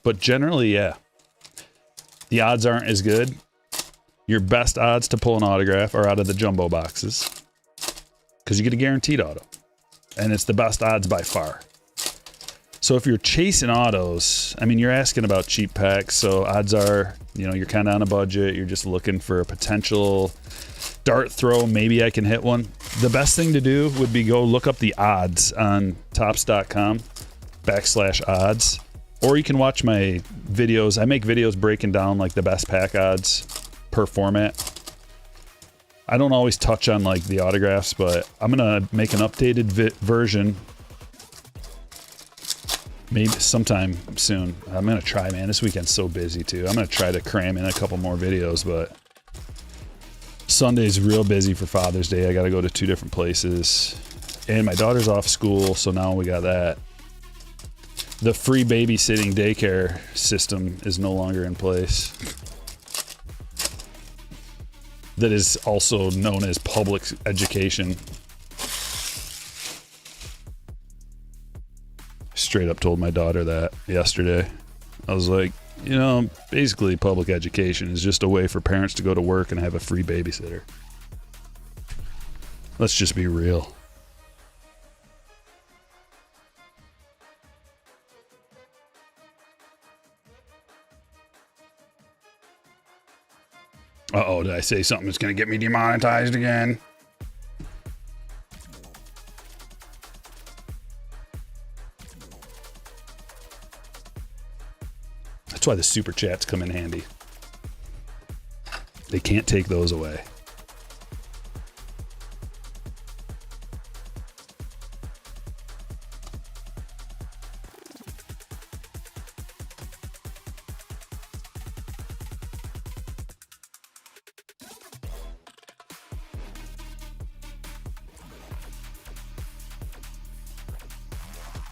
[SPEAKER 2] But generally, yeah. The odds aren't as good. Your best odds to pull an autograph are out of the jumbo boxes because you get a guaranteed auto. And it's the best odds by far. So if you're chasing autos, I mean, you're asking about cheap packs. So odds are, you're kind of on a budget. You're just looking for a potential dart throw. Maybe I can hit one. The best thing to do would be go look up the odds on tops.com/odds. Or you can watch my videos. I make videos breaking down like the best pack odds per format. I don't always touch on like the autographs, but I'm going to make an updated version maybe sometime soon. I'm going to try, man. This weekend's so busy too. I'm going to try to cram in a couple more videos, but Sunday's real busy for Father's Day. I got to go to 2 different places. And my daughter's off school, so now we got that. The free babysitting daycare system is no longer in place. That is also known as public education. Straight up told my daughter that yesterday. I was like, basically public education is just a way for parents to go to work and have a free babysitter. Let's just be real. Uh-oh, did I say something that's going to get me demonetized again? That's why the super chats come in handy. They can't take those away.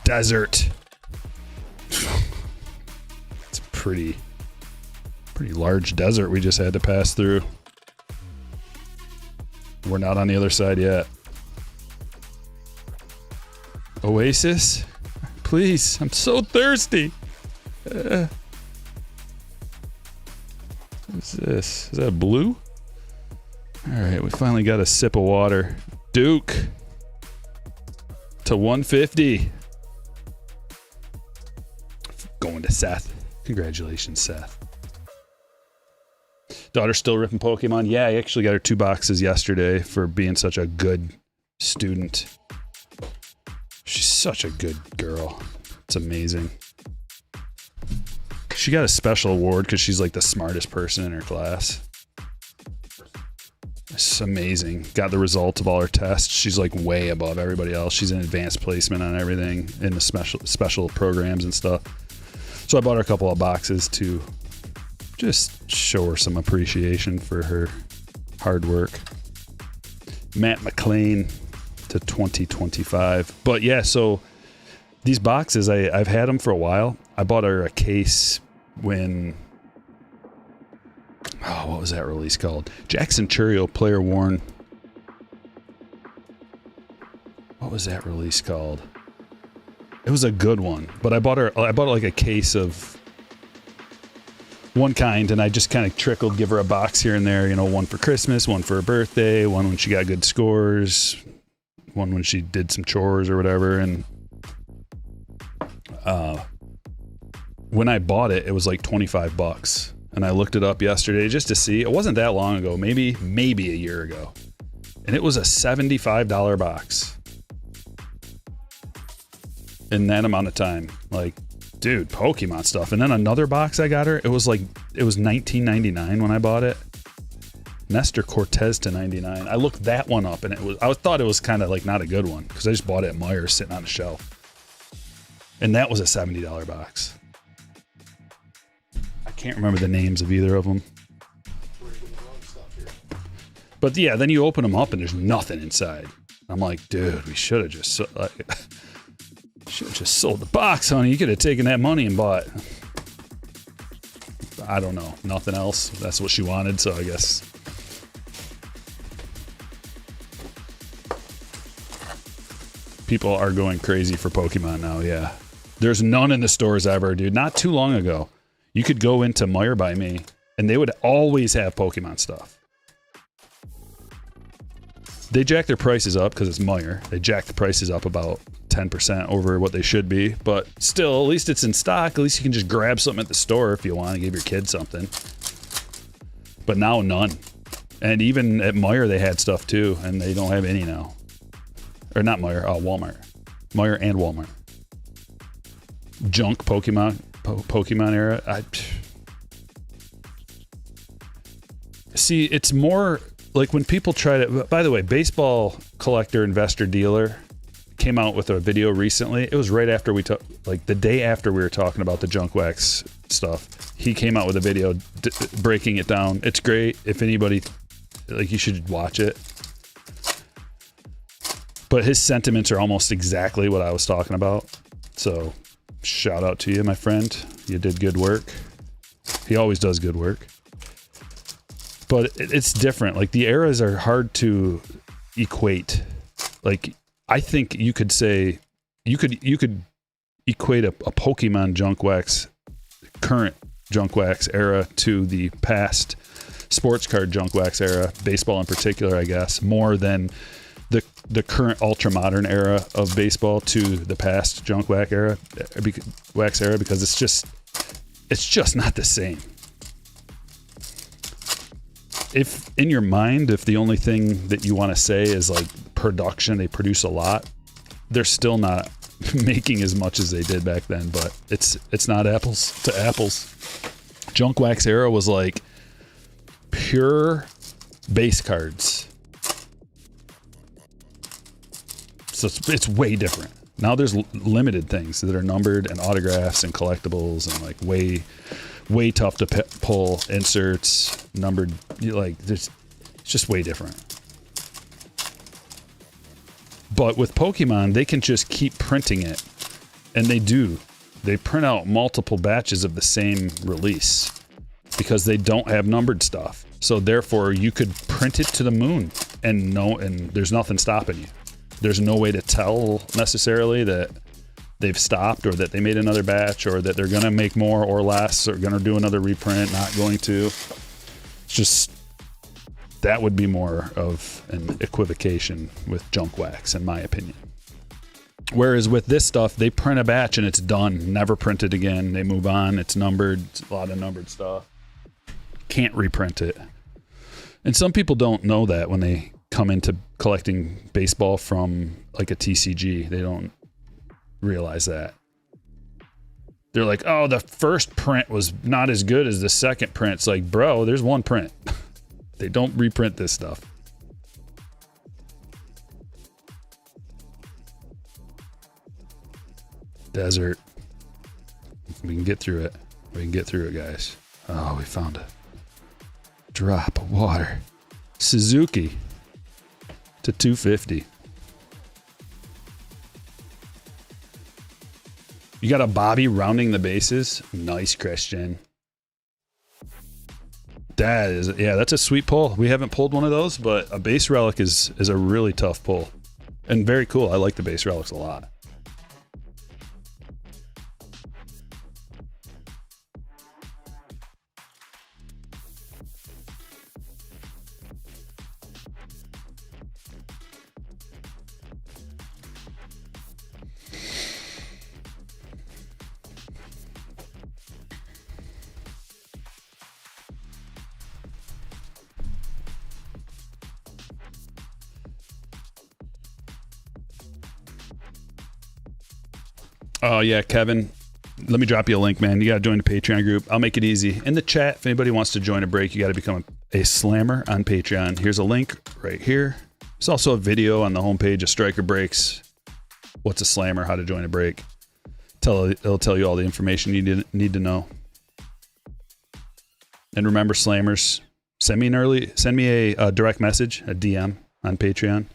[SPEAKER 2] Desert. It's pretty Pretty large desert we just had to pass through. We're not on the other side yet. Oasis? Please, I'm so thirsty. What's this? Is that blue? Alright, we finally got a sip of water. Duke to 150. Going to Seth. Congratulations, Seth. Daughter's still ripping Pokemon. Yeah, I actually got her 2 boxes yesterday for being such a good student. She's such a good girl. It's amazing. She got a special award because she's like the smartest person in her class. It's amazing. Got the results of all her tests. She's like way above everybody else. She's in advanced placement on everything in the special programs and stuff. So I bought her a couple of boxes to just show her some appreciation for her hard work. Matt McLean to 2025. But yeah, so these boxes, I've had them for a while. I bought her a case when... Oh, what was that release called? Jackson Churio Player Worn. What was that release called? It was a good one, but I bought like a case of one kind, and I just kind of give her a box here and there, you know, one for Christmas, one for her birthday, one when she got good scores, one when she did some chores or whatever. And when I bought it, it was like $25. And I looked it up yesterday just to see. It wasn't that long ago, maybe a year ago. And it was a $75 box. In that amount of time. Like, dude, Pokemon stuff. And then another box I got her, it was $19.99 when I bought it. Nestor Cortez to 99. I looked that one up, and I thought it was kind of like not a good one because I just bought it at Meijer sitting on a shelf. And that was a $70 box. I can't remember the names of either of them. But yeah, then you open them up and there's nothing inside. I'm like, dude, we should have just sold the box, honey. You could have taken that money and bought, I don't know, nothing else. That's what she wanted, so I guess. People are going crazy for Pokemon now, yeah. There's none in the stores ever, dude. Not too long ago, you could go into Meijer by Me, and they would always have Pokemon stuff. They jack their prices up because it's Meijer. They jack the prices up about 10% over what they should be, but still, at least it's in stock. At least you can just grab something at the store if you want to give your kids something. But now, none. And even at Meijer, they had stuff too, and they don't have any now. Or not Meijer, Walmart. Meijer and Walmart. Junk Pokemon era. See, it's more like when people try to... By the way, Baseball Collector Investor Dealer came out with a video recently. It was right after like the day after we were talking about the junk wax stuff. He came out with a video breaking it down. It's great. If anybody, like, you should watch it. But his sentiments are almost exactly what I was talking about. So shout out to you, my friend. You did good work. He always does good work. But it's different. Like, the eras are hard to equate. Like, I think you could say you could equate a Pokemon junk wax, current junk wax era, to the past sports card junk wax era, baseball in particular, I guess, more than the current ultra modern era of baseball to the past junk wax era, because it's just not the same. If in your mind, if the only thing that you want to say is like production, they produce a lot, they're still not making as much as they did back then, but it's not apples to apples. Junk wax era was like pure base cards. So it's way different. Now there's limited things that are numbered and autographs and collectibles and like way tough to pull inserts, numbered, like it's just way different. But with Pokemon, they can just keep printing it, and they do. They print out multiple batches of the same release. because they don't have numbered stuff. So therefore you could print it to the moon and there's nothing stopping you. There's no way to tell necessarily that they've stopped or that they made another batch or that they're going to make more or less or going to do another reprint, not going to. It's just, that would be more of an equivocation with junk wax, in my opinion. Whereas with this stuff, they print a batch and it's done, never print it again. They move on. It's numbered. It's a lot of numbered stuff. Can't reprint it. And some people don't know that when they come into collecting baseball from like a TCG. They don't realize that. They're like, oh, the first print was not as good as the second print. It's like, bro, there's one print. They don't reprint this stuff. Desert. We can get through it. We can get through it, guys. Oh, we found a drop of water. Suzuki to 250. You got a Bobby rounding the bases. Nice, Christian. That is, yeah, that's a sweet pull. We haven't pulled one of those, but a base relic is a really tough pull. And very cool. I like the base relics a lot. Oh, yeah, Kevin, let me drop you a link, man. You got to join the Patreon group. I'll make it easy. In the chat, if anybody wants to join a break, you got to become a slammer on Patreon. Here's a link right here. There's also a video on the homepage of Stryker Breaks. What's a slammer? How to join a break. It'll tell you all the information you need to know. And remember, slammers, send me a direct message, a DM on Patreon.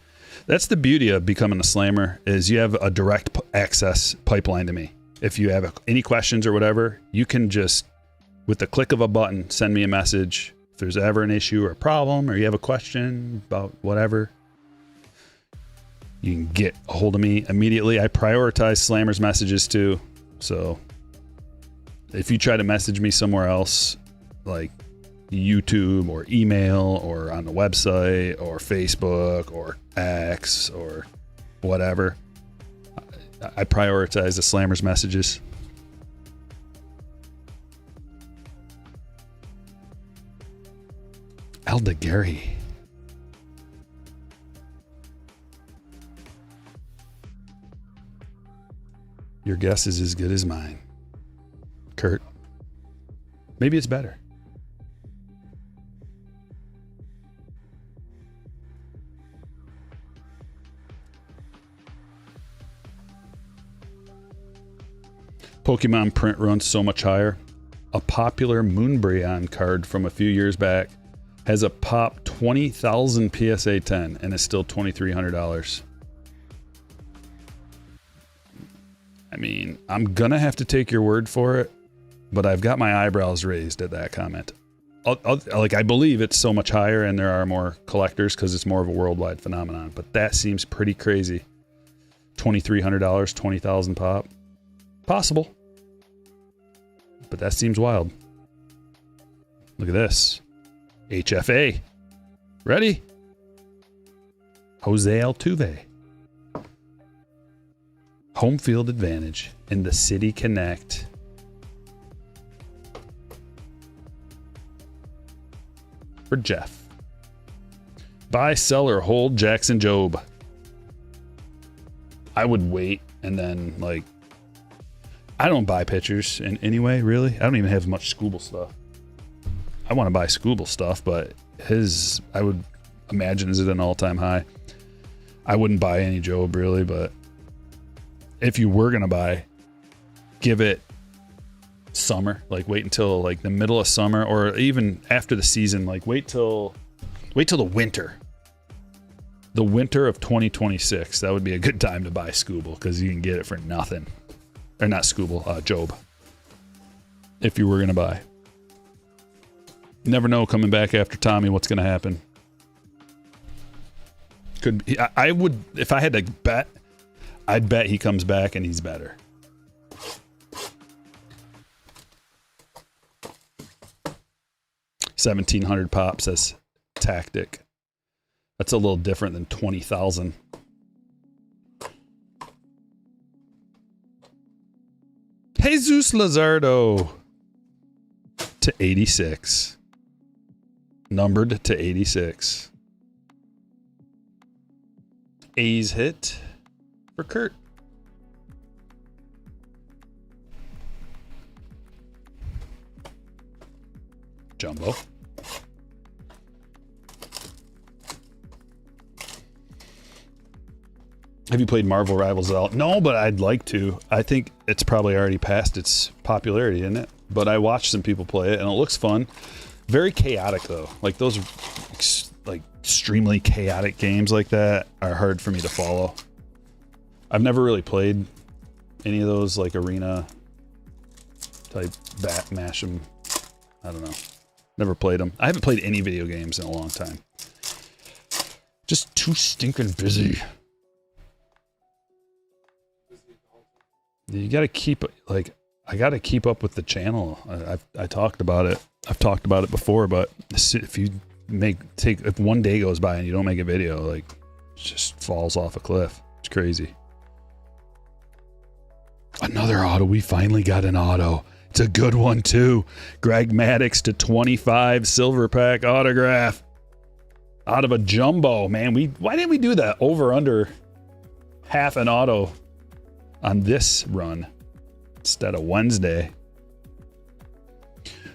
[SPEAKER 2] That's the beauty of becoming a slammer, is you have a direct access pipeline to me. If you have any questions or whatever, you can just, with the click of a button, send me a message. If there's ever an issue or a problem, or you have a question about whatever, you can get a hold of me immediately. I prioritize slammers messages too. So if you try to message me somewhere else, like YouTube or email or on the website or Facebook or X or whatever, I prioritize the slammers messages. Aldegari. Your guess is as good as mine, Kurt. Maybe it's better. Pokemon print runs so much higher. A popular Moonbryon card from a few years back has a pop 20,000 PSA 10 and is still $2,300. I mean, I'm gonna have to take your word for it, but I've got my eyebrows raised at that comment. I believe it's so much higher and there are more collectors because it's more of a worldwide phenomenon, but that seems pretty crazy. $2,300, 20,000 pop. Possible. But that seems wild. Look at this. HFA. Ready? Jose Altuve. Home field advantage in the City Connect. For Jeff. Buy, sell, or hold Jackson Jobe. I would wait and then, like, I don't buy pitchers in any way, really. I don't even have much Scooble stuff. I want to buy Scooble stuff, but his, I would imagine, is at an all-time high. I wouldn't buy any Jobe, really, but if you were going to buy, give it summer. Like, wait until, like, the middle of summer, or even after the season. Like, wait till the winter. The winter of 2026. That would be a good time to buy Scooble, because you can get it for nothing. Or not Scooble, Jobe. If you were going to buy. Never know coming back after Tommy what's going to happen. I would, if I had to bet, I'd bet he comes back and he's better. $1,700 pop says Tactic. That's a little different than 20,000. Jesus Lazardo to 86. Numbered to 86. A's hit for Kurt. Jumbo. Have you played Marvel Rivals at all? No, but I'd like to. I think it's probably already past its popularity, isn't it? But I watched some people play it, and it looks fun. Very chaotic, though. Like those, like extremely chaotic games like that are hard for me to follow. I've never really played any of those like arena type bat mash 'em. I don't know. Never played them. I haven't played any video games in a long time. Just too stinking busy. You got to keep, like, I got to keep up with the channel. I talked about it. I've talked about it before, but if you if one day goes by and you don't make a video, like, it just falls off a cliff. It's crazy. Another auto. We finally got an auto. It's a good one, too. Greg Maddux to 25 silver pack autograph. Out of a jumbo, man. Why didn't we do that? Over under half an auto on this run instead of Wednesday.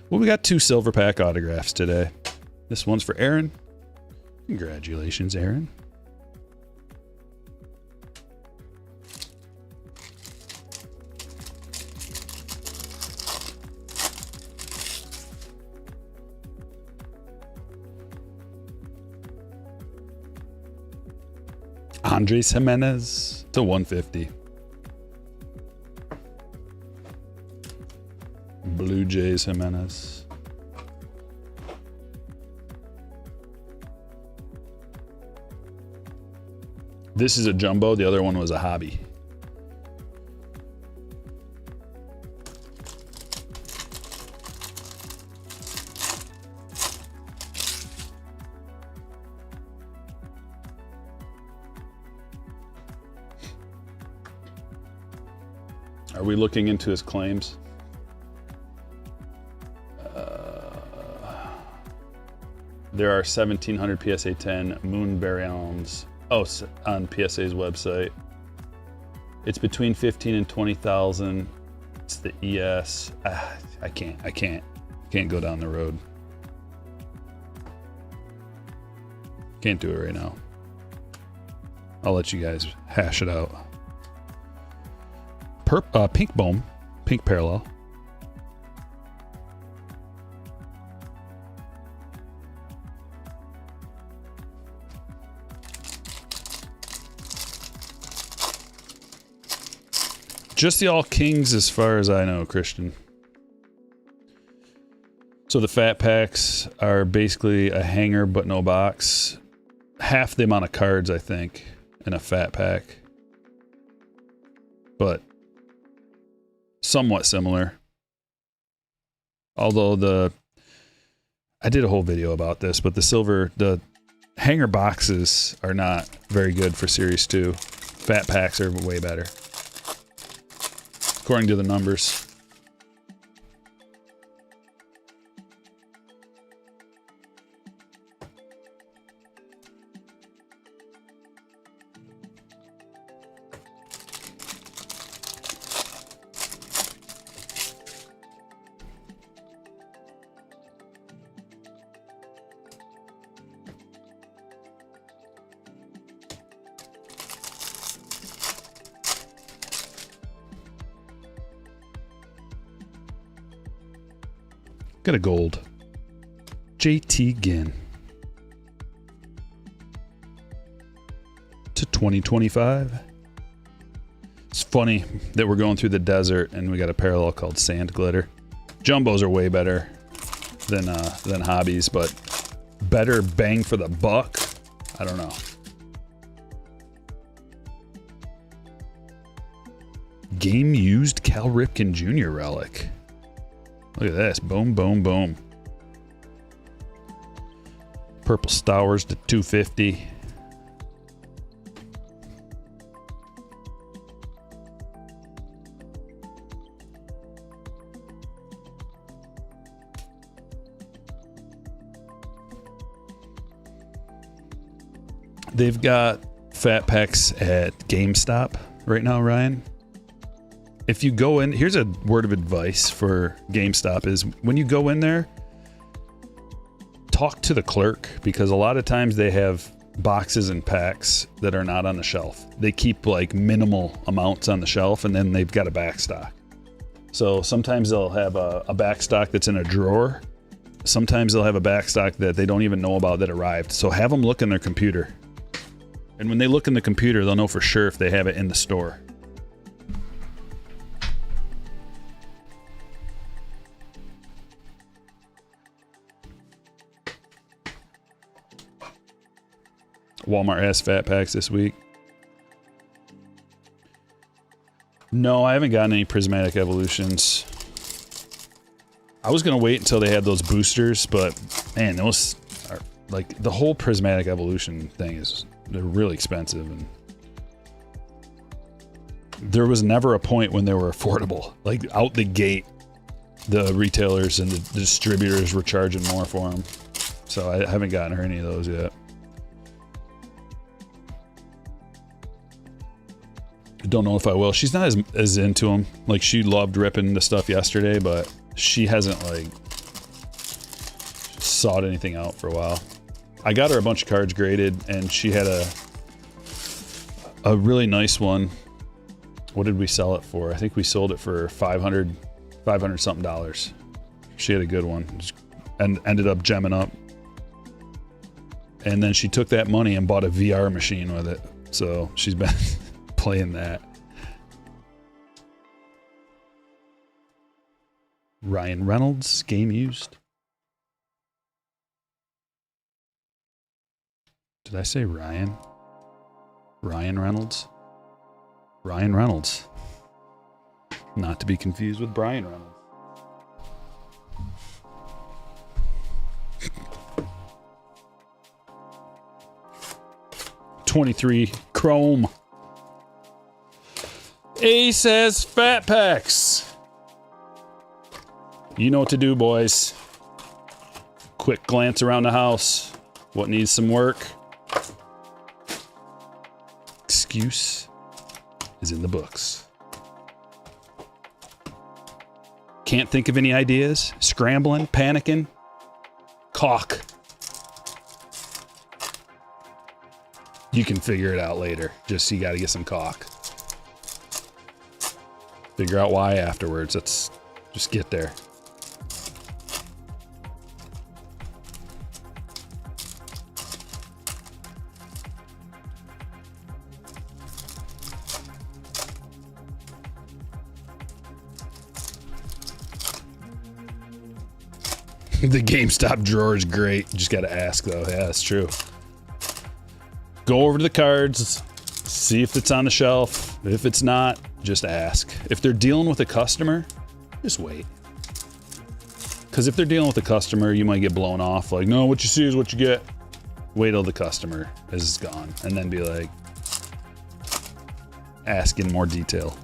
[SPEAKER 2] Well, we got 2 silver pack autographs today. This one's for Aaron. Congratulations, Aaron. Andres Jimenez to 150. Blue Jays Jimenez. This is a jumbo. The other one was a hobby. Are we looking into his claims? There are 1,700 PSA 10 Moon Baryons. Oh, on PSA's website. It's between 15 and 20,000. It's the ES. I can't go down the road. Can't do it right now. I'll let you guys hash it out. Pink Bohm, pink parallel. Just the all kings as far as I know, Christian. So the fat packs are basically a hanger but no box. Half the amount of cards, I think, in a fat pack. But somewhat similar. Although I did a whole video about this, but the hanger boxes are not very good for Series 2. Fat packs are way better, according to the numbers. Got a gold. JT Ginn to 2025. It's funny that we're going through the desert and we got a parallel called Sand Glitter. Jumbos are way better. than hobbies, but better bang for the buck. I don't know. Game used Cal Ripken Jr. relic. Look at this. Boom, boom, boom. Purple Stowers to 250. They've got fat packs at GameStop right now, Ryan. If you go in, here's a word of advice for GameStop is when you go in there, talk to the clerk, because a lot of times they have boxes and packs that are not on the shelf. They keep like minimal amounts on the shelf, and then they've got a back stock. So sometimes they'll have a back stock that's in a drawer. Sometimes they'll have a back stock that they don't even know about that arrived. So have them look in their computer. And when they look in the computer, they'll know for sure if they have it in the store. Walmart has fat packs this week. No, I haven't gotten any prismatic evolutions. I was going to wait until they had those boosters, but man, those are like the whole prismatic evolution thing is, they're really expensive, and there was never a point when they were affordable. Like out the gate, the retailers and the distributors were charging more for them. So I haven't gotten her any of those yet. I don't know if I will. She's not as into them. Like she loved ripping the stuff yesterday, but she hasn't like sought anything out for a while. I got her a bunch of cards graded, and she had a really nice one. What did we sell it for? I think we sold it for $500 something dollars. She had a good one and ended up gemming up. And then she took that money and bought a VR machine with it. So she's been playing that. Ryan Reynolds, game used. Did I say Ryan? Ryan Reynolds? Ryan Reynolds. Not to be confused with Brian Reynolds. '23 Chrome. A says fat packs. You know what to do, boys. Quick glance around the house. What needs some work? Excuse is in the books. Can't think of any ideas? Scrambling, panicking? Caulk. You can figure it out later. Just you got to get some caulk. Figure out why afterwards. Let's just get there. The GameStop drawer is great. Just got to ask, though. Yeah, that's true. Go over to the cards, see if it's on the shelf. If it's not, just ask. If they're dealing with a customer, just wait. Because if they're dealing with a customer, you might get blown off. Like, no, what you see is what you get. Wait till the customer is gone. And then be like, ask in more detail.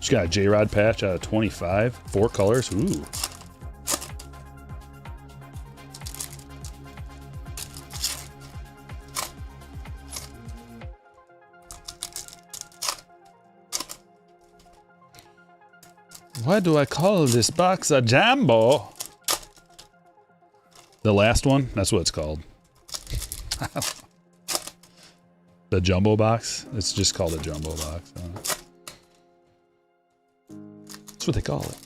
[SPEAKER 2] She's got a J-Rod patch out of 25. 4 colors. Ooh. Why do I call this box a Jumbo? The last one? That's what it's called. The Jumbo box? It's just called a Jumbo box. That's what they call it.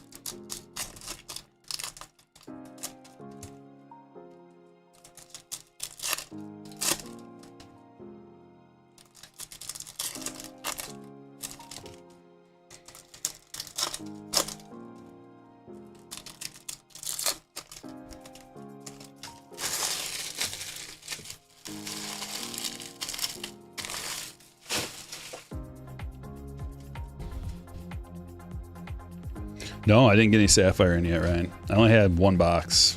[SPEAKER 2] No, I didn't get any Sapphire in yet, Ryan. I only had one box.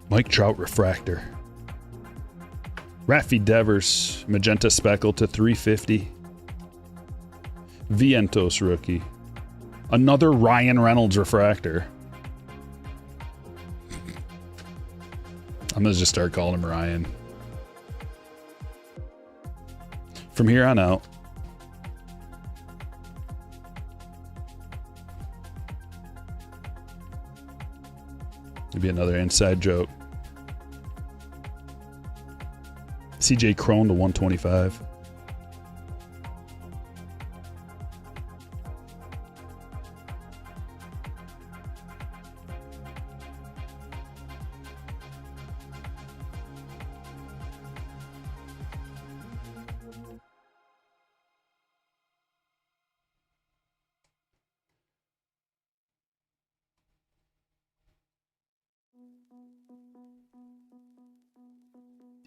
[SPEAKER 2] Mike Trout Refractor. Raffy Devers Magenta Speckle to 350. Vientos rookie. Another Ryan Reynolds Refractor. I'm going to just start calling him Ryan. From here on out, maybe another inside joke. CJ Crone to 125.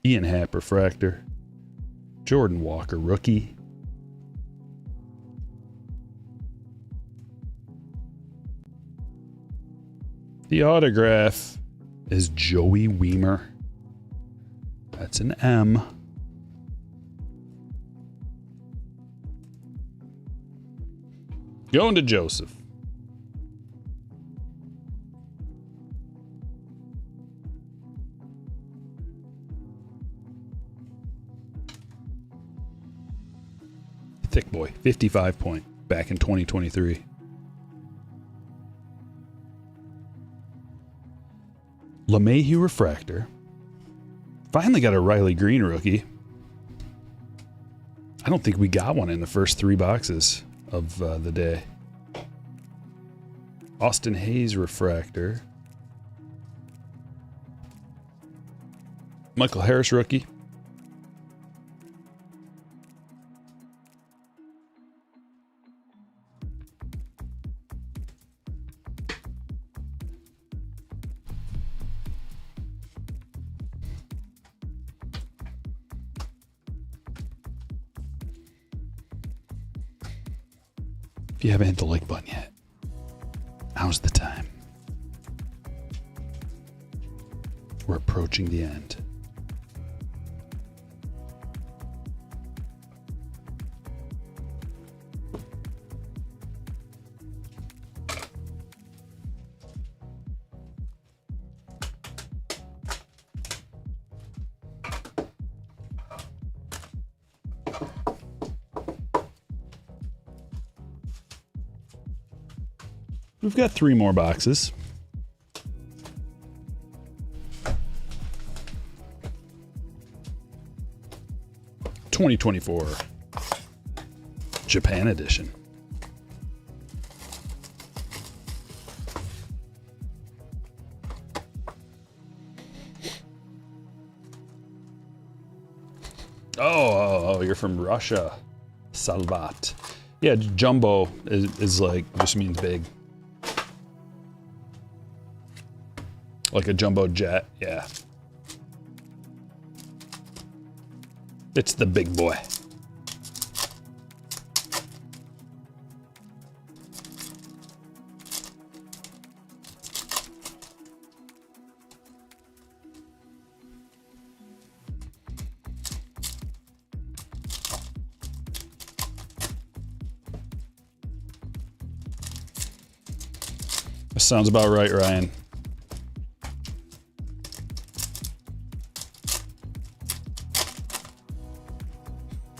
[SPEAKER 2] Ian Happ Refractor. Jordan Walker rookie. The autograph is Joey Weimer. That's an M. Going to Joseph. Thick boy, 55 point, back in 2023. LeMahieu Refractor. Finally got a Riley Green rookie. I don't think we got one in the first 3 boxes of the day. Austin Hayes Refractor. Michael Harris rookie. If you haven't hit the like button yet, now's the time. We're approaching the end. We've got 3 more boxes. '24 Japan edition. Oh, you're from Russia. Salvat. Yeah, jumbo is like, just means big. Like a jumbo jet, yeah. It's the big boy. That sounds about right, Ryan.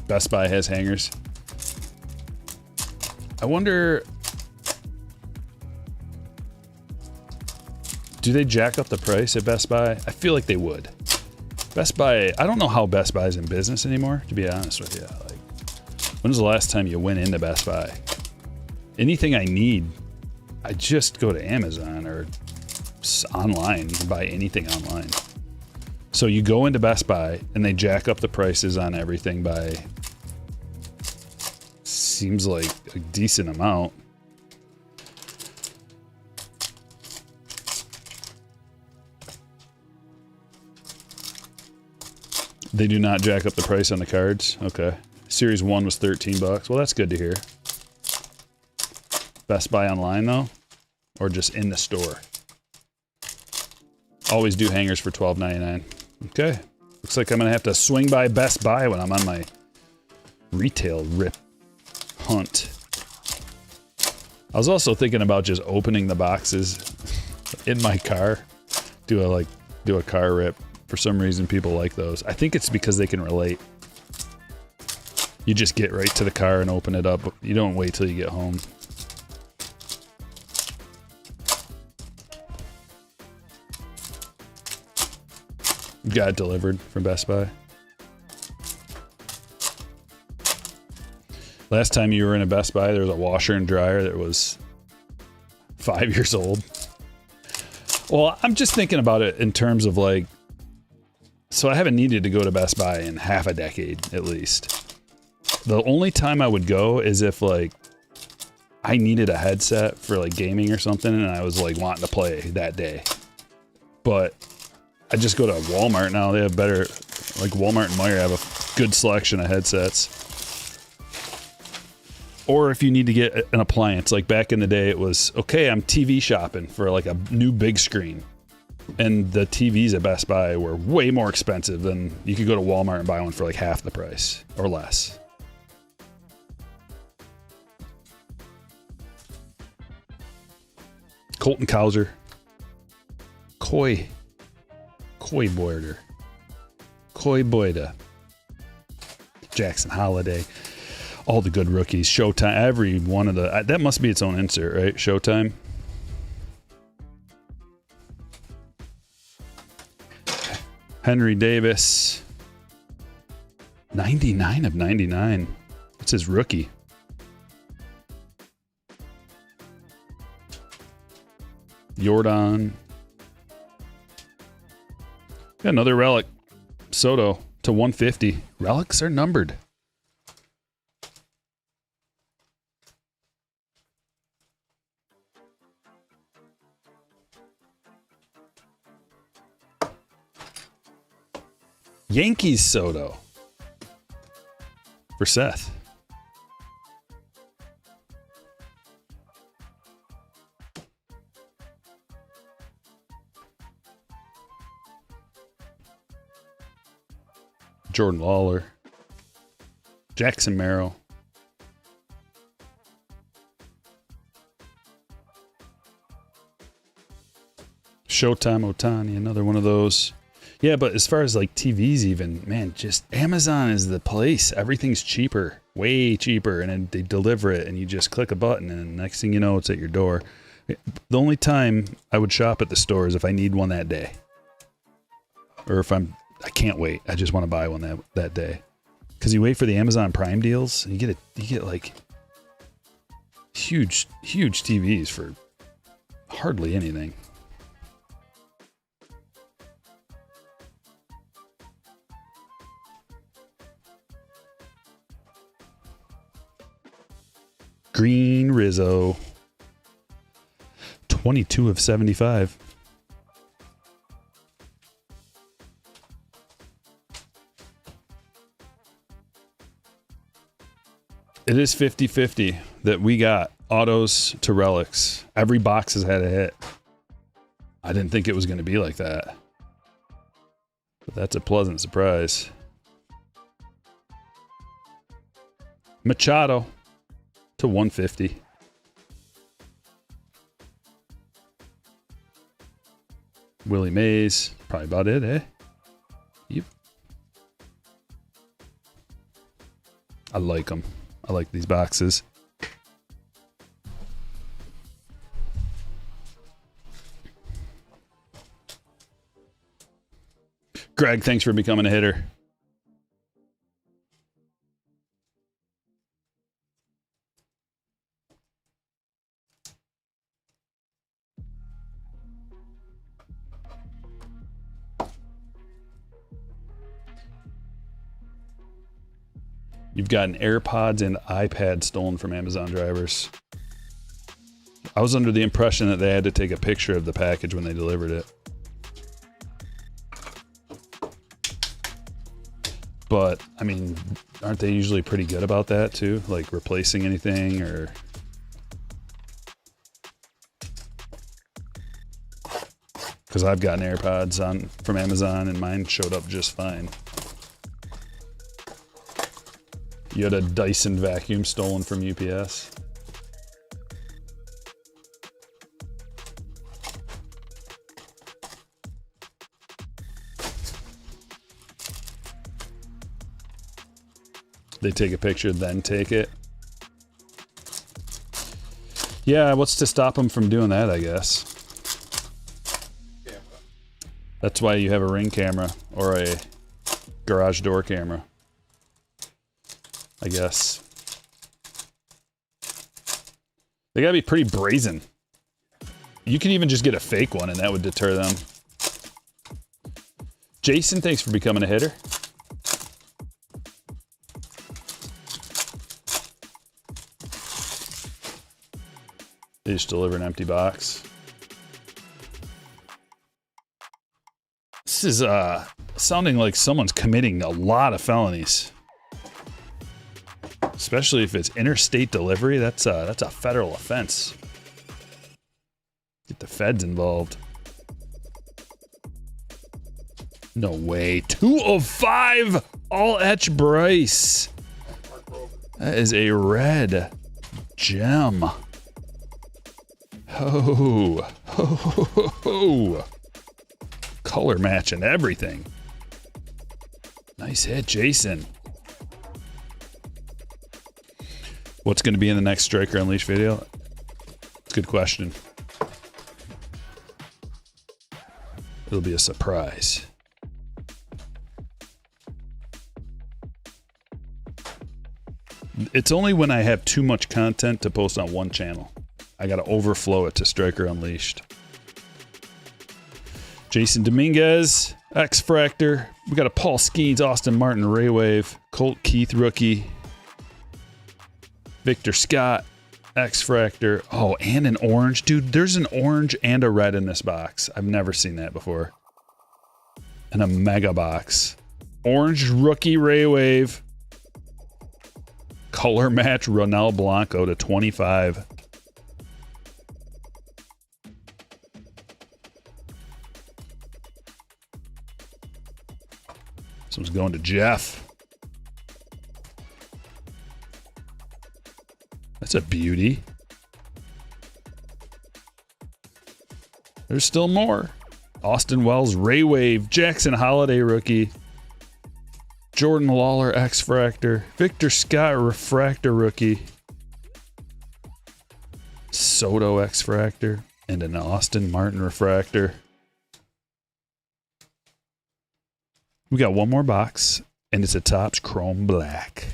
[SPEAKER 2] Best Buy has hangers. I wonder, do they jack up the price at Best Buy? I feel like they would. Best Buy, I don't know how Best Buy's in business anymore, to be honest with you. Like, when was the last time you went into Best Buy? Anything I need, I just go to Amazon or online. You can buy anything online. So you go into Best Buy and they jack up the prices on everything by, seems like a decent amount. They do not jack up the price on the cards. Okay. Series 1 was $13. Well, that's good to hear. Best Buy online though, or just in the store? Always do hangers for $12.99. Okay. Looks like I'm gonna have to swing by Best Buy when I'm on my retail rip hunt. I was also thinking about just opening the boxes in my car. Do a car rip. For some reason, people like those. I think it's because they can relate. You just get right to the car and open it up. You don't wait till you get home. Got it delivered from Best Buy. Last time you were in a Best Buy, there was a washer and dryer that was 5 years old. Well, I'm just thinking about it in terms of like, so I haven't needed to go to Best Buy in half a decade at least. The only time I would go is if like I needed a headset for like gaming or something and I was like wanting to play that day. But I just go to Walmart now. They have better, like Walmart and Meijer have a good selection of headsets. Or if you need to get an appliance, like back in the day it was, okay, I'm TV shopping for like a new big screen. And the TVs at Best Buy were way more expensive than you could go to Walmart and buy one for like half the price or less. Colton Cowser. Koi Boyder. Koi Boyda. Jackson Holiday. All the good rookies. Showtime. Every one of the... That must be its own insert, right? Showtime. Henry Davis. 99 of 99. It's his rookie. Jordan. Got another relic. Soto to 150. Relics are numbered. Yankees Soto for Seth. Jordan Lawler. Jackson Merrill. Showtime Ohtani, another one of those. Yeah, but as far as like TVs even, man, just Amazon is the place. Everything's cheaper, way cheaper, and then they deliver it and you just click a button and next thing you know, it's at your door. The only time I would shop at the store is if I need one that day. Or if I can't wait. I just want to buy one that day. Because you wait for the Amazon Prime deals, and you get like huge TVs for hardly anything. Green Rizzo. 22 of 75. It is 50-50 that we got autos to relics. Every box has had a hit. I didn't think it was going to be like that. But that's a pleasant surprise. Machado to 150. Willie Mays. Probably about it, eh? Yep. I like them. I like these boxes. Greg, thanks for becoming a hitter. You've gotten AirPods and iPad stolen from Amazon drivers. I was under the impression that they had to take a picture of the package when they delivered it. But, I mean, aren't they usually pretty good about that too? Like replacing anything or... Because I've gotten AirPods from Amazon and mine showed up just fine. You had a Dyson vacuum stolen from UPS. They take a picture, then take it. Yeah, what's to stop them from doing that, I guess? That's why you have a Ring camera or a garage door camera, I guess. They gotta be pretty brazen. You can even just get a fake one and that would deter them. Jason, thanks for becoming a hitter. They just deliver an empty box. This is sounding like someone's committing a lot of felonies. Especially if it's interstate delivery, that's a federal offense. Get the feds involved. No way. 2 of 5 all etch Bryce. That is a red gem. Ho, ho, ho, ho, ho. Color match and everything. Nice hit, Jason. What's going to be in the next Stryker Unleashed video? It's a good question. It'll be a surprise. It's only when I have too much content to post on one channel. I gotta overflow it to Stryker Unleashed. Jason Dominguez, X-Fractor. We got a Paul Skeens, Austin Martin, Raywave, Colt Keith rookie, Victor Scott, X-Fractor. Oh, and an orange. Dude, there's an orange and a red in this box. I've never seen that before. And a mega box. Orange rookie Raywave. Color match Ronel Blanco to 25. This one's going to Jeff. That's a beauty. There's still more. Austin Wells, Raywave, Jackson Holiday rookie, Jordan Lawler, X-Fractor, Victor Scott, Refractor rookie, Soto X-Fractor, and an Austin Martin Refractor. We got one more box, and it's a Topps Chrome Black.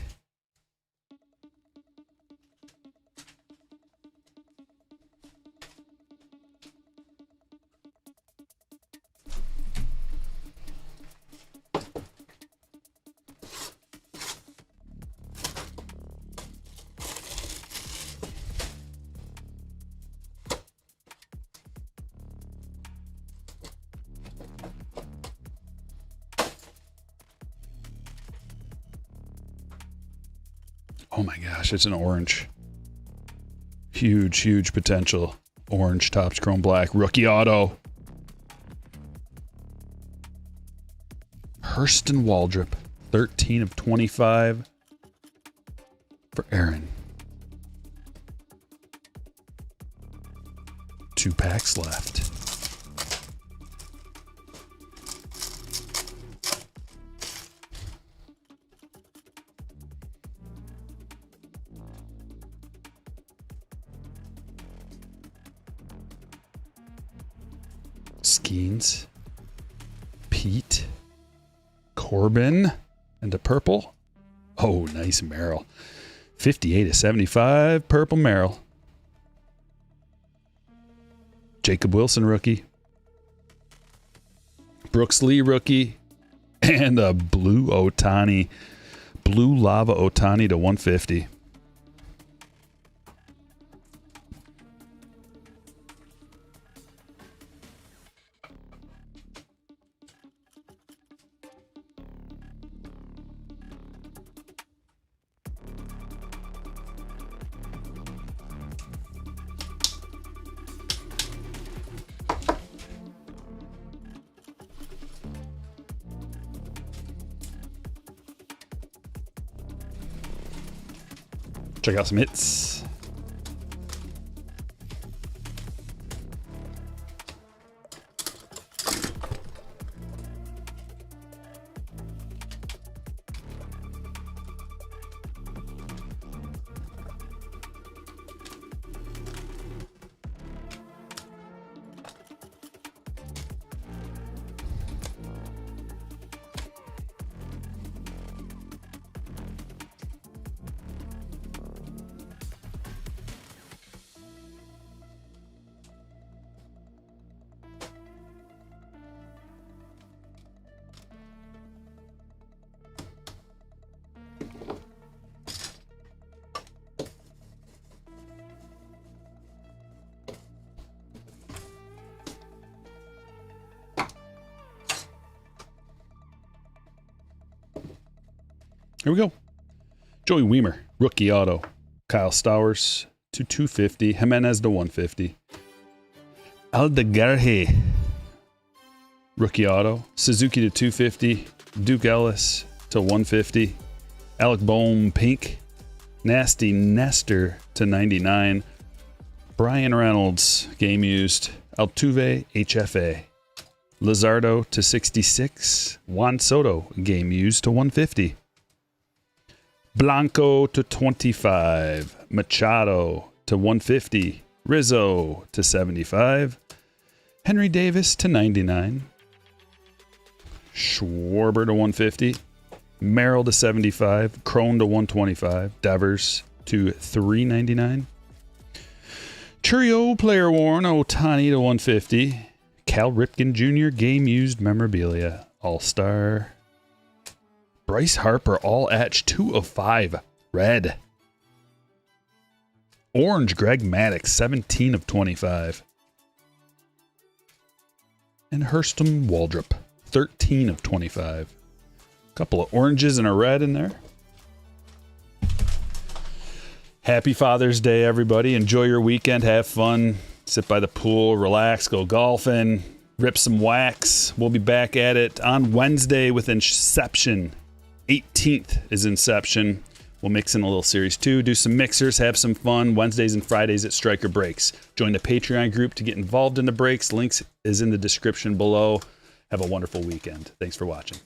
[SPEAKER 2] Oh my gosh, it's an orange. Huge, huge potential. Orange Topps Chrome Black. Rookie auto. Hurston Waldrop. 13 of 25 for Aaron. 2 packs left. Skeens, Pete, Corbin, and a purple. Oh, nice Merrill. 58 of 75, purple Merrill. Jacob Wilson rookie. Brooks Lee rookie. And a blue Ohtani. Blue Lava Ohtani to 150. Check out some hits. Here we go. Joey Weimer, rookie auto. Kyle Stowers to 250. Jimenez to 150. Aldegarhe, rookie auto. Suzuki to 250. Duke Ellis to 150. Alec Boehm, pink. Nasty Nestor to 99. Brian Reynolds, game used. Altuve, HFA. Lizardo to 66. Juan Soto, game used to 150. Blanco to 25. Machado to 150. Rizzo to 75. Henry Davis to 99. Schwarber to 150. Merrill to 75. Crone to 125. Devers to 399. Churio player worn. Ohtani to 150. Cal Ripken Jr. game used memorabilia. All-Star. Bryce Harper, all etch, 2 of 5, red. Orange, Greg Maddux, 17 of 25. And Hurston Waldrop, 13 of 25. Couple of oranges and a red in there. Happy Father's Day, everybody. Enjoy your weekend. Have fun. Sit by the pool, relax, go golfing, rip some wax. We'll be back at it on Wednesday with Inception. 18th is Inception. We'll mix in a little Series 2, do some mixers, have some fun. Wednesdays and Fridays at Stryker Breaks. Join the Patreon group to get involved in the breaks. Links is in the description below. Have a wonderful weekend. Thanks for watching.